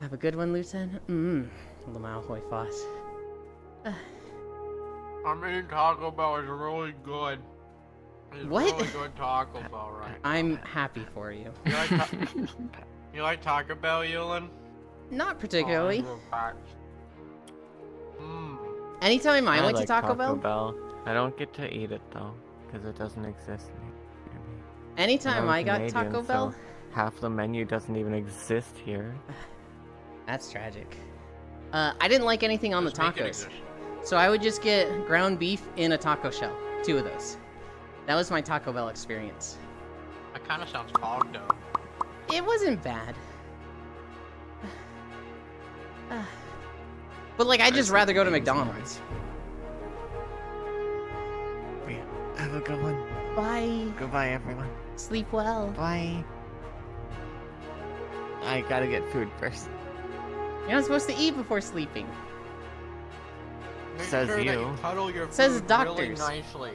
Have a good one, Lieutenant. Lamau Hoy Foss. I mean, Taco Bell is really good. It's What? really good Taco Bell right now. I'm happy for you. You like Taco Bell, Ewan? Not particularly. Mmm. Anytime I went like to Taco Bell, I don't get to eat it though, because it doesn't exist near me. anytime I'm I got Canadian, Taco Bell, so half the menu doesn't even exist here. that's tragic. I didn't like anything on the tacos, so I would just get ground beef in a taco shell. 2 of those. That was my Taco Bell experience. That kind of sounds fogged up. It wasn't bad. But like, I'd just rather go to McDonald's. Have a good one. Bye. Goodbye, everyone. Sleep well. Bye. I gotta get food first. You're not supposed to eat before sleeping. Make Says sure that you. cuddle your Says food doctors. really nicely.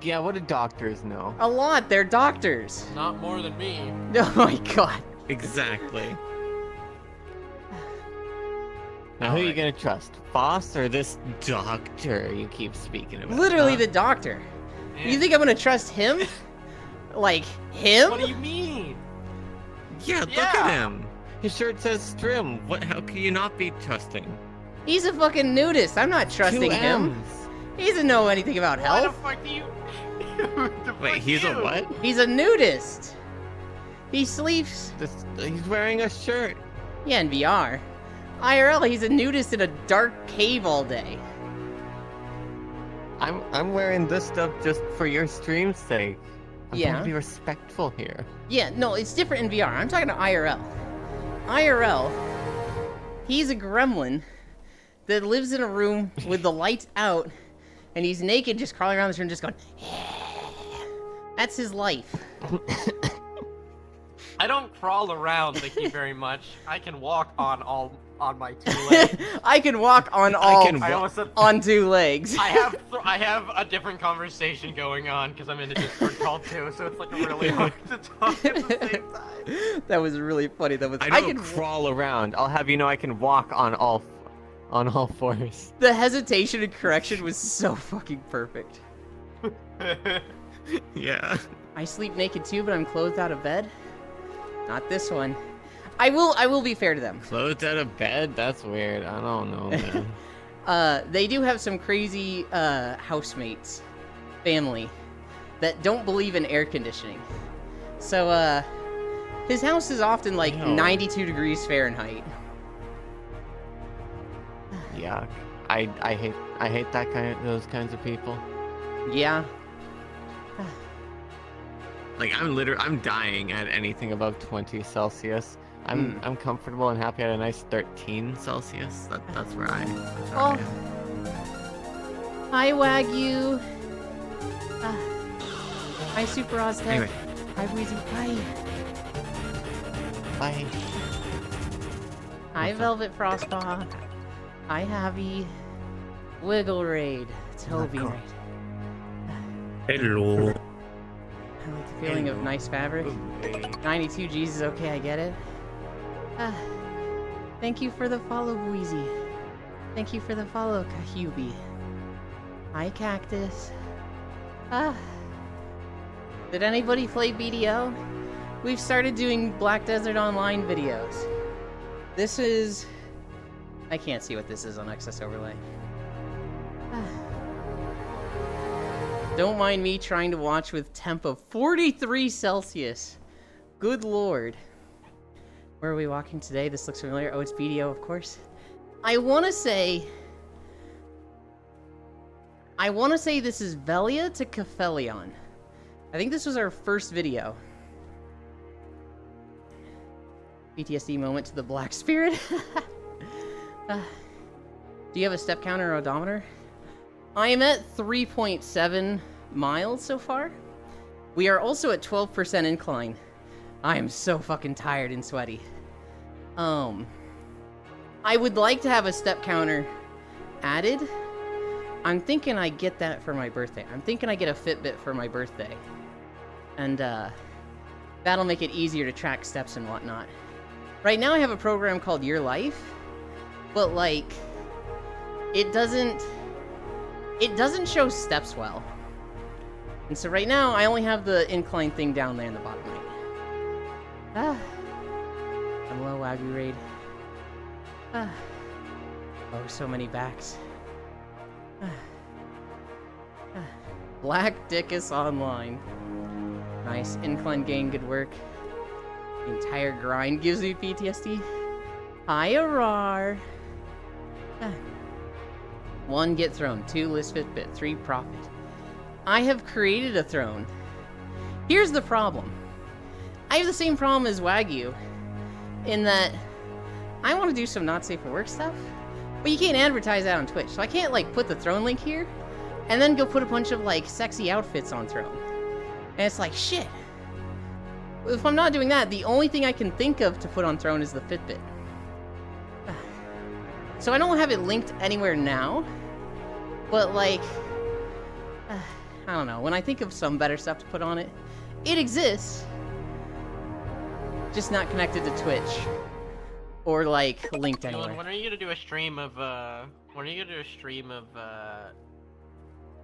Yeah, what do doctors know? A lot. They're doctors. Not more than me. Oh my god. Exactly. Now, who are you gonna trust? Foss or this doctor you keep speaking about? Literally huh? the doctor. Yeah. You think I'm gonna trust him? Like, him? What do you mean? Yeah, look Yeah. at him. His shirt says Strim. What? How can you not be trusting? He's a fucking nudist. I'm not trusting 2 him. M's. He doesn't know anything about Why the health. fuck do you... Wait, he's a what? He's a nudist. He sleeps. He's wearing a shirt. Yeah, in VR. IRL, he's a nudist in a dark cave all day. I'm wearing this stuff just for your stream's sake. I'm trying Yeah. to be respectful here. Yeah, no, it's different in VR. I'm talking to IRL. IRL, he's a gremlin that lives in a room with the lights out, and he's naked, just crawling around this room, just going. That's his life. I don't crawl around, thank you very much. I can walk on my 2 legs. I can walk on I almost said on 2 legs. I have a different conversation going on because I'm in a Discord call too, so it's like really hard to talk at the same time. That was really funny. That was. I can crawl around. I'll have you know I can walk on all fours. The hesitation and correction was so fucking perfect. Yeah. I sleep naked too, but I'm clothed out of bed. Not this one. I will be fair to them. Clothed out of bed? That's weird. I don't know, man. They do have some crazy housemates, family, that don't believe in air conditioning. So his house is often like Ew. 92 degrees Fahrenheit. Yuck. I hate those kinds of people. Yeah. Like I'm dying at anything above 20 Celsius. I'm comfortable and happy at a nice 13 Celsius. That's where I am. Hi Wagyu. Hi Super Oztech. Anyway. Hi Wheezy. Hi. Bye. Hi Velvet Frostpaw. Hi Javi. Wiggle Raid. Toby Cool. Raid. Hello. I like the feeling of nice fabric. 92 G's is okay, I get it. Thank you for the follow, Wheezy. Thank you for the follow, Kahubi. Hi, Cactus. Did anybody play BDO? We've started doing Black Desert Online videos. This is... I can't see what this is on Access Overlay. Don't mind me trying to watch with temp of 43 Celsius. Good lord. Where are we walking today? This looks familiar. Oh, it's BDO, of course. I want to say this is Velia to Caphelion. I think this was our first video. PTSD moment to the Black Spirit. Do you have a step counter or odometer? I am at 3.7 miles so far. We are also at 12% incline. I am so fucking tired and sweaty. I would like to have a step counter added. I'm thinking I get that for my birthday. I'm thinking I get a Fitbit for my birthday. And, that'll make it easier to track steps and whatnot. Right now I have a program called Your Life, but, like, it doesn't show steps well. And so right now, I only have the incline thing down there in the bottom right. Hello, Wagyu Raid. Oh, so many backs. Black Dickus Online. Nice. Incline gain, good work. The entire grind gives me PTSD. Hi, Arar. 1, get throne. 2, list Fitbit. 3, profit. I have created a throne. Here's the problem. I have the same problem as Wagyu, in that I want to do some not safe for work stuff, but you can't advertise that on Twitch. So I can't, like, put the throne link here, and then go put a bunch of, like, sexy outfits on throne. And it's like, shit. If I'm not doing that, the only thing I can think of to put on throne is the Fitbit. So I don't have it linked anywhere now, but, like, I don't know. When I think of some better stuff to put on it, it exists, just not connected to Twitch or, like, linked anywhere. Dylan, when are you gonna do a stream of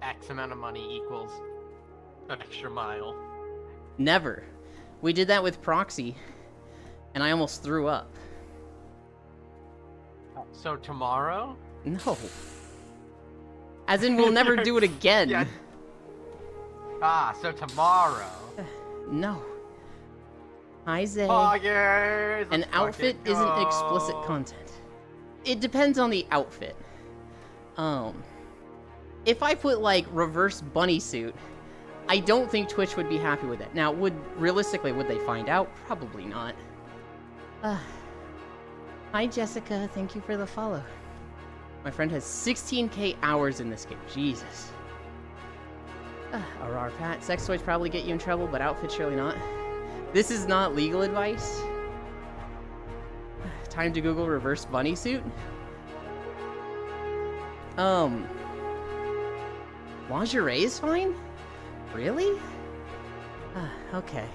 X amount of money equals an extra mile? Never. We did that with Proxy, and I almost threw up. So tomorrow? No. As in, we'll never do it again. Yeah. So tomorrow. No. Hi, Zay. Poggers, An let's outfit fucking isn't explicit go. content. it depends on the outfit. If I put like reverse bunny suit, I don't think Twitch would be happy with it. Now, realistically, would they find out? Probably not. Hi, Jessica. Thank you for the follow. My friend has 16k hours in this game. Jesus. Arar Pat. Sex toys probably get you in trouble, but outfits surely not. This is not legal advice. Time to Google reverse bunny suit. Lingerie is fine? Really? Okay.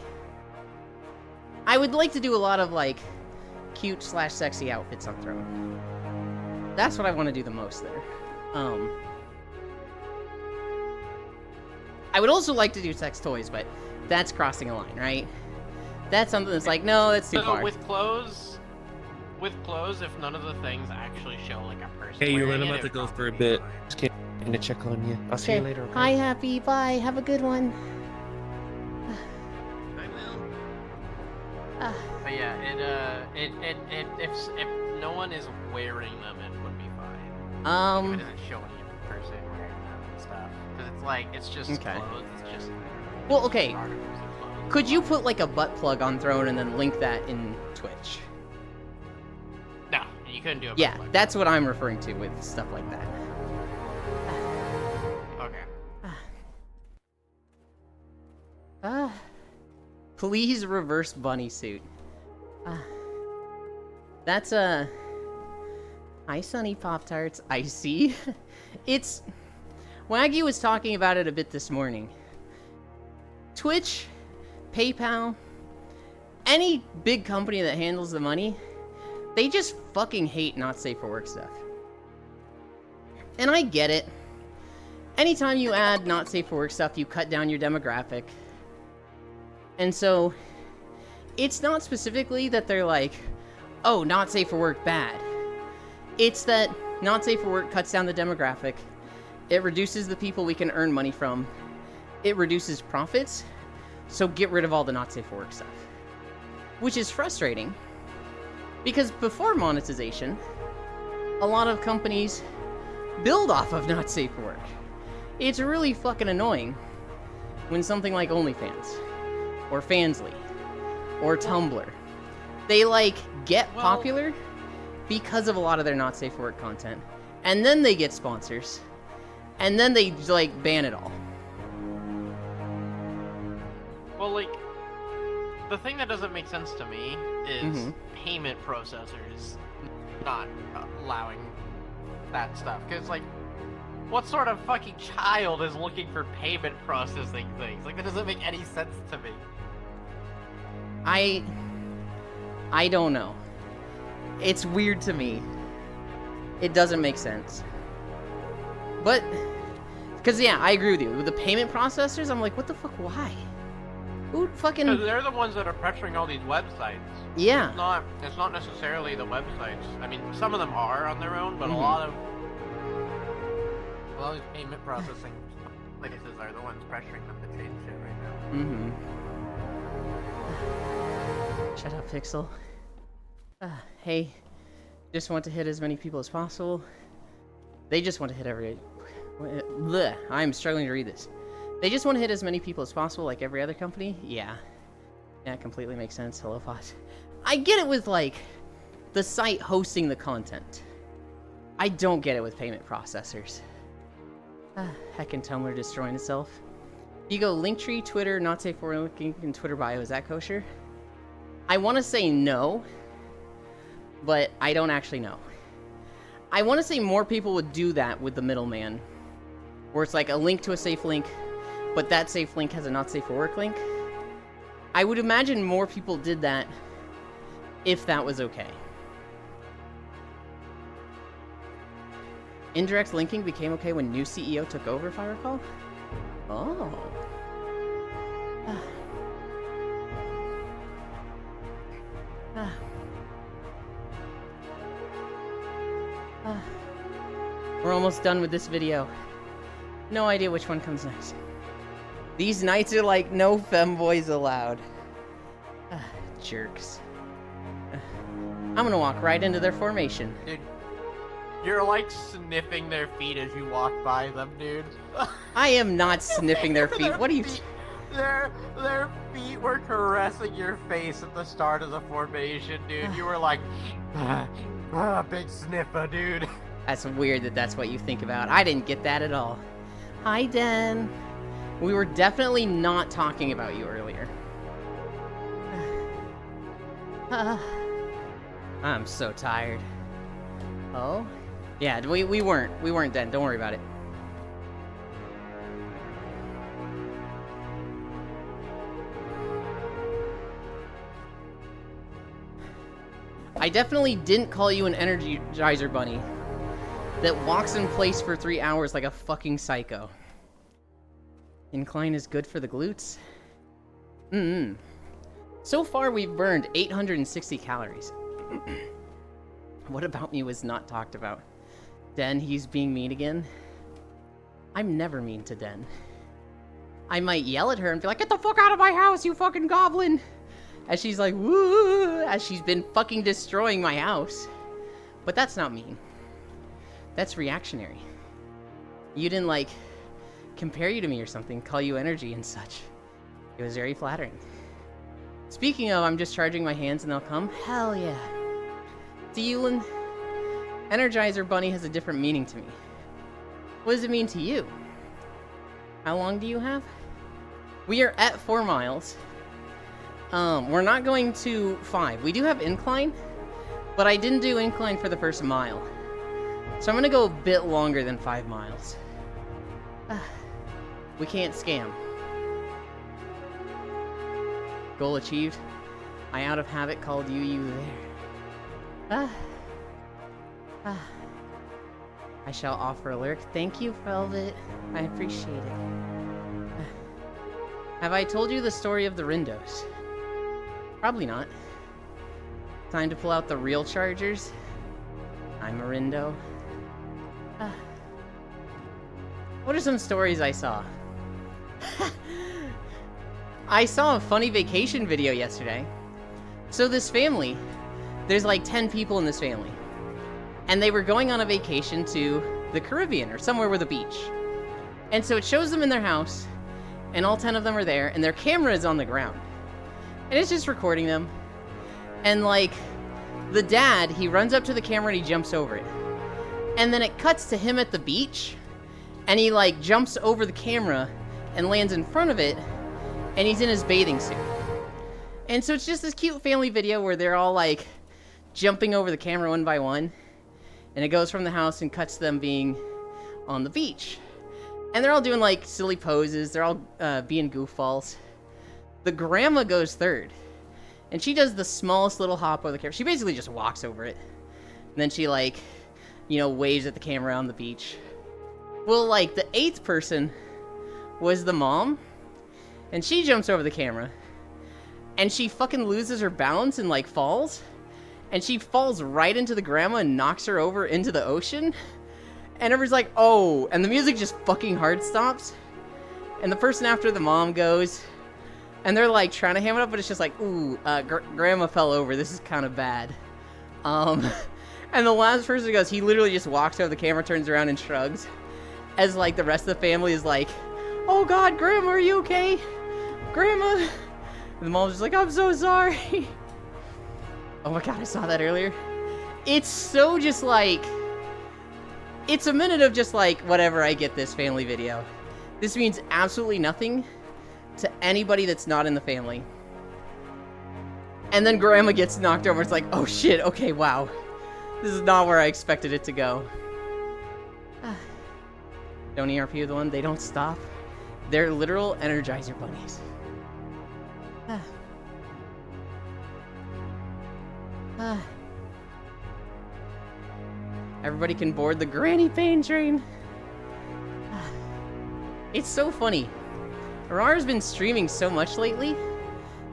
I would like to do a lot of, like, cute/sexy outfits on Throne. That's what I want to do the most there. I would also like to do sex toys, but that's crossing a line, right? That's something that's like, no, that's too far. With clothes, if none of the things actually show like a person. Hey, wearing I'm it, about to it go for a probably bit. fine. Just came to check on you. I'll see you later. Okay? Hi, Happy. Bye. Have a good one. I will. Ah. But yeah, if no one is wearing them, it would be fine. If it doesn't show any person wearing them and stuff, because it's like it's just Okay. clothes. It's just. Well, okay. articles of clothes. Could you put like a butt plug on Throne and then link that in Twitch? No, you couldn't do it. Yeah, that's what I'm referring to with stuff like that. Okay. Please reverse bunny suit. That's a. Hi, Sunny Pop Tarts. I see. It's. Wagyu was talking about it a bit this morning. Twitch, PayPal, any big company that handles the money, they just fucking hate not safe for work stuff. And I get it. Anytime you add not safe for work stuff, you cut down your demographic. And so, it's not specifically that they're like, oh, not safe for work, bad. It's that not safe for work cuts down the demographic. It reduces the people we can earn money from. It reduces profits, so get rid of all the not safe for work stuff. Which is frustrating, because before monetization, a lot of companies build off of not safe for work. It's really fucking annoying when something like OnlyFans, or Fansly, or Tumblr, they like get popular because of a lot of their not safe for work content, and then they get sponsors, and then they like ban it all. Well, like, the thing that doesn't make sense to me is payment processors not allowing that stuff. Because, like, what sort of fucking child is looking for payment processing things? Like, that doesn't make any sense to me. I don't know. It's weird to me. It doesn't make sense. But, because, yeah, I agree with you. With the payment processors, I'm like, what the fuck, why? Who fucking... Because they're the ones that are pressuring all these websites. Yeah. It's not necessarily the websites. I mean, some of them are on their own, but a lot of these payment processing places are the ones pressuring them to change shit right now. Shut up, Pixel. Hey, just want to hit as many people as possible. They just want to hit Blech, I'm struggling to read this. They just want to hit as many people as possible, like every other company? Yeah. Yeah, it completely makes sense. Hello, Fox. I get it with, like, the site hosting the content. I don't get it with payment processors. Heckin' Tumblr destroying itself. You go Linktree, Twitter, not safe for link in Twitter bio. Is that kosher? I want to say no, but I don't actually know. I want to say more people would do that with the middleman, where it's like a link to a safe link, but that safe link has a not safe for work link. I would imagine more people did that if that was okay. Indirect linking became okay when new CEO took over, if I recall. Oh. We're almost done with this video. No idea which one comes next. These nights are like no femboys allowed. Jerks. I'm gonna walk right into their formation. Dude, You're like sniffing their feet as you walk by them, dude. I am not sniffing their feet. What are you... Their feet were caressing your face at the start of the formation, dude. You were like, big sniffer, dude. That's weird that that's what you think about. I didn't get that at all. Hi, Den. We were definitely not talking about you earlier. I'm so tired. Oh? Yeah, we weren't, Den. Don't worry about it. I definitely didn't call you an Energizer bunny that walks in place for 3 hours like a fucking psycho. Incline is good for the glutes. So far, we've burned 860 calories. What about me was not talked about? Den, he's being mean again. I'm never mean to Den. I might yell at her and be like, "Get the fuck out of my house, you fucking goblin!" As she's like, woo, as she's been fucking destroying my house. But that's not mean. That's reactionary. You didn't, like, compare you to me or something, call you energy and such. It was very flattering. Speaking of, I'm just charging my hands and they'll come. Hell yeah. To you, Energizer Bunny has a different meaning to me. What does it mean to you? How long do you have? We are at 4 miles. We're not going to 5. We do have incline, but I didn't do incline for the first mile. So I'm gonna go a bit longer than 5 miles. We can't scam. Goal achieved. I out of habit called you there. I shall offer a lyric. Thank you, Velvet. I appreciate it. Have I told you the story of the Rindos? Probably not. Time to pull out the real Chargers. I'm a Rindo. What are some stories I saw? I saw a funny vacation video yesterday. So this family, there's like 10 people in this family. And they were going on a vacation to the Caribbean or somewhere with a beach. And so it shows them in their house, and all 10 of them are there, and their camera is on the ground. And it's just recording them. And like, the dad, he runs up to the camera and he jumps over it. And then it cuts to him at the beach, and he like jumps over the camera and lands in front of it, and he's in his bathing suit. And so it's just this cute family video where they're all like jumping over the camera one by one, and it goes from the house and cuts to them being on the beach. And they're all doing like silly poses, they're all being goofballs. The grandma goes third, and she does the smallest little hop over the camera. She basically just walks over it, and then she like, you know, waves at the camera on the beach. Well, like, the 8th person was the mom, and she jumps over the camera, and she fucking loses her balance and, like, falls, and she falls right into the grandma and knocks her over into the ocean, and everybody's like, oh, and the music just fucking hard stops, and the person after the mom goes, and they're, like, trying to ham it up, but it's just like, ooh, grandma fell over, this is kind of bad. And the last person goes, he literally just walks over the camera, turns around and shrugs, as, like, the rest of the family is like, oh god, grandma, are you okay? Grandma? And the mom's just like, I'm so sorry. Oh my god, I saw that earlier. It's so just like, it's a minute of just like, whatever, I get this family video. This means absolutely nothing to anybody that's not in the family. And then grandma gets knocked over. It's like, oh shit, okay, wow. This is not where I expected it to go. Don't ERP with one, they don't stop. They're literal Energizer bunnies. Everybody can board the Granny Pain train. It's so funny. Arara's been streaming so much lately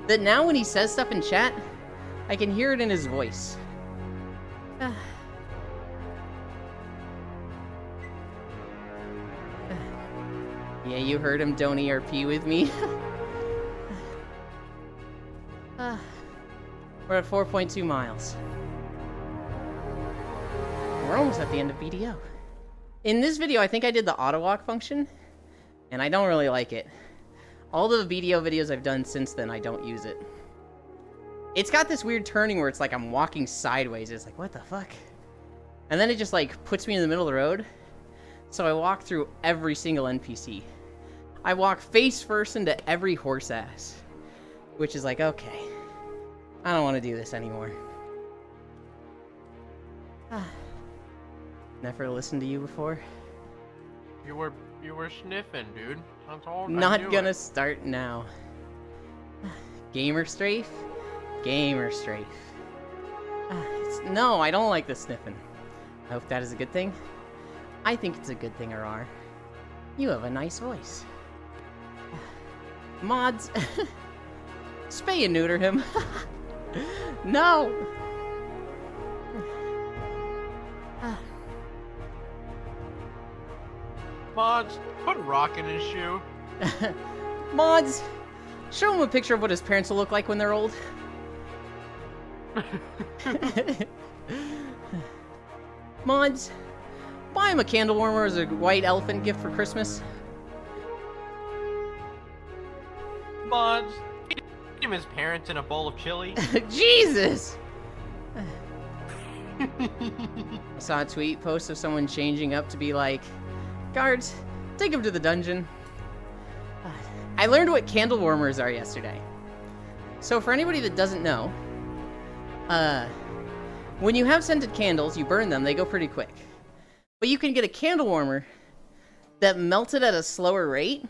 that now when he says stuff in chat, I can hear it in his voice. Yeah, you heard him, don't ERP with me. We're at 4.2 miles. We're almost at the end of BDO. In this video, I think I did the auto walk function, and I don't really like it. All the BDO videos I've done since then, I don't use it. It's got this weird turning where it's like I'm walking sideways. It's like, what the fuck? And then it just like puts me in the middle of the road. So I walk through every single NPC. I walk face first into every horse ass. Which is like, okay. I don't want to do this anymore. Never listened to you before? You were sniffing, dude. That's all. Not gonna start now. Gamer strafe? Gamer strafe. No, I don't like the sniffing. I hope that is a good thing. I think it's a good thing, Arar. You have a nice voice. Mods, spay and neuter him. No! Mods, put a rock in his shoe. Mods, show him a picture of what his parents will look like when they're old. Mods, buy him a candle warmer as a white elephant gift for Christmas. Mods, feed him his parents in a bowl of chili. Jesus! I saw a tweet post of someone changing up to be like, guards, take him to the dungeon. I learned what candle warmers are yesterday. So for anybody that doesn't know, when you have scented candles, you burn them, they go pretty quick. But you can get a candle warmer that melts it at a slower rate,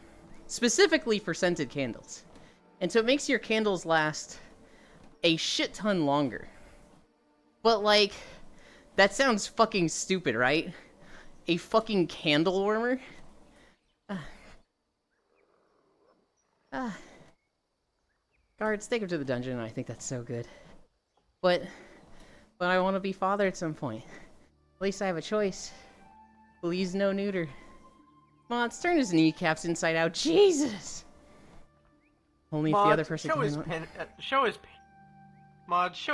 specifically for scented candles. And so it makes your candles last a shit ton longer. But like, that sounds fucking stupid, right? A fucking candle warmer? Guards, take him to the dungeon, I think that's so good. But I want to be father at some point. At least I have a choice. Please no neuter. Mods, turn his kneecaps inside out. Jesus! Only if the other person show can... show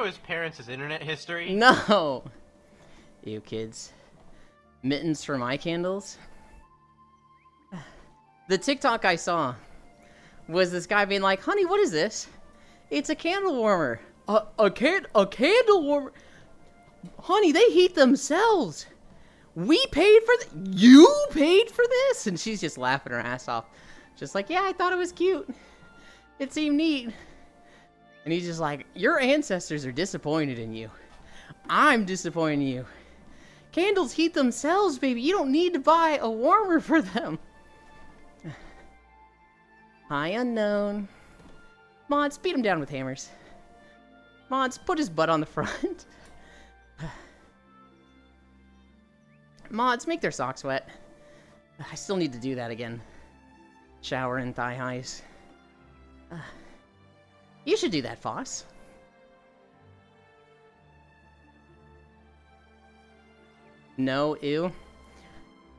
his parents his internet history. No! You kids. Mittens for my candles? The TikTok I saw was this guy being like, honey, what is this? It's a candle warmer. A candle warmer? Honey, they heat themselves. We paid for you paid for this? And she's just laughing her ass off. Just like, yeah, I thought it was cute. It seemed neat. And he's just like, your ancestors are disappointed in you. I'm disappointed in you. Candles heat themselves, baby. You don't need to buy a warmer for them. Hi, unknown. Mods, beat him down with hammers. Mods, put his butt on the front. Mods, make their socks wet. I still need to do that again. Shower in thigh highs. You should do that, Foss. No, ew.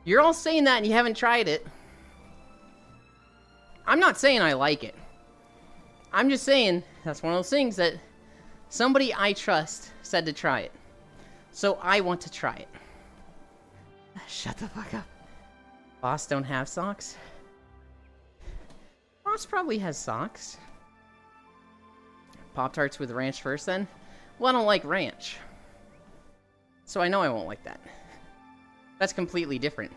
You're all saying that and you haven't tried it. I'm not saying I like it. I'm just saying that's one of those things that somebody I trust said to try it. So I want to try it. Shut the fuck up. Boss don't have socks? Boss probably has socks. Pop-Tarts with ranch first then? Well, I don't like ranch. So I know I won't like that. That's completely different.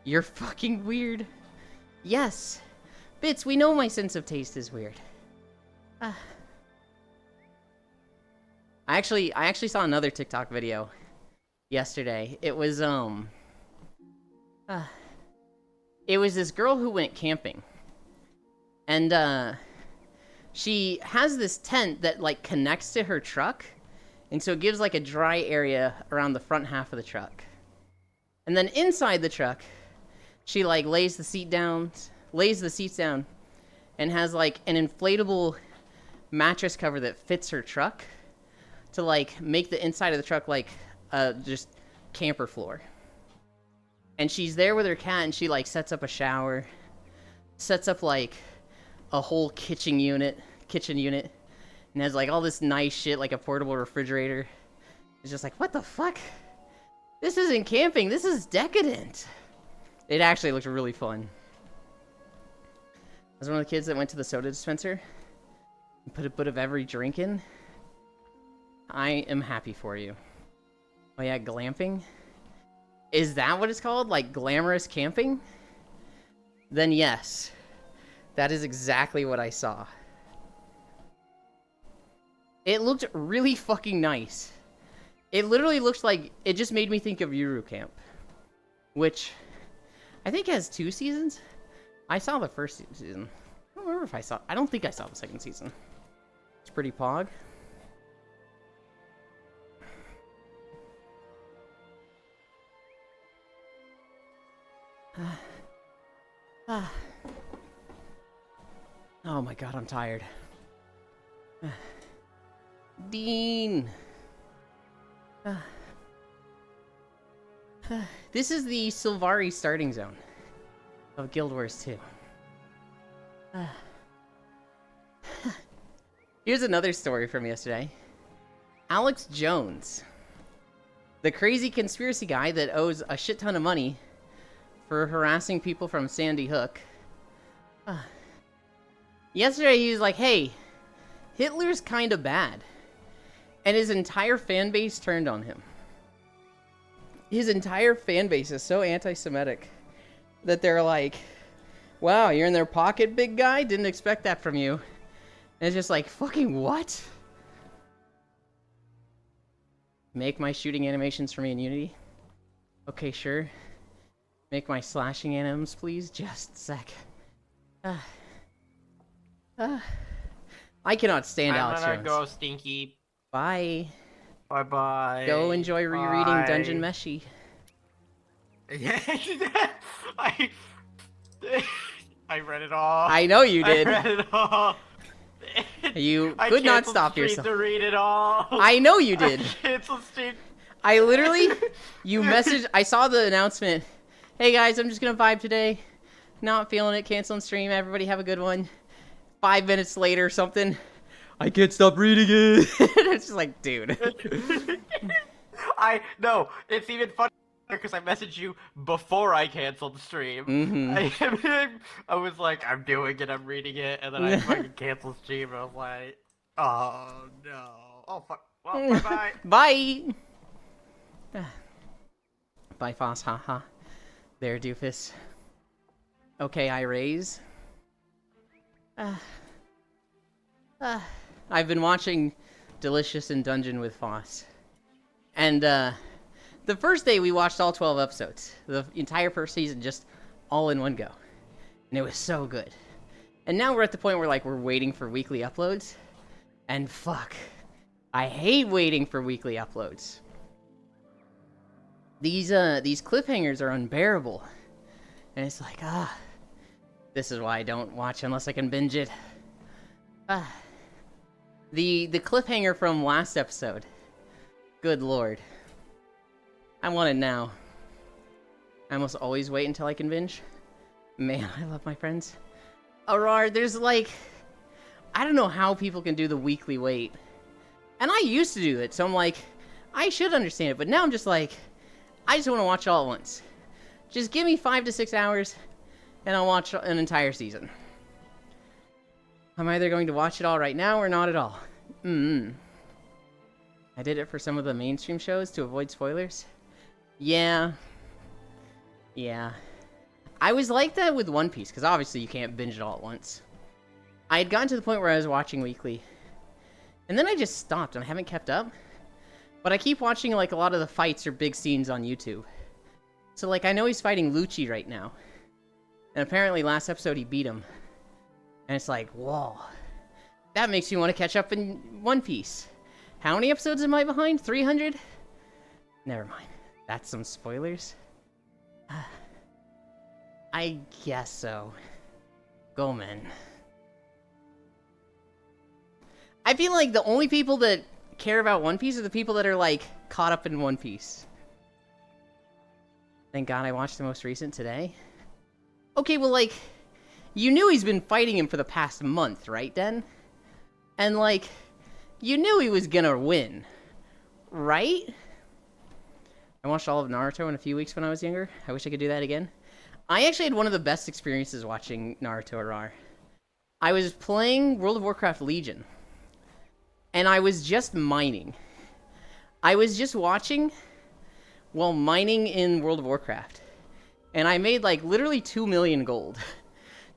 You're fucking weird. Yes. Bits, we know my sense of taste is weird. I actually saw another TikTok video yesterday. It was this girl who went camping. And she has this tent that like connects to her truck. And so it gives like a dry area around the front half of the truck. And then inside the truck, she like lays the seats down and has like an inflatable mattress cover that fits her truck to like make the inside of the truck like just camper floor. And she's there with her cat and she like sets up a shower, sets up like a whole kitchen unit, and has like all this nice shit, like a portable refrigerator. It's just like, what the fuck? This isn't camping. This is decadent. It actually looked really fun. I was one of the kids that went to the soda dispenser and put a bit of every drink in. I am happy for you. Oh yeah, glamping? Is that what it's called? Like glamorous camping? Then yes. That is exactly what I saw. It looked really fucking nice. It literally looks like, it just made me think of Yuru Camp, which I think has 2 seasons. I saw the first season. I don't remember if I don't think I saw the second season. It's pretty pog. Oh my god, I'm tired. Dean! This is the Sylvari starting zone of Guild Wars 2. Here's another story from yesterday. Alex Jones, the crazy conspiracy guy that owes a shit ton of money for harassing people from Sandy Hook. Yesterday he was like, hey, Hitler's kinda bad. And his entire fan base turned on him. His entire fan base is so anti-Semitic that they're like, wow, you're in their pocket, big guy? Didn't expect that from you. And it's just like, fucking what? Make my shooting animations for me in Unity? Okay, sure. Make my slashing anims, please? Just a sec. I cannot stand Alex Jones. I'm gonna go, Stinky. Bye. Bye-bye. Go enjoy rereading Dungeon Meshi. Yeah, I read it all. I know you did. I read it all. You could not stop yourself. To read it all. I know you did. I canceled stream. I literally, you messaged, I saw the announcement. Hey guys, I'm just gonna vibe today. Not feeling it, canceling stream. Everybody have a good one. 5 minutes later or something. I can't stop reading it. It's just like, dude. No, it's even funnier because I messaged you before I canceled the stream. Mm-hmm. I was like, I'm doing it, I'm reading it, and then I fucking canceled stream. And I was like, oh no. Oh fuck. Well, bye bye. Bye. Bye, Foss. Haha. There, doofus. Okay, I raise. I've been watching Delicious in Dungeon with Foss. And, the first day we watched all 12 episodes. The entire first season, just all in one go. And it was so good. And now we're at the point where, like, we're waiting for weekly uploads. And fuck. I hate waiting for weekly uploads. These cliffhangers are unbearable. And it's like, this is why I don't watch unless I can binge it. The cliffhanger from last episode. Good lord. I want it now. I almost always wait until I can binge. Man, I love my friends. Arar, there's like, I don't know how people can do the weekly wait. And I used to do it, so I'm like, I should understand it, but now I'm just like, I just want to watch it all at once. Just give me 5 to 6 hours, and I'll watch an entire season. I'm either going to watch it all right now or not at all. I did it for some of the mainstream shows to avoid spoilers. Yeah. I was like that with One Piece, because obviously you can't binge it all at once. I had gotten to the point where I was watching weekly. And then I just stopped, and I haven't kept up. But I keep watching, like, a lot of the fights or big scenes on YouTube. So, like, I know he's fighting Lucci right now. And apparently last episode he beat him. And it's like, whoa. That makes me want to catch up in One Piece. How many episodes am I behind? 300? Never mind. That's some spoilers. I guess so. Gomen. I feel like the only people that care about One Piece are the people that are, like, caught up in One Piece. Thank God I watched the most recent today. Okay, well, like, you knew he's been fighting him for the past month, right, Den? And, like, You knew he was gonna win, right? I watched all of Naruto in a few weeks when I was younger. I wish I could do that again. I actually had one of the best experiences watching Naruto RR. I was playing World of Warcraft Legion, and I was just mining. I was just watching while mining in World of Warcraft, and I made like literally 2 million gold.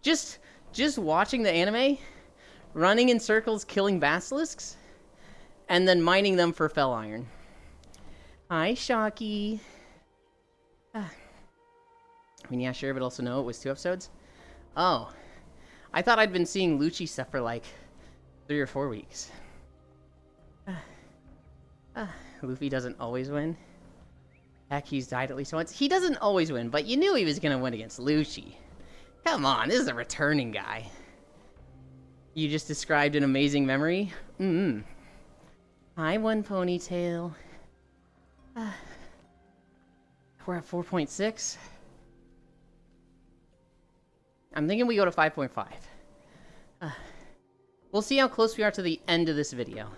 just watching the anime, running in circles, killing basilisks, and then mining them for Fel Iron. Hi, Shocky. I mean, yeah, sure, but also no, it was 2 episodes. Oh, I thought I'd been seeing Lucci stuff for like 3 or 4 weeks. Luffy doesn't always win. Heck, he's died at least once. He doesn't always win, but you knew he was gonna win against Lucci. Come on, this is a returning guy. You just described an amazing memory? Hi, One Ponytail. We're at 4.6. I'm thinking we go to 5.5. We'll see how close we are to the end of this video.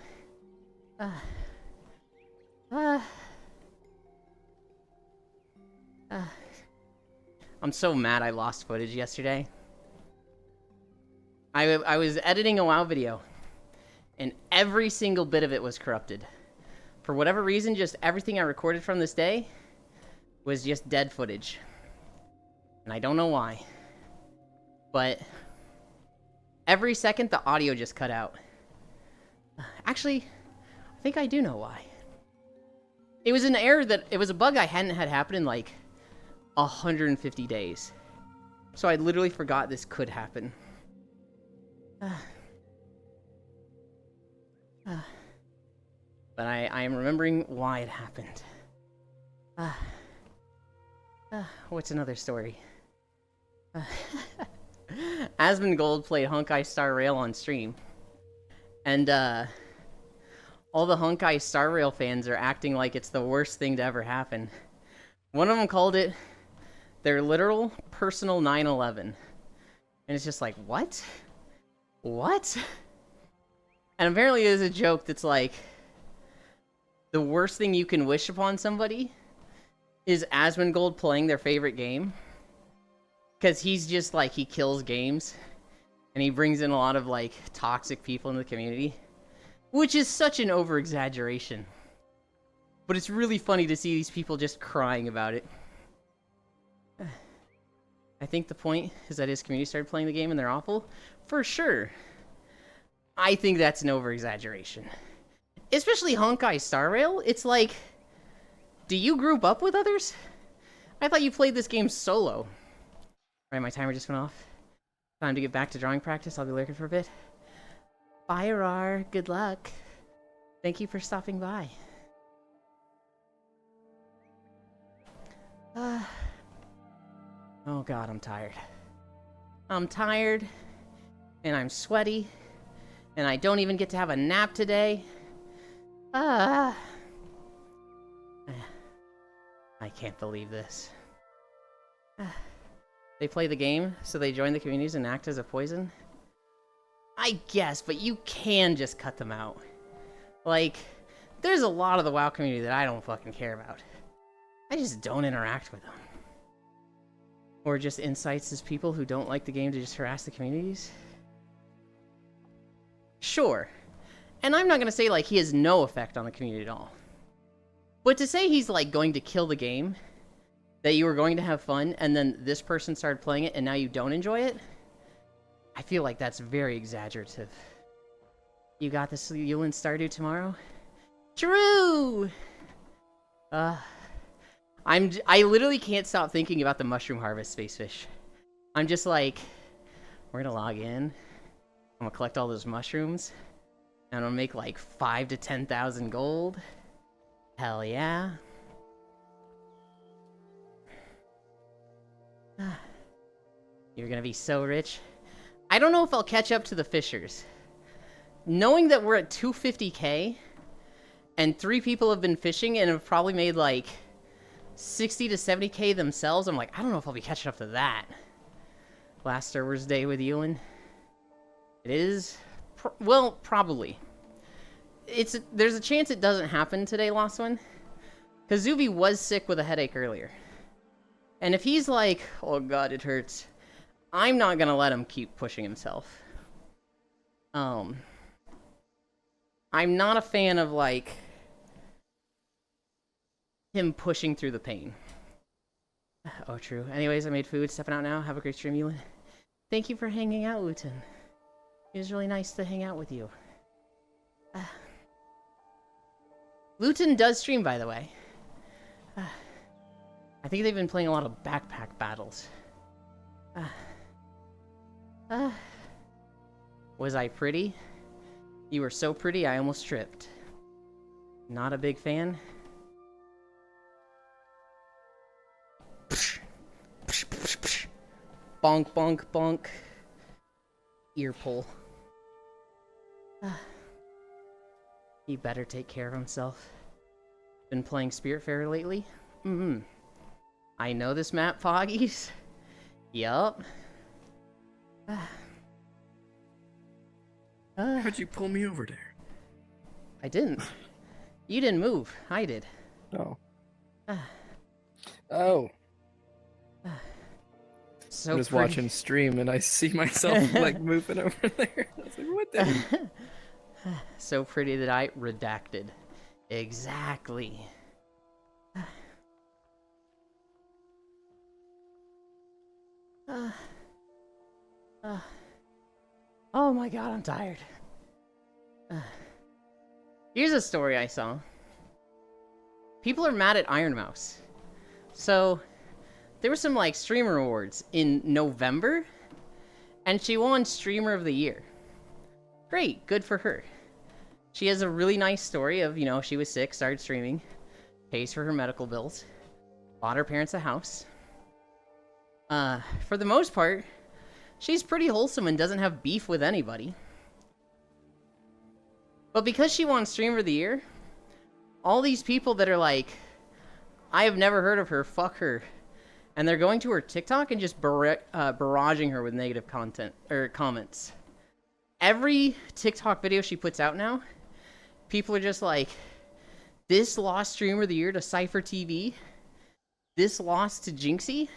I'm so mad I lost footage yesterday. I was editing a WoW video, and every single bit of it was corrupted. For whatever reason, just everything I recorded from this day was just dead footage. And I don't know why. But every second, the audio just cut out. Actually, I think I do know why. It was an error it was a bug I hadn't had happen in like 150 days. So I literally forgot this could happen. But I am remembering why it happened. What's another story? Asmongold played Honkai Star Rail on stream. And all the Honkai Star Rail fans are acting like it's the worst thing to ever happen. One of them called it their literal personal 9/11. And it's just like, what? What? And apparently there's a joke that's like, the worst thing you can wish upon somebody is Asmongold playing their favorite game. Because he's just like, he kills games. And he brings in a lot of like toxic people in the community. Which is such an over-exaggeration. But it's really funny to see these people just crying about it. I think the point is that his community started playing the game and they're awful. For sure. I think that's an over-exaggeration. Especially Honkai Star Rail. It's like, do you group up with others? I thought you played this game solo. Alright, my timer just went off. Time to get back to drawing practice. I'll be lurking for a bit. Bye, RR. Good luck. Thank you for stopping by. Oh god, I'm tired. I'm tired, and I'm sweaty, and I don't even get to have a nap today. I can't believe this. They play the game, so they join the communities and act as a poison? I guess, but you can just cut them out. Like, there's a lot of the WoW community that I don't fucking care about. I just don't interact with them. Or just incites as people who don't like the game to just harass the communities. Sure. And I'm not gonna say, like, he has no effect on the community at all. But to say he's, like, going to kill the game, that you were going to have fun, and then this person started playing it, and now you don't enjoy it, I feel like that's very exaggerative. You got this Yulin Stardew tomorrow? True! I literally can't stop thinking about the Mushroom Harvest Space Fish. I'm just like, we're gonna log in, I'm gonna collect all those mushrooms, and I'm gonna make like 5,000 to 10,000 gold. Hell yeah. You're gonna be so rich. I don't know if I'll catch up to the Fishers. Knowing that we're at 250k, and 3 people have been fishing and have probably made like 60 to 70k themselves, I'm like, I don't know if I'll be catching up to that. Last Star Wars Day with Ewan. It is? Well, probably. there's a chance it doesn't happen today, Lost One. Because Zuby was sick with a headache earlier. And if he's like, oh god, it hurts, I'm not gonna let him keep pushing himself. I'm not a fan of, like, him pushing through the pain. Oh, true. Anyways, I made food. Stepping out now. Have a great stream, Ewan. Thank you for hanging out, Luton. It was really nice to hang out with you. Luton does stream, by the way. I think they've been playing a lot of backpack battles. Was I pretty? You were so pretty, I almost tripped. Not a big fan. Bonk, bonk, bonk. Ear pull. He better take care of himself. Been playing Spiritfarer lately? I know this map, Foggies. Yup. How'd you pull me over there? I didn't. You didn't move. I did. Oh. Oh. So I was pretty. watching stream and I see myself like moving over there. I was like, what the? So pretty that I redacted. Exactly. Oh my god, I'm tired. Here's a story I saw. People are mad at Iron Mouse. So, there were some, like, streamer awards in November, and she won Streamer of the Year. Great, good for her. She has a really nice story of, you know, she was sick, started streaming, pays for her medical bills, bought her parents a house. For the most part, she's pretty wholesome and doesn't have beef with anybody. But because she won Streamer of the Year, all these people that are like, I have never heard of her, fuck her. And they're going to her TikTok and just barraging her with negative content, or comments. Every TikTok video she puts out now, people are just like, this lost Streamer of the Year to Cypher TV. This lost to Jinxie.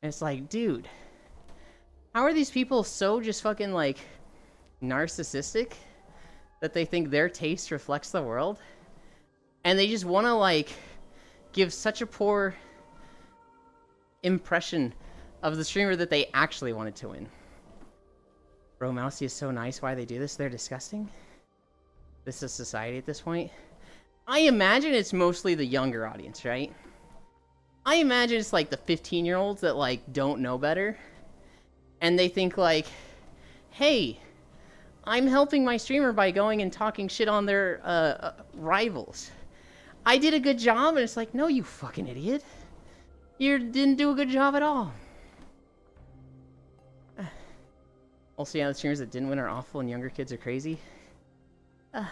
And it's like, dude, how are these people so just fucking, like, narcissistic that they think their taste reflects the world? And they just want to, like, give such a poor impression of the streamer that they actually wanted to win. Bro, Mousy is so nice. Why they do this? They're disgusting. This is society at this point. I imagine it's mostly the younger audience, right? I imagine it's like the 15-year-olds that, like, don't know better. And they think, like, hey, I'm helping my streamer by going and talking shit on their rivals. I did a good job, and it's like, no, you fucking idiot. You didn't do a good job at all. Also, yeah, the streamers that didn't win are awful, and younger kids are crazy. I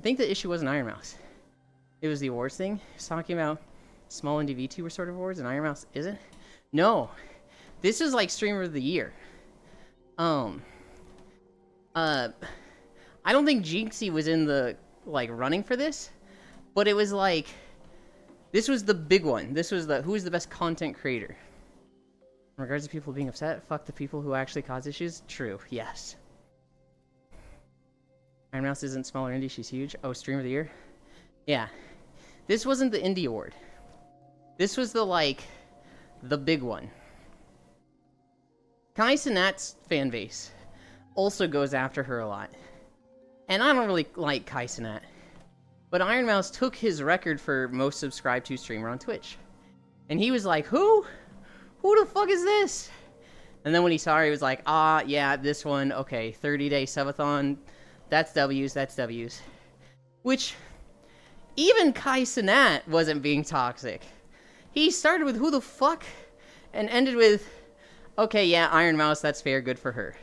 think the issue wasn't Iron Mouse. It was the awards thing. He was talking about small indie VTuber sort of awards, and Iron Mouse isn't. No, this is like Streamer of the Year. I don't think Jinxie was in the, like, running for this, but it was like, this was the big one. This was the, who is the best content creator? In regards to people being upset, fuck the people who actually cause issues. True, yes. Iron Mouse isn't smaller indie, she's huge. Oh, Streamer of the Year? Yeah. This wasn't the indie award. This was the, like, the big one. Kai Cenat's fan base also goes after her a lot. And I don't really like Kai Cenat. But Iron Mouse took his record for most subscribed to streamer on Twitch. And he was like, who? Who the fuck is this? And then when he saw her, he was like, ah, yeah, this one, okay, 30-day subathon, that's W's, that's W's. Which, even Kai Cenat wasn't being toxic. He started with who the fuck, and ended with, okay, yeah, Iron Mouse, that's fair, good for her.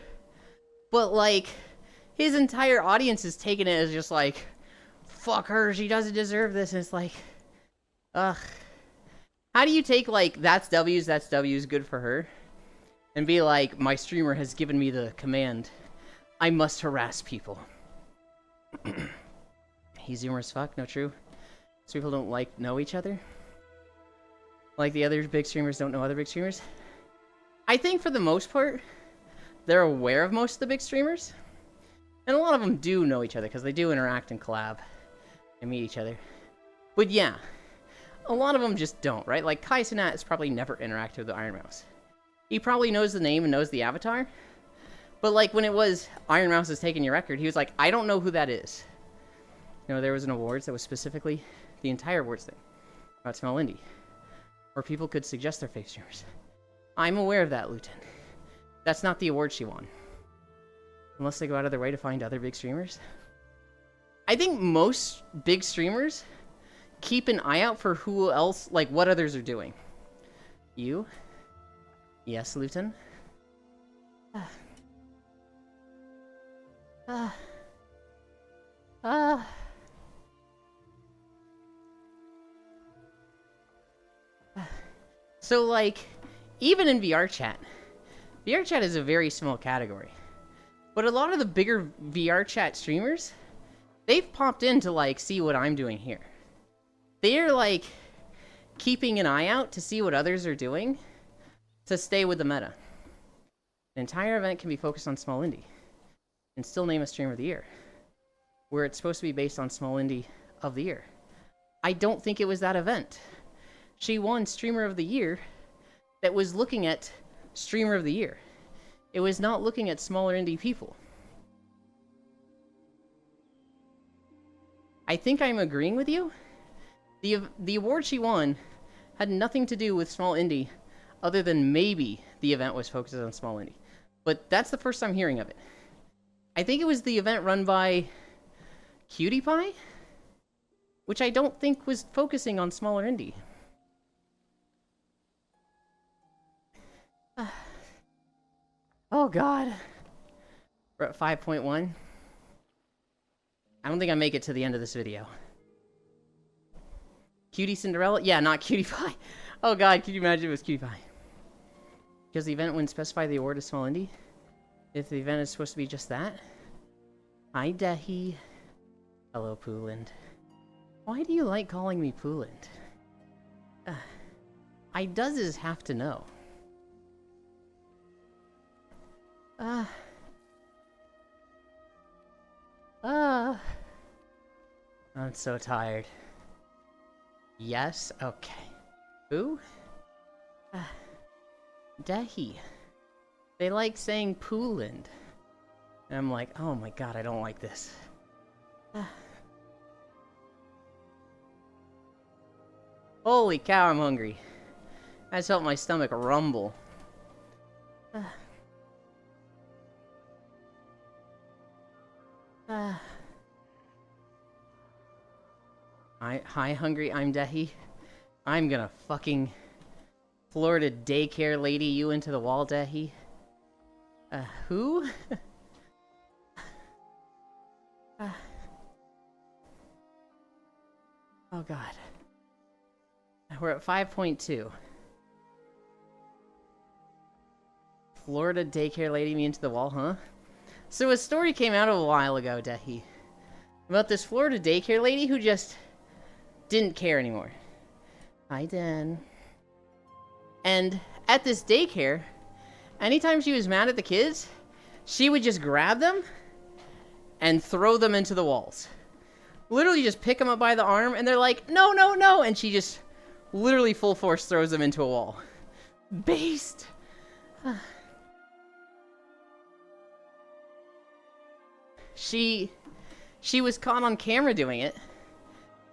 But, like, his entire audience is taking it as just like, fuck her, she doesn't deserve this, and it's like, ugh. How do you take, like, that's W's, good for her, and be like, my streamer has given me the command, I must harass people. He's humorous fuck, no true. These people don't know each other. Like the other big streamers don't know other big streamers. I think for the most part, they're aware of most of the big streamers. And a lot of them do know each other because they do interact and collab and meet each other. But yeah, a lot of them just don't, right? Like Kai Cenat has probably never interacted with the Iron Mouse. He probably knows the name and knows the avatar. But like when it was Iron Mouse is taking your record, he was like, I don't know who that is. You know, there was an awards that was specifically the entire awards thing about Small Indie, where people could suggest their fave streamers. I'm aware of that, Luton. That's not the award she won. Unless they go out of their way to find other big streamers. I think most big streamers keep an eye out for who else, like what others are doing. You? Yes, Luton? So, like, even in VR chat is a very small category. But a lot of the bigger VR chat streamers, they've popped in to, like, see what I'm doing here. They're, like, keeping an eye out to see what others are doing to stay with the meta. An entire event can be focused on Small Indie and still name a Streamer of the Year, where it's supposed to be based on Small Indie of the Year. I don't think it was that event. She won Streamer of the Year that was looking at Streamer of the Year. It was not looking at smaller indie people. I think I'm agreeing with you. The award she won had nothing to do with small indie, other than maybe the event was focused on small indie. But that's the first time hearing of it. I think it was the event run by Cutie Pie, which I don't think was focusing on smaller indie. Oh god. We're at 5.1. I don't think I make it to the end of this video. Cutie Cinderella? Yeah, not Cutie Pie. Oh god, could you imagine if it was Cutie Pie? Because the event wouldn't specify the award as small indie? If the event is supposed to be just that? Hi, Dehi. Hello, Pooland. Why do you like calling me Pooland? I does have to know. I'm so tired. Yes? Okay. Who? Dehi. They like saying Pooland. And I'm like, oh my god, I don't like this. Holy cow, I'm hungry. I just felt my stomach rumble. Hi, hungry, I'm Dehi. I'm gonna fucking Florida daycare lady you into the wall, Dehi. Who? Oh god. We're at 5.2. Florida daycare lady me into the wall, huh? So a story came out a while ago, Dehi, about this Florida daycare lady who just didn't care anymore. Hi, Dan. And at this daycare, anytime she was mad at the kids, she would just grab them and throw them into the walls. Literally just pick them up by the arm, and they're like, no, no, no, and she just literally full force throws them into a wall. Based. She was caught on camera doing it,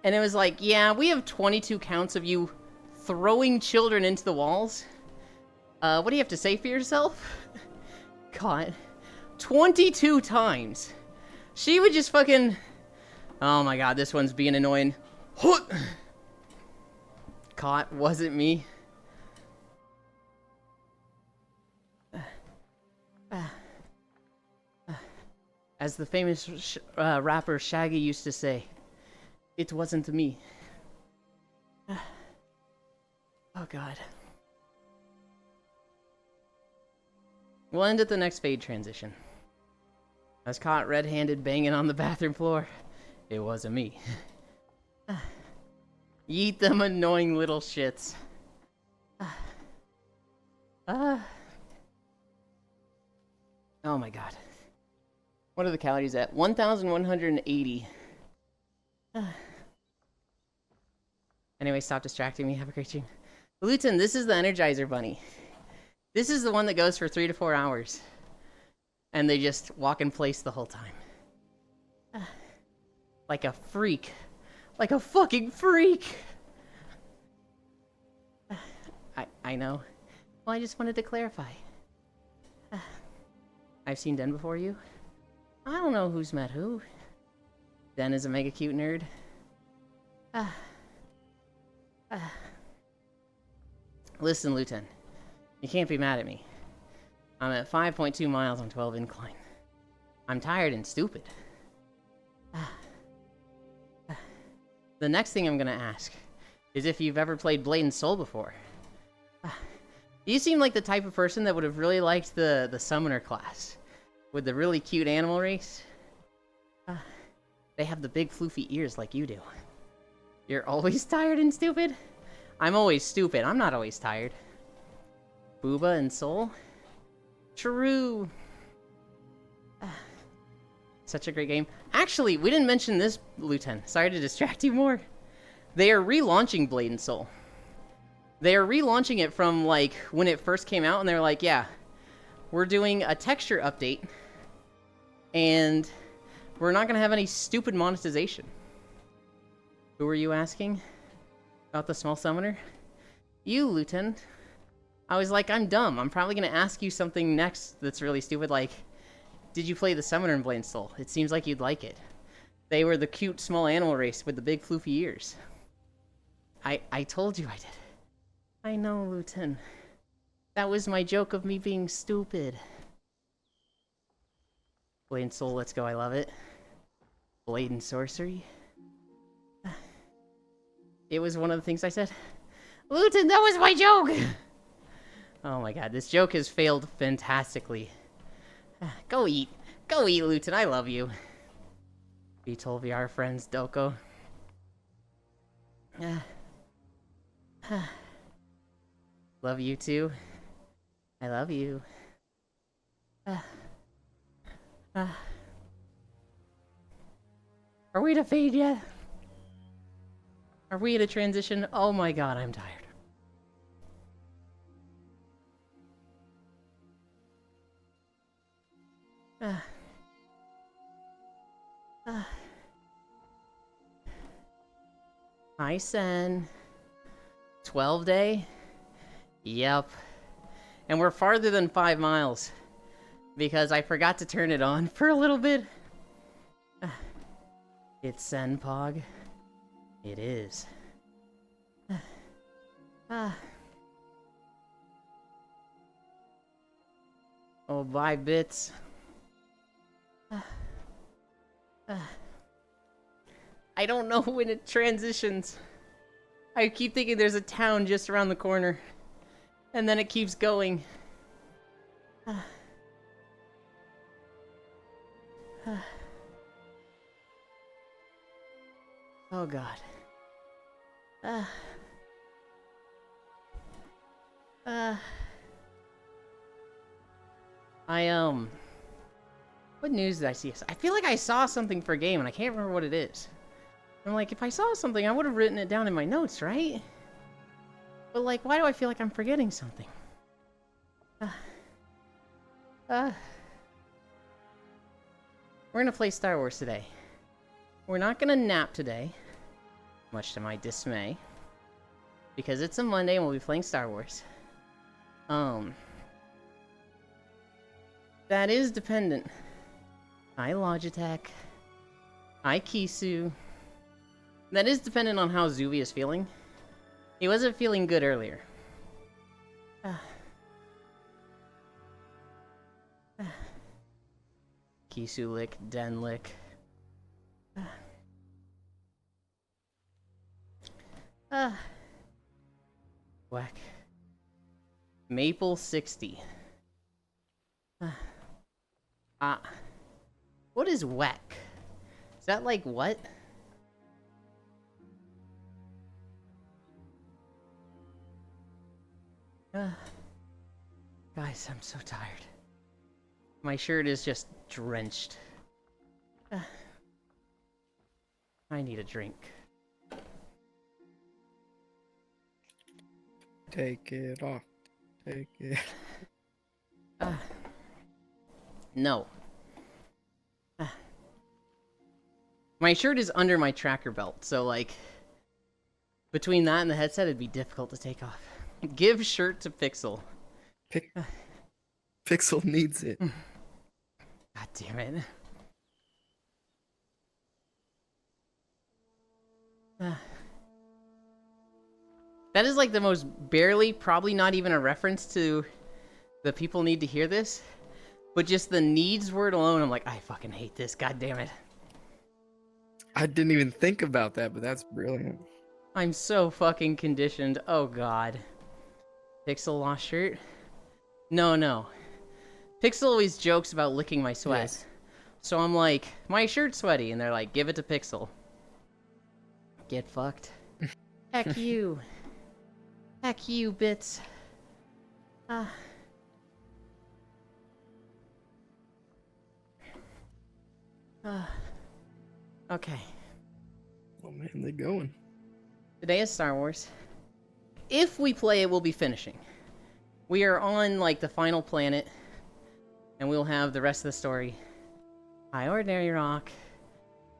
and it was like, yeah, we have 22 counts of you throwing children into the walls. What do you have to say for yourself? Caught 22 times. She would just fucking... Oh my god, this one's being annoying. Caught, wasn't me. As the famous rapper Shaggy used to say, it wasn't me. Oh god. We'll end at the next fade transition. I was caught red-handed banging on the bathroom floor. It wasn't me. Yeet them annoying little shits. Oh my god. What are the calories at? 1,180. Anyway, stop distracting me. Have a great dream. Luton, this is the Energizer Bunny. This is the one that goes for 3 to 4 hours. And they just walk in place the whole time. Like a freak. Like a fucking freak! I know. Well, I just wanted to clarify. I've seen Den before you. I don't know who's met who. Den is a mega cute nerd. Listen, Luton. You can't be mad at me. I'm at 5.2 miles on 12 incline. I'm tired and stupid. The next thing I'm gonna ask is if you've ever played Blade and Soul before. You seem like the type of person that would have really liked the Summoner class. With the really cute animal race. They have the big floofy ears like you do. You're always tired and stupid? I'm always stupid. I'm not always tired. Booba and Soul? True. Such a great game. Actually, we didn't mention this, Luton. Sorry to distract you more. They are relaunching Blade and Soul. They are relaunching it from, like, when it first came out, and they're like, yeah, we're doing a texture update, and we're not going to have any stupid monetization. Who were you asking about the small summoner? You, Luton. I was like, I'm dumb. I'm probably going to ask you something next that's really stupid, like, did you play the summoner in Blade and Soul? It seems like you'd like it. They were the cute small animal race with the big floofy ears. I told you I did. I know, Luton. That was my joke of me being stupid. Blade and Soul, let's go, I love it. Blade and Sorcery. It was one of the things I said. Luton, that was my joke! Oh my god, this joke has failed fantastically. Go eat. Go eat, Luton, I love you. VTOL VR friends, Doko. Love you too. I love you. Are we to fade yet? Are we at a transition? Oh my god, I'm tired. Hi, Sen. 12 day? Yep. And we're farther than 5 miles. Because I forgot to turn it on for a little bit. It's Sen Pog. It is. Oh, bye, Bits. I don't know when it transitions. I keep thinking there's a town just around the corner. And then it keeps going. Oh god. What news did I see? I feel like I saw something for a game and I can't remember what it is. I'm like, if I saw something, I would have written it down in my notes, right? But like, why do I feel like I'm forgetting something? We're gonna play Star Wars today. We're not gonna nap today, much to my dismay, because it's a Monday and we'll be playing Star Wars. That is dependent. Hi, Logitech. Hi, Kisu. That is dependent on how Zuvi is feeling. He wasn't feeling good earlier. Kisu lick, Den lick. Whack. Maple 60. What is WEC? Is that like what? Guys, I'm so tired. My shirt is just drenched. I need a drink. Take it off. Take it. No. My shirt is under my tracker belt, so like between that and the headset, it'd be difficult to take off. Give shirt to Pixel. Pixel needs it. God damn it. That is like the most barely, probably not even a reference to the people need to hear this, but just the needs word alone, I'm like, I fucking hate this, god damn it. I didn't even think about that, but that's brilliant. I'm so fucking conditioned, oh god. Pixel lost shirt? No. Pixel always jokes about licking my sweat. Yes. So I'm like, my shirt's sweaty, and they're like, give it to Pixel. Get fucked. Heck you. Heck you, Bits. Okay. Oh man, they going. Today is Star Wars. If we play it, we'll be finishing. We are on, like, the final planet, and we'll have the rest of the story. High Ordinary Rock.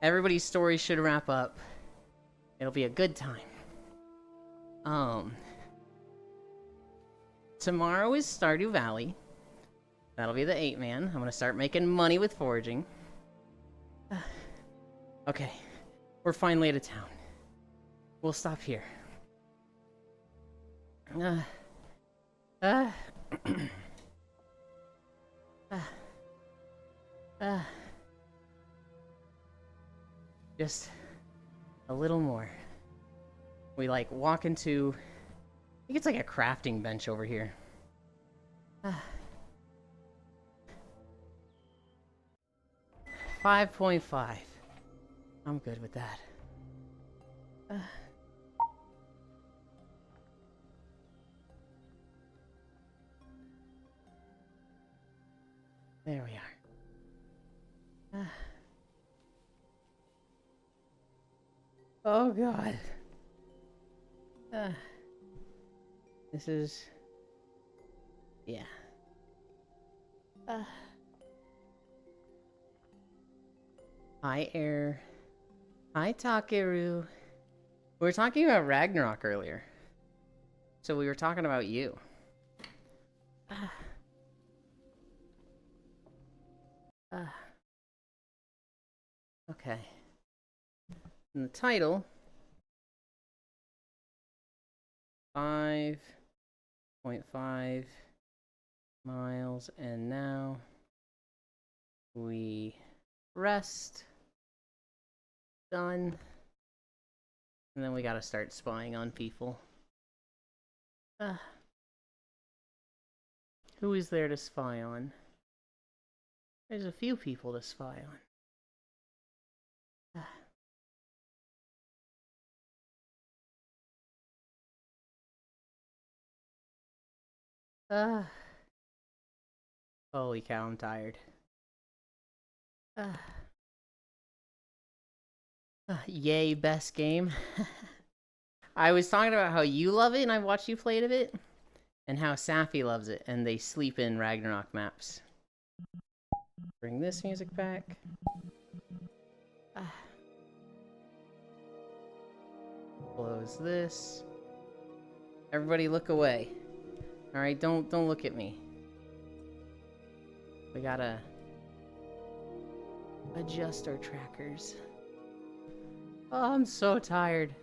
Everybody's story should wrap up. It'll be a good time. Tomorrow is Stardew Valley. That'll be the 8-man. I'm gonna start making money with foraging. Okay. We're finally out of town. We'll stop here. Just a little more. We like walk into, I think it's like a crafting bench over here. 5.5. I'm good with that. There we are. Oh god. This is... yeah. Hi, Air. Hi, Takeru. We were talking about Ragnarok earlier. So we were talking about you. Okay. And the title... 5.5 miles, and now we rest. Done. And then we gotta start spying on people. Who is there to spy on? There's a few people to spy on. Holy cow, I'm tired. Yay, best game. I was talking about how you love it, and I watched you play it, and how Safi loves it, and they sleep in Ragnarok maps. Bring this music back. Close this. Everybody look away. Alright, don't look at me. We gotta adjust our trackers. Oh, I'm so tired.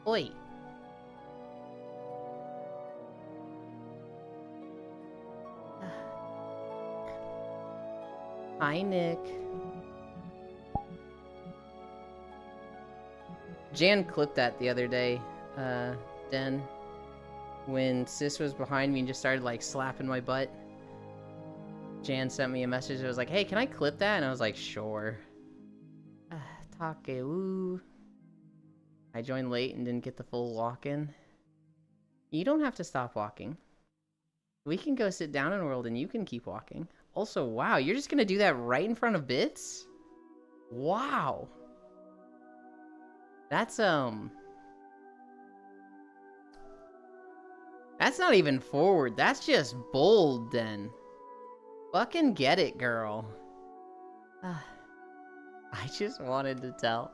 Oi. Hi, Nick. Jan clipped that the other day, Den, when Sis was behind me and just started, like, slapping my butt. Jan sent me a message that was like, hey, can I clip that? And I was like, sure. Takeu. I joined late and didn't get the full walk-in. You don't have to stop walking. We can go sit down in World and you can keep walking. Also, wow, you're just gonna do that right in front of Bits? Wow. That's not even forward. That's just bold, then. Fucking get it, girl. I just wanted to tell.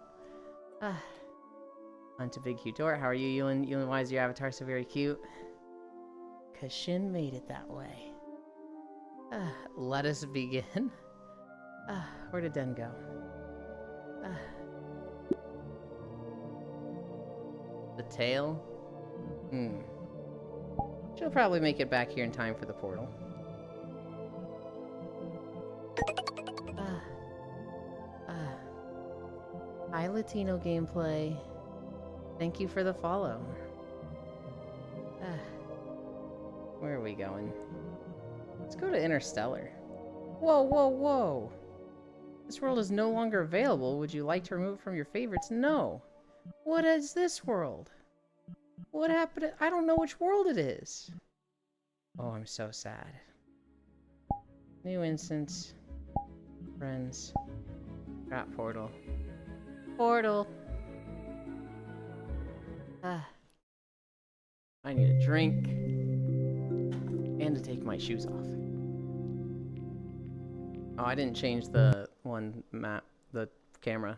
On to Big Cute Door. How are you, Ewan? Ewan, why is your avatar so very cute? Cause Shin made it that way. Let us begin. Where did Den go? The tail? She'll probably make it back here in time for the portal. Hi, Latino Gameplay. Thank you for the follow. Where are we going? Let's go to Interstellar. Whoa, whoa, whoa! This world is no longer available. Would you like to remove it from your favorites? No. What is this world? What happened? I don't know which world it is. Oh, I'm so sad. New instance. Friends. Trap portal. Portal. I need a drink. And to take my shoes off. Oh, I didn't change the the camera.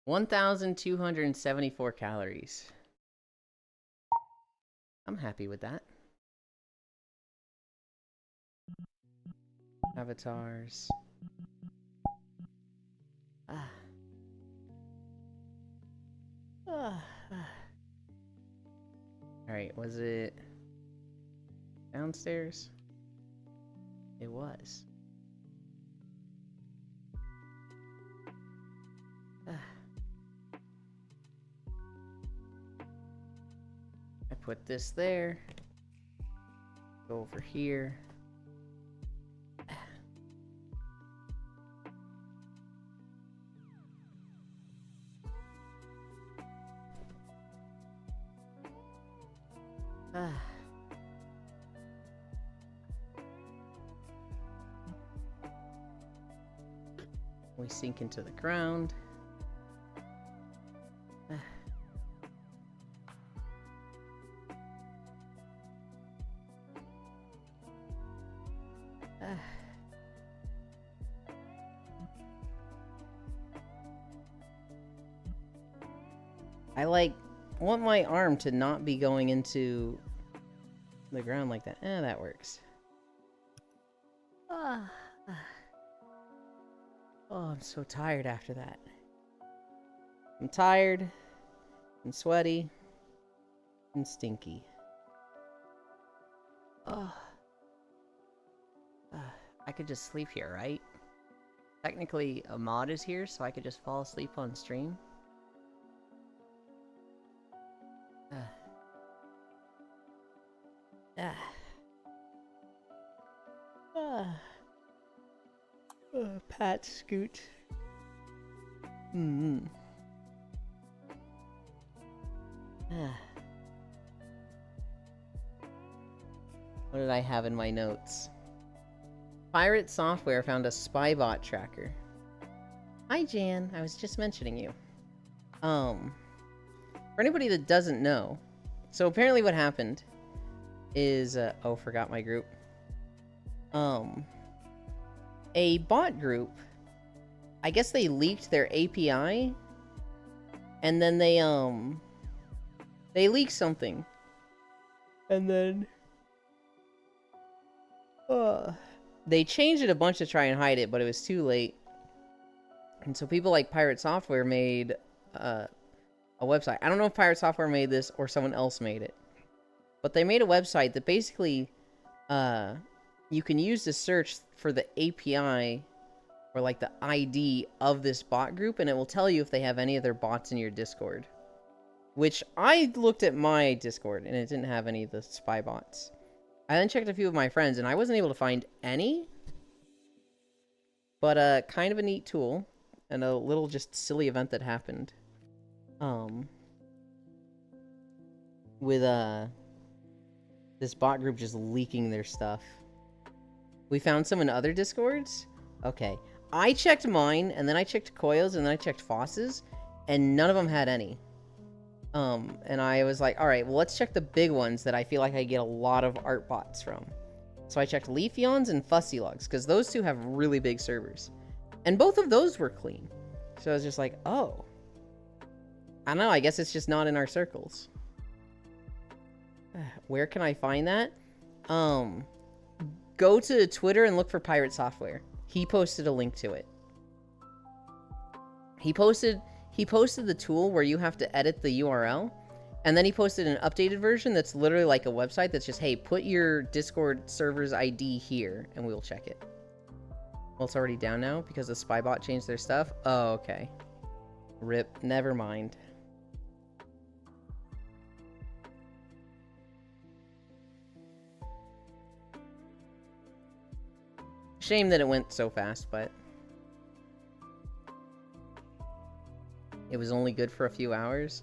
1,274 calories. I'm happy with that. Avatars. Alright, was it downstairs? It was. I put this there. Go over here. We sink into the ground. I want my arm to not be going into the ground like that. That works. Oh, I'm so tired after that. I'm tired and sweaty and stinky. I could just sleep here, right? Technically, a mod is here, so I could just fall asleep on stream. Pat Scoot. What did I have in my notes? Pirate Software found a spybot tracker. Hi, Jan. I was just mentioning you. For anybody that doesn't know, so apparently what happened is, oh, forgot my group. A bot group, I guess they leaked their API, and then they leaked something. And then, they changed it a bunch to try and hide it, but it was too late. And so people like Pirate Software made, a website. I don't know if Pirate Software made this or someone else made it. But they made a website that basically, you can use to search for the API or like the ID of this bot group, and it will tell you if they have any other bots in your Discord. Which I looked at my Discord, and it didn't have any of the spy bots. I then checked a few of my friends, and I wasn't able to find any. But kind of a neat tool, and a little just silly event that happened. With this bot group just leaking their stuff. We found some in other Discords. Okay, I checked mine, and then I checked Koyo's, and then I checked Foss's, and none of them had any. And I was like, alright, well, let's check the big ones that I feel like I get a lot of art bots from. So I checked Leafeons and Fussy Logs, because those two have really big servers. And both of those were clean. So I was just like, oh. I don't know, I guess it's just not in our circles. Where can I find that? Go to Twitter and look for Pirate Software. He posted a link to it. He posted the tool where you have to edit the URL, and then he posted an updated version that's literally like a website that's just, hey, put your Discord server's ID here, and we'll check it. Well, it's already down now because the Spybot changed their stuff. Oh, okay. RIP. Never mind. Shame that it went so fast, but it was only good for a few hours.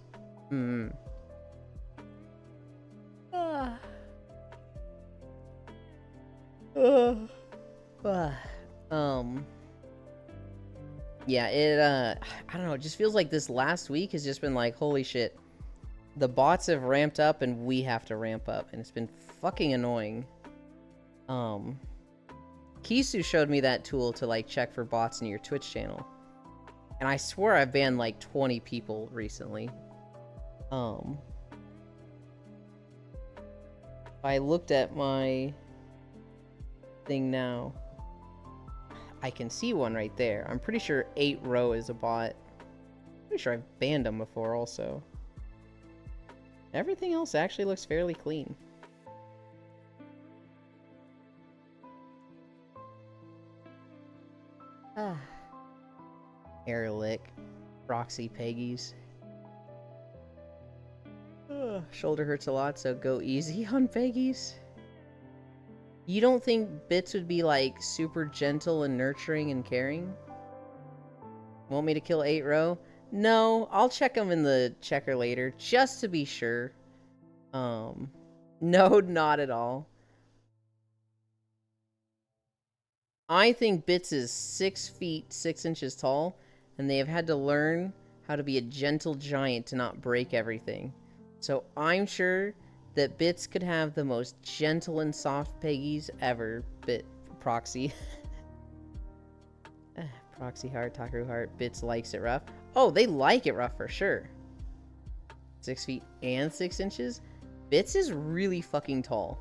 Yeah, I don't know, it just feels like this last week has just been like, holy shit. The bots have ramped up and we have to ramp up, and it's been fucking annoying. Kisu showed me that tool to like check for bots in your Twitch channel. And I swear I've banned like 20 people recently. I looked at my thing now. I can see one right there. I'm pretty sure 8row is a bot. Pretty sure I've banned them before also. Everything else actually looks fairly clean. Airlick. Roxy Peggies. Shoulder hurts a lot, so go easy on Peggies. You don't think Bits would be like super gentle and nurturing and caring? Want me to kill 8row? No, I'll check him in the checker later, just to be sure. No, not at all. I think Bits is 6 feet 6 inches tall, and they have had to learn how to be a gentle giant to not break everything. So I'm sure that Bits could have the most gentle and soft Peggies ever. Proxy. Proxy heart, Takaru heart. Bits likes it rough. Oh, they like it rough for sure. 6 feet and 6 inches? Bits is really fucking tall.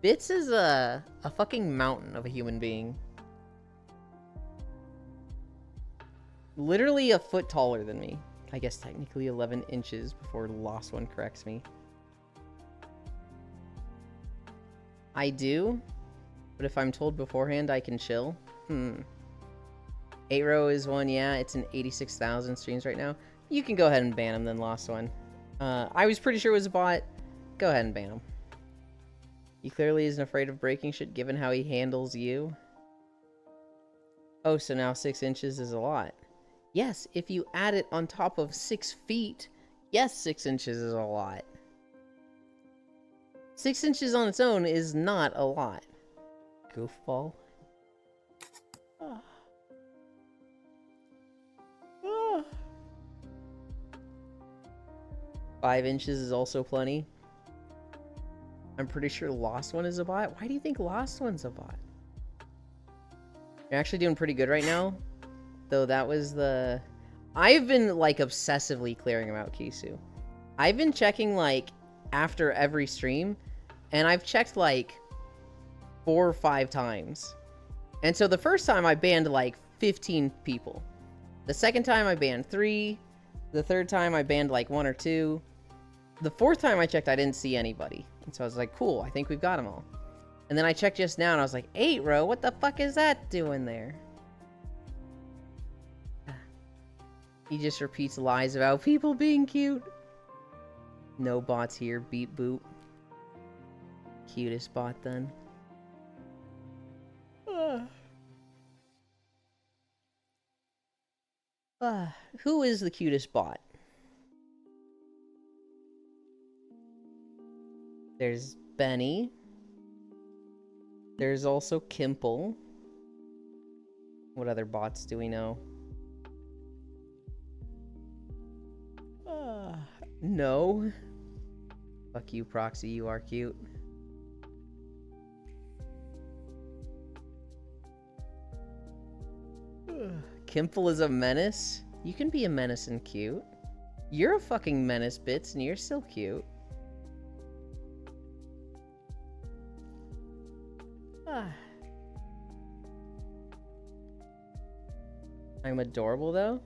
Bits is a fucking mountain of a human being. Literally a foot taller than me. I guess technically 11 inches before Lost One corrects me. I do, but if I'm told beforehand I can chill. 8row is one, yeah, it's in 86,000 streams right now. You can go ahead and ban him then, Lost One. I was pretty sure it was a bot. Go ahead and ban him. He clearly isn't afraid of breaking shit given how he handles you. Oh, so now 6 inches is a lot. Yes, if you add it on top of 6 feet, yes, 6 inches is a lot. 6 inches on its own is not a lot. Goofball. 5 inches is also plenty. I'm pretty sure Lost One is a bot. Why do you think Lost One's a bot? You're actually doing pretty good right now. Though that was the... I've been, like, obsessively clearing them out, Kisu. I've been checking, like, after every stream. And I've checked, like, 4 or 5 times. And so the first time I banned, like, 15 people. The second time I banned 3. The third time I banned, like, 1 or 2. The fourth time I checked, I didn't see anybody. And so I was like, cool, I think we've got them all. And then I checked just now, and I was like, 8row, what the fuck is that doing there? He just repeats lies about people being cute. No bots here, beep boop. Cutest bot then. Who is the cutest bot? There's Benny. There's also Kimple. What other bots do we know? No. Fuck you, Proxy. You are cute. Kimple is a menace? You can be a menace and cute. You're a fucking menace, Bits, and you're still cute. I'm adorable, though?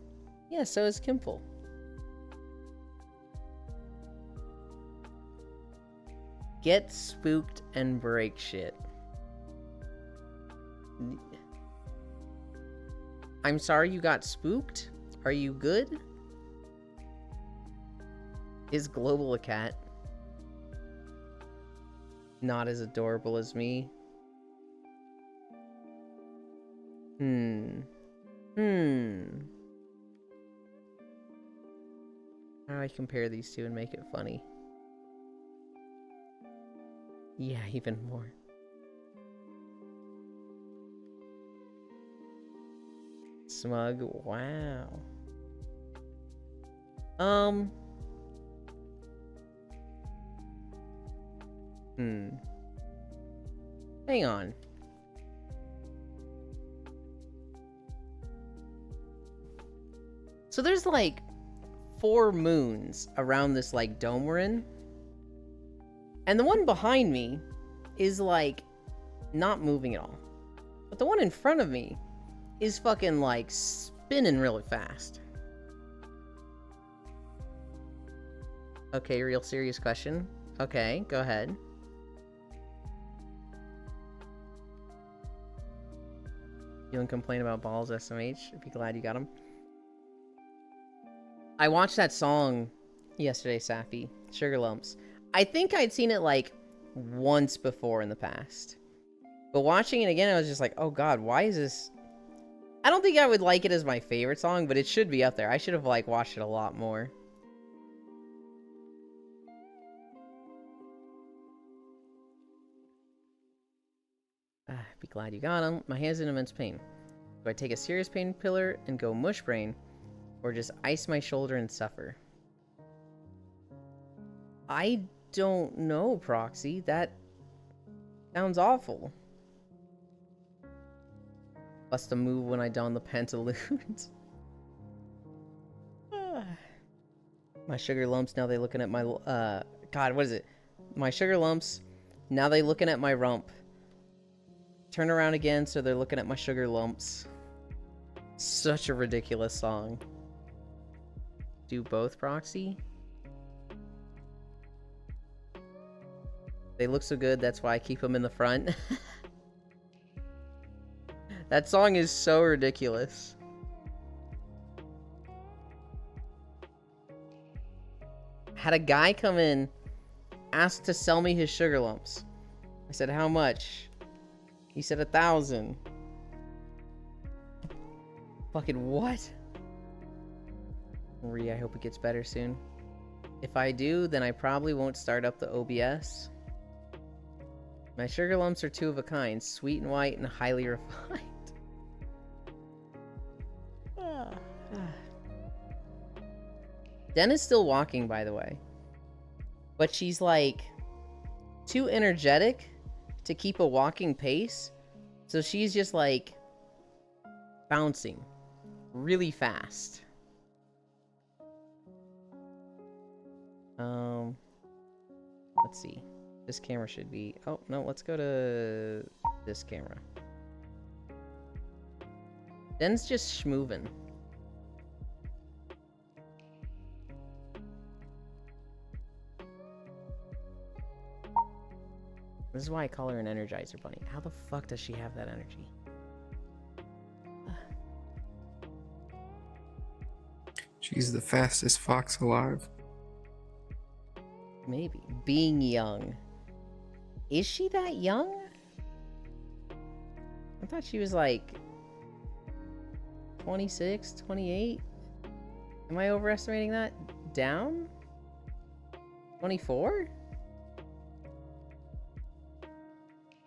Yeah, so is Kimple. Get spooked and break shit. I'm sorry you got spooked? Are you good? Is Global a cat? Not as adorable as me. How do I compare these two and make it funny? Yeah, even more. Smug, wow. Hang on. So there's like 4 moons around this like dome we're in. And the one behind me is like not moving at all. But the one in front of me is fucking like spinning really fast. Okay, real serious question. Okay, go ahead. You don't complain about balls, SMH. Be glad you got them. I watched that song yesterday, Safi. Sugar Lumps. I think I'd seen it like once before in the past. But watching it again, I was just like, oh god, why is this... I don't think I would like it as my favorite song, but it should be up there. I should have like watched it a lot more. Be glad you got him. My hand's in immense pain. Do I take a serious painkiller and go mush brain, or just ice my shoulder and suffer? I don't know, Proxy. That sounds awful. Bust a move when I don the pantaloons. My sugar lumps, now they looking at my... God, what is it? My sugar lumps, now they looking at my rump. Turn around again so they're looking at my sugar lumps. Such a ridiculous song. Do both, Proxy? They look so good, that's why I keep them in the front. That song is so ridiculous. Had a guy come in, asked to sell me his sugar lumps. I said, how much? He said 1,000. Fucking what? Marie, I hope it gets better soon. If I do, then I probably won't start up the OBS. My sugar lumps are 2 of a kind, sweet and white and highly refined. Den is still walking, by the way. But she's like too energetic to keep a walking pace. So she's just like bouncing really fast. Let's see. This camera should be... Oh, no, let's go to this camera. Den's just schmoovin'. This is why I call her an Energizer Bunny. How the fuck does she have that energy? She's the fastest fox alive. Maybe. Being young. Is she that young? I thought she was like 26, 28. Am I overestimating that? Down? 24?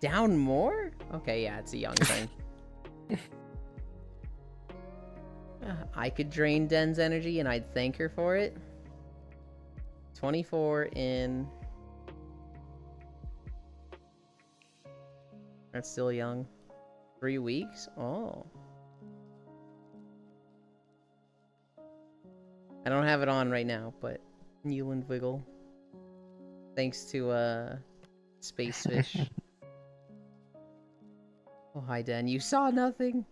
Down more? Okay, yeah, it's a young thing. I could drain Den's energy and I'd thank her for it. 24 in... That's still young. 3 weeks? Oh. I don't have it on right now, but Newland Wiggle. Thanks to, Space Fish. Oh, hi, Den. You saw nothing?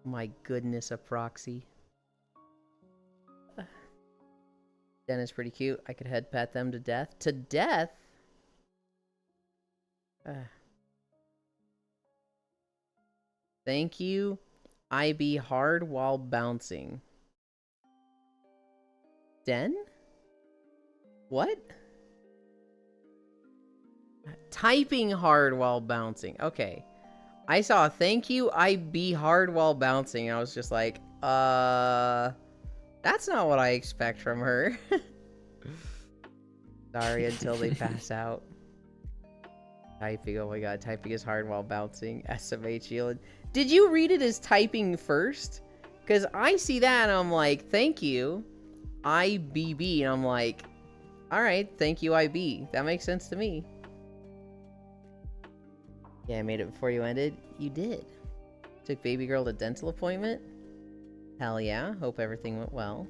My goodness, a proxy. Den is pretty cute. I could head pat them to death. To death? Thank you. I be hard while bouncing. Den? What? Typing hard while bouncing. Okay. I saw thank you, I be hard while bouncing. And I was just like, that's not what I expect from her. Sorry until they pass out. Typing, oh my god, typing is hard while bouncing. SMH Elon. Did you read it as typing first? Because I see that and I'm like, thank you, IBB. And I'm like, alright, thank you, IB. That makes sense to me. Yeah, I made it before you ended. You did. Took baby girl to dental appointment. Hell yeah. Hope everything went well.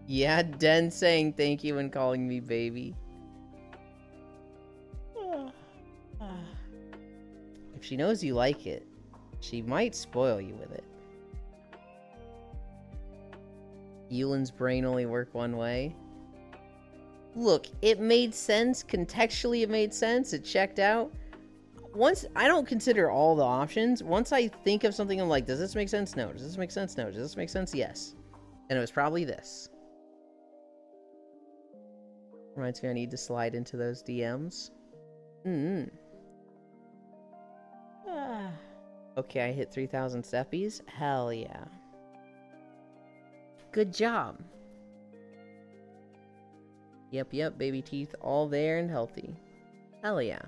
Yeah, Den saying thank you and calling me baby. If she knows you like it, she might spoil you with it. Yulin's brain only work one way. Look, it made sense. Contextually, it made sense. It checked out. Once, I don't consider all the options. Once I think of something, I'm like, does this make sense? No. Does this make sense? No. Does this make sense? Yes. And it was probably this. Reminds me I need to slide into those DMs. Okay, I hit 3,000 steppies. Hell yeah. Good job. Yep, baby teeth all there and healthy. Hell yeah.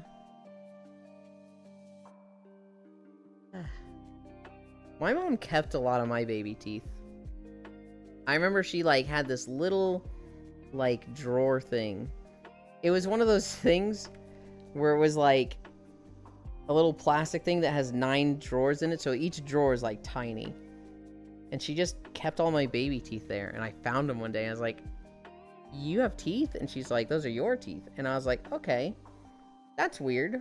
My mom kept a lot of my baby teeth. I remember she, like, had this little, like, drawer thing. It was one of those things where it was, like, a little plastic thing that has 9 drawers in it, so each drawer is, like, tiny. And she just kept all my baby teeth there, and I found them one day, and I was like, you have teeth? And she's like, those are your teeth. And I was like, okay, that's weird.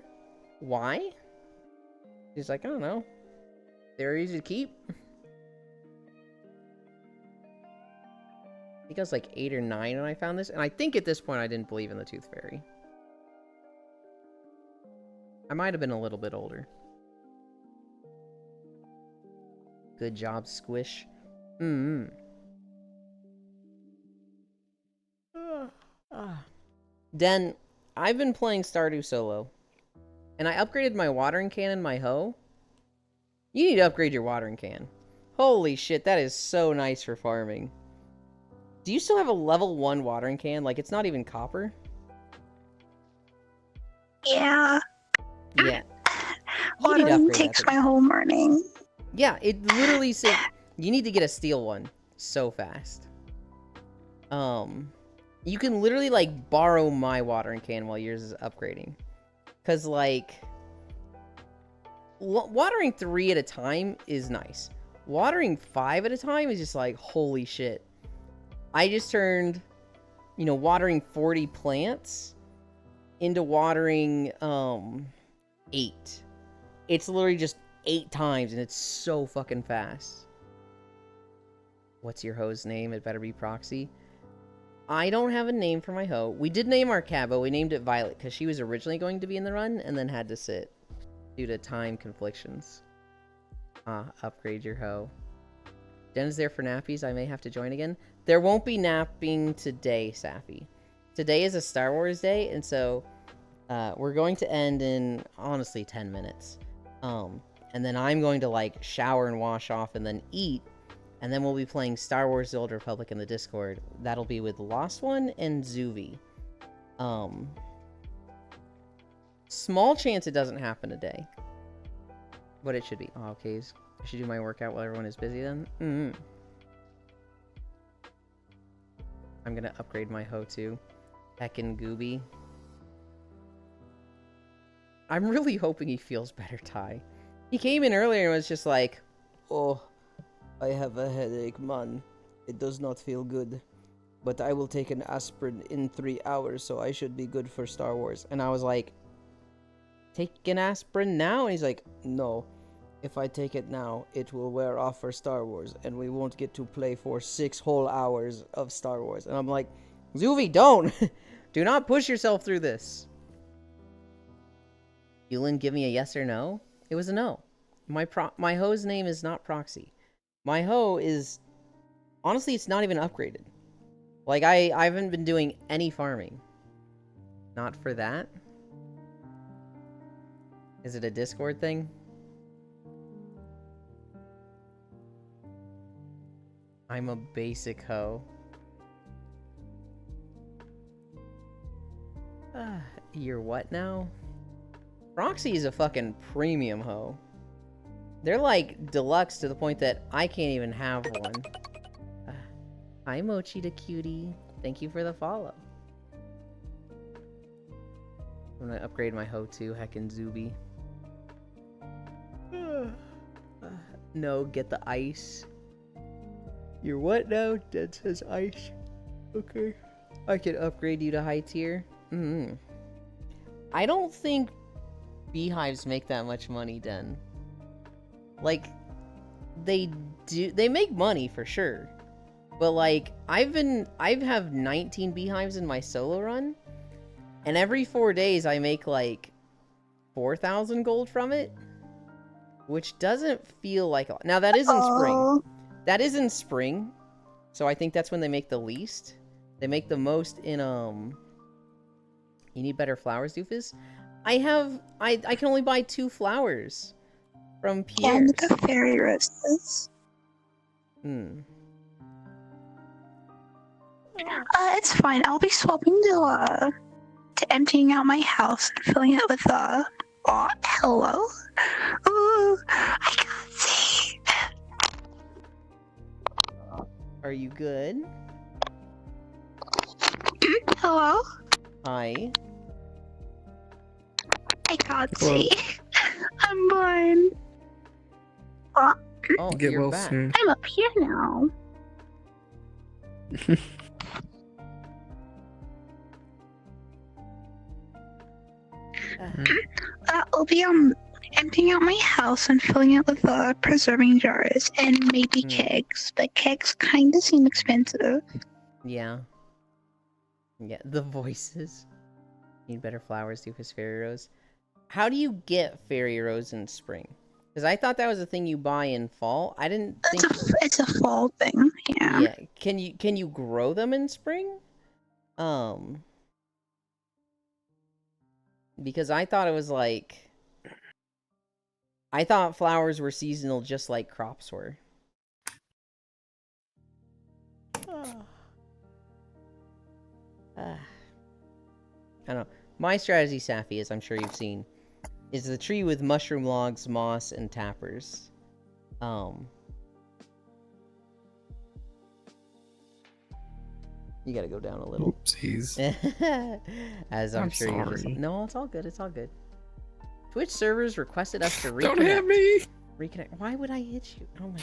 Why? She's like, I don't know. They're easy to keep. I think I was like 8 or 9 when I found this. And I think at this point I didn't believe in the Tooth Fairy. I might have been a little bit older. Good job, Squish. Den, I've been playing Stardew Solo. And I upgraded my watering can and my hoe. You need to upgrade your watering can. Holy shit, that is so nice for farming. Do you still have a level 1 watering can? Like, it's not even copper? Yeah. Yeah. Watering takes my whole morning. Yeah, it literally said you need to get a steel one so fast. You can literally, like, borrow my watering can while yours is upgrading. Because, like, watering 3 at a time is nice. Watering 5 at a time is just like, holy shit. I just turned, you know, watering 40 plants into watering 8. It's literally just 8 times, and it's so fucking fast. What's your hoe's name? It better be Proxy. I don't have a name for my hoe. We did name our cabo. We named it Violet because she was originally going to be in the run and then had to sit due to time conflictions. Upgrade your hoe. Jen's there for nappies. I may have to join again. There won't be napping today, Safi. Today is a Star Wars day, and so we're going to end in, honestly, 10 minutes. And then I'm going to, like, shower and wash off and then eat. And then we'll be playing Star Wars The Old Republic in the Discord. That'll be with Lost One and Zuvi. Small chance it doesn't happen today. But it should be. Oh, okay. I should do my workout while everyone is busy then. I'm gonna upgrade my hoe too. Heckin' Gooby. I'm really hoping he feels better, Ty. He came in earlier and was just like, "Oh, I have a headache, man. It does not feel good. But I will take an aspirin in 3 hours, so I should be good for Star Wars." And I was like, "Take an aspirin now?" And he's like, "No. If I take it now, it will wear off for Star Wars, and we won't get to play for 6 whole hours of Star Wars." And I'm like, "Zuvi, don't! Do not push yourself through this." Yulin, give me a yes or no? It was a no. My hoe's name is not Proxy. My hoe is... Honestly, it's not even upgraded. Like, I haven't been doing any farming. Not for that. Is it a Discord thing? I'm a basic hoe. You're what now? Proxy is a fucking premium hoe. They're like deluxe to the point that I can't even have one. Hi Mochi the cutie. Thank you for the follow. I'm gonna upgrade my hoe too, heckin' Zubi. No, get the ice. You're what now? Dead says ice. Okay. I can upgrade you to high tier. I don't think beehives make that much money, Den. Like, they make money for sure. But like, I have 19 beehives in my solo run, and every 4 days I make like 4,000 gold from it, which doesn't feel like a... Now that is in spring. That is in spring, so I think that's when they make the least. They make the most in You need better flowers, Doofus? I can only buy 2 flowers from Pierre's. And the fairy roses. It's fine. I'll be swapping to emptying out my house and filling it with oh, hello. Ooh, I can't see. Are you good? Hello? Hi. I can't see. I'm blind. Oh, Get you're well back. soon. I'm up here now. I'll be emptying out my house and filling it with preserving jars and maybe kegs, but kegs kind of seem expensive. Yeah. Yeah, the voices. Need better flowers, Doofus Fairy Rose. How do you get Fairy Rose in spring? Because I thought that was a thing you buy in fall. I didn't think... It's a fall thing, yeah. Yeah. Can you grow them in spring? Because I thought it was like... I thought flowers were seasonal just like crops were. I don't know. My strategy, Safi, as I'm sure you've seen, is the tree with mushroom logs, moss, and tappers. You gotta go down a little. Oopsies. As I'm sure you're just... sorry. No, it's all good. It's all good. Twitch servers requested us to reconnect. Don't hit me! Reconnect. Why would I hit you? Oh my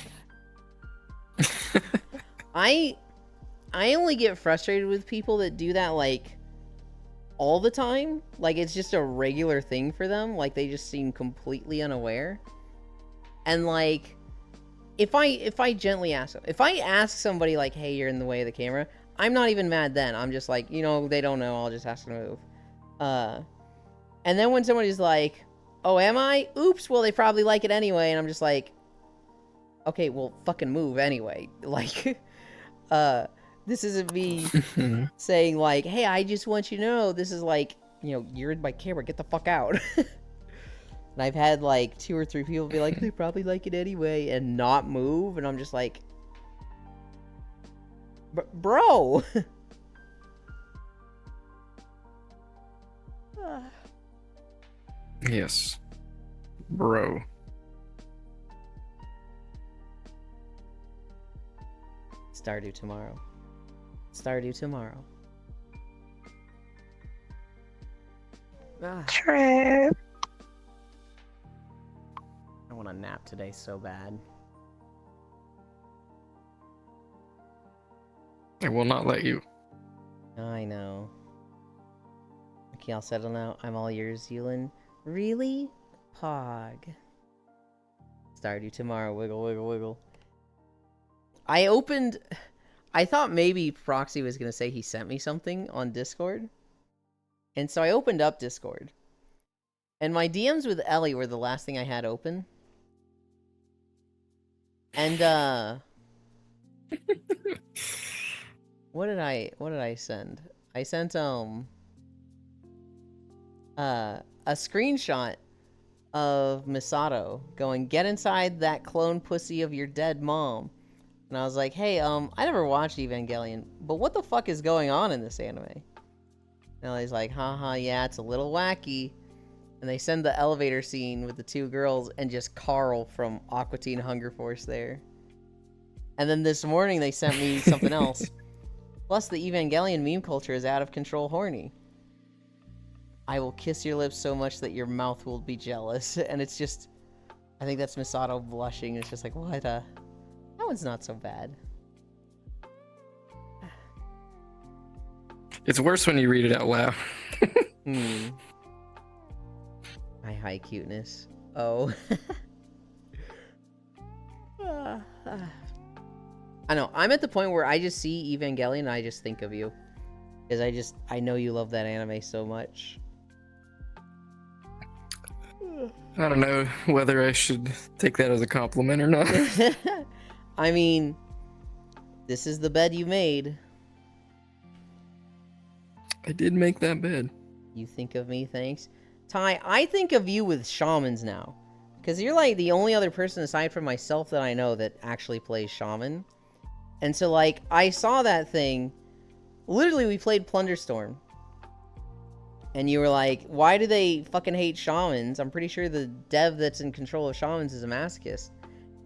god. I only get frustrated with people that do that, like, all the time. Like, it's just a regular thing for them. Like, they just seem completely unaware. And, like, if I gently ask them, if I ask somebody, like, hey, you're in the way of the camera, I'm not even mad then. I'm just like, you know, they don't know, I'll just ask them to move. And then when somebody's like, oh, am I? Oops, well, they probably like it anyway. And I'm just like, Okay, well, fucking move anyway. Like, this isn't me saying like, hey, I just want you to know, this is like, you're in my camera, get the fuck out. And I've had like 2 or 3 people be like, they probably like it anyway, and not move, and I'm just like, bro. Yes. Bro. Stardew tomorrow. Stardew tomorrow. True. I want a nap today so bad. I will not let you. I know. Okay, I'll settle now. I'm all yours, Yulin. Really? Pog. Stardew tomorrow. Wiggle, wiggle, wiggle. I thought maybe Proxy was going to say he sent me something on Discord. And so I opened up Discord. And my DMs with Ellie were the last thing I had open. And, what did I send? I sent, a screenshot of Misato going, get inside that clone pussy of your dead mom. And I was like, hey, I never watched Evangelion, but what the fuck is going on in this anime? And he's like, haha, yeah, it's a little wacky. And they send the elevator scene with the 2 girls and just Carl from Aqua Teen Hunger Force there. And then this morning they sent me something else. Plus, the Evangelion meme culture is out of control horny. I will kiss your lips so much that your mouth will be jealous. And it's just, I think that's Misato blushing. It's just like, what that one's not so bad. It's worse when you read it out loud. My high cuteness. Oh. I know, I'm at the point where I just see Evangelion and I just think of you. Because I know you love that anime so much. I don't know whether I should take that as a compliment or not. I mean, this is the bed you made. I did make that bed. You think of me, thanks. Ty, I think of you with shamans now. Because you're like the only other person aside from myself that I know that actually plays shaman. And so, like, I saw that thing. Literally, we played Plunderstorm. And you were like, why do they fucking hate shamans? I'm pretty sure the dev that's in control of shamans is a masochist.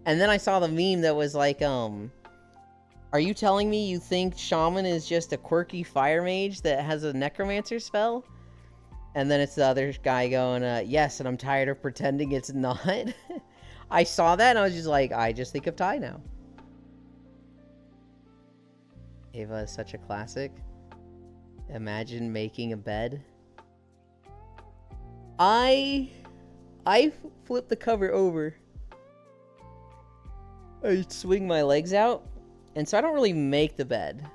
And then I saw the meme that was like, are you telling me you think shaman is just a quirky fire mage that has a necromancer spell? And then it's the other guy going, yes, and I'm tired of pretending it's not. I saw that and I was just like, I just think of Ty now. Ava is such a classic. Imagine making a bed. I flip the cover over. I swing my legs out. And so I don't really make the bed.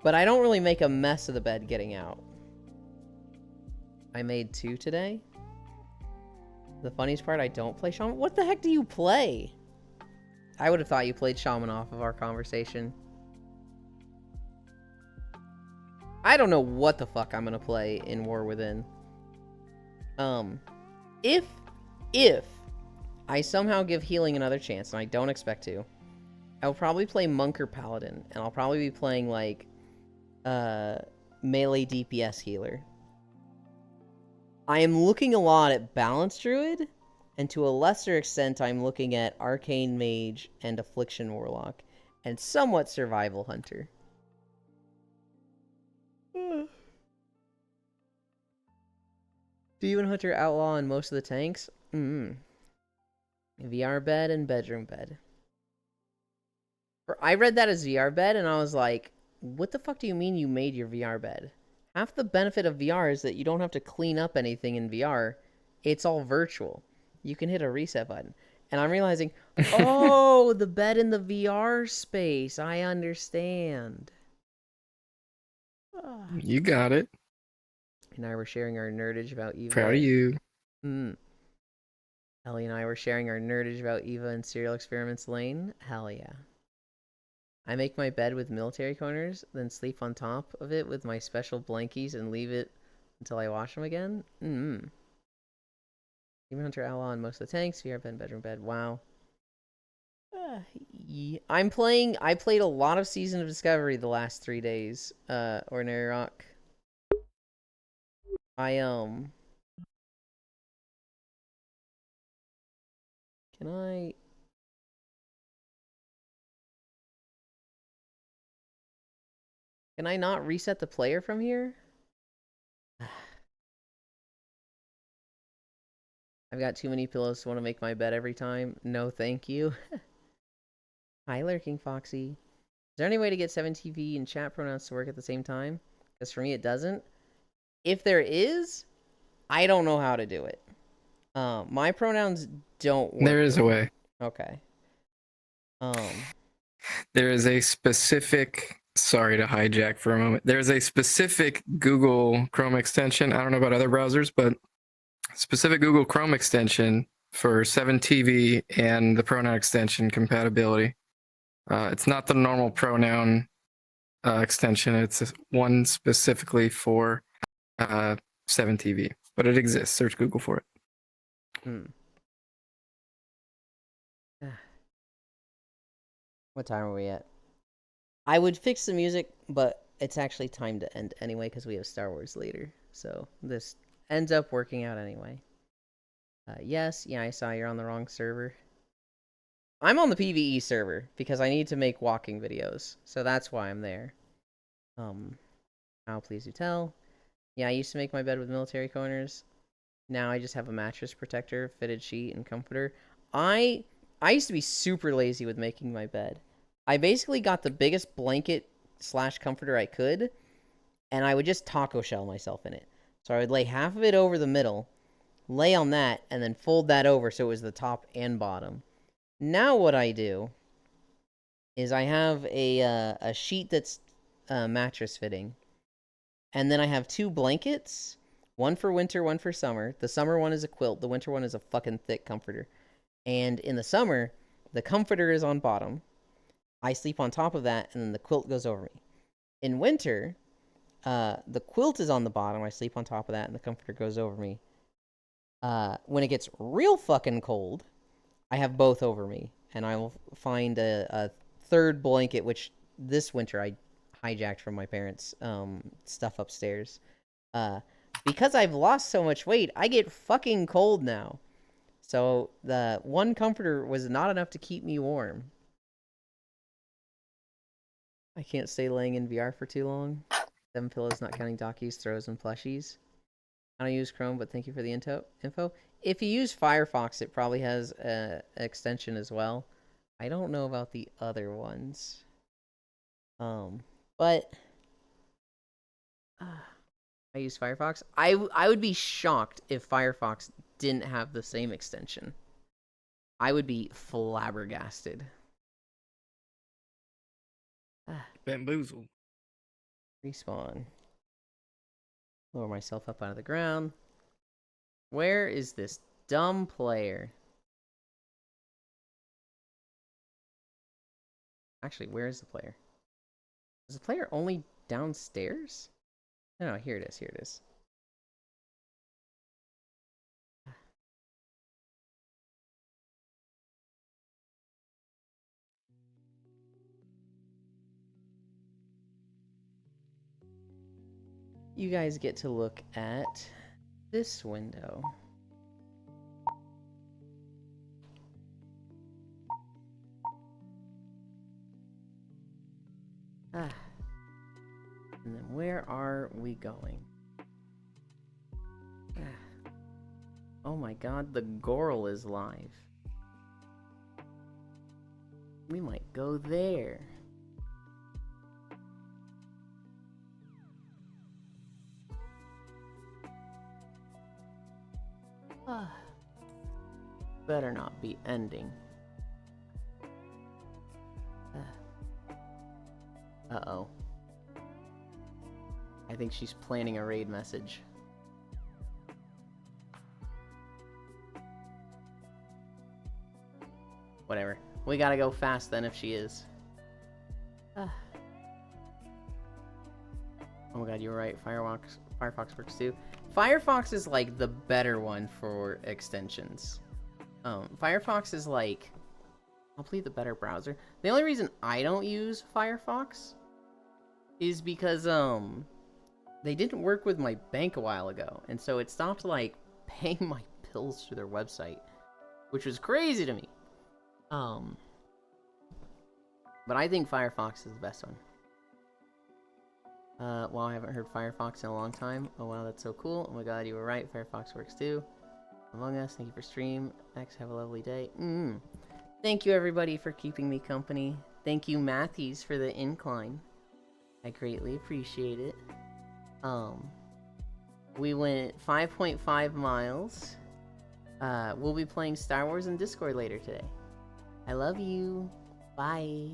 But I don't really make a mess of the bed getting out. I made 2 today. The funniest part, I don't play Shaman. What the heck do you play? I would have thought you played Shaman off of our conversation. I don't know what the fuck I'm gonna play in War Within. If I somehow give healing another chance, and I don't expect to, I'll probably play Monk or Paladin, and I'll probably be playing, like, melee DPS healer. I am looking a lot at Balance Druid, and to a lesser extent, I'm looking at Arcane Mage and Affliction Warlock, and somewhat Survival Hunter. Demon Hunter Outlaw and most of the tanks? VR bed and bedroom bed. I read that as VR bed, and I was like, what the fuck do you mean you made your VR bed? Half the benefit of VR is that you don't have to clean up anything in VR. It's all virtual. You can hit a reset button. And I'm realizing, oh, the bed in the VR space. I understand. You got it. And I were sharing our nerdage about Eva. Proud of you. Ellie and I were sharing our nerdage about Eva and Serial Experiments Lane. Hell yeah. I make my bed with military corners, then sleep on top of it with my special blankies and leave it until I wash them again. Demon Hunter Outlaw on most of the tanks. VR bed, bedroom bed. Wow. I played a lot of Season of Discovery the last 3 days. Ordinary Rock. Can I not reset the player from here? I've got too many pillows to want to make my bed every time. No, thank you. Hi, Lurking Foxy. Is there any way to get 7TV and chat pronouns to work at the same time? Because for me, it doesn't. If there is, I don't know how to do it. My pronouns don't work. There is a way. Okay. There is a specific, sorry to hijack for a moment. There's a specific Google Chrome extension. I don't know about other browsers, but specific Google Chrome extension for 7TV and the pronoun extension compatibility. It's not the normal pronoun extension. It's one specifically for 7TV, but it exists. Search Google for it. What time are we at? I would fix the music, but it's actually time to end anyway because we have Star Wars later. So this ends up working out anyway. Yes, yeah, I saw you're on the wrong server. I'm on the PvE server because I need to make walking videos. So that's why I'm there. How please do tell. Yeah, I used to make my bed with military corners. Now I just have a mattress protector, fitted sheet, and comforter. I used to be super lazy with making my bed. I basically got the biggest blanket / comforter I could, and I would just taco shell myself in it. So I would lay half of it over the middle, lay on that, and then fold that over so it was the top and bottom. Now what I do is I have a sheet that's mattress fitting, and then I have 2 blankets, one for winter, one for summer. The summer one is a quilt, the winter one is a fucking thick comforter. And in the summer, the comforter is on bottom. I sleep on top of that, and then the quilt goes over me. In winter, the quilt is on the bottom. I sleep on top of that, and the comforter goes over me. When it gets real fucking cold, I have both over me, and I will find a third blanket, which this winter I hijacked from my parents' stuff upstairs. Because I've lost so much weight, I get fucking cold now. So the one comforter was not enough to keep me warm. I can't stay laying in VR for too long. 7 pillows, not counting dockies, throws, and plushies. I don't use Chrome, but thank you for the info. If you use Firefox, it probably has an extension as well. I don't know about the other ones. But I use Firefox. I would be shocked if Firefox didn't have the same extension. I would be flabbergasted. Bamboozle. Respawn. Lower myself up out of the ground. Where is this dumb player? Actually, where is the player? Is the player only downstairs? No, here it is, here it is. You guys get to look at this window. And then where are we going? Oh my god, the Goral is live. We might go there. Better not be ending. Uh-oh. I think she's planning a raid message. Whatever. We gotta go fast then if she is. Oh my god, you were right. Firefox works too. Firefox is like the better one for extensions. Firefox is like probably the better browser. The only reason I don't use Firefox is because they didn't work with my bank a while ago, and so it stopped like paying my bills through their website, which was crazy to me. But I think Firefox is the best one. Well, I haven't heard Firefox in a long time. Oh wow, that's so cool. Oh my god, you were right. Firefox works too. Among Us, thank you for stream. X, have a lovely day. Thank you everybody for keeping me company. Thank you Matthews for the incline. I greatly appreciate it. We went 5.5 miles. We'll be playing Star Wars in Discord later today. I love you. Bye.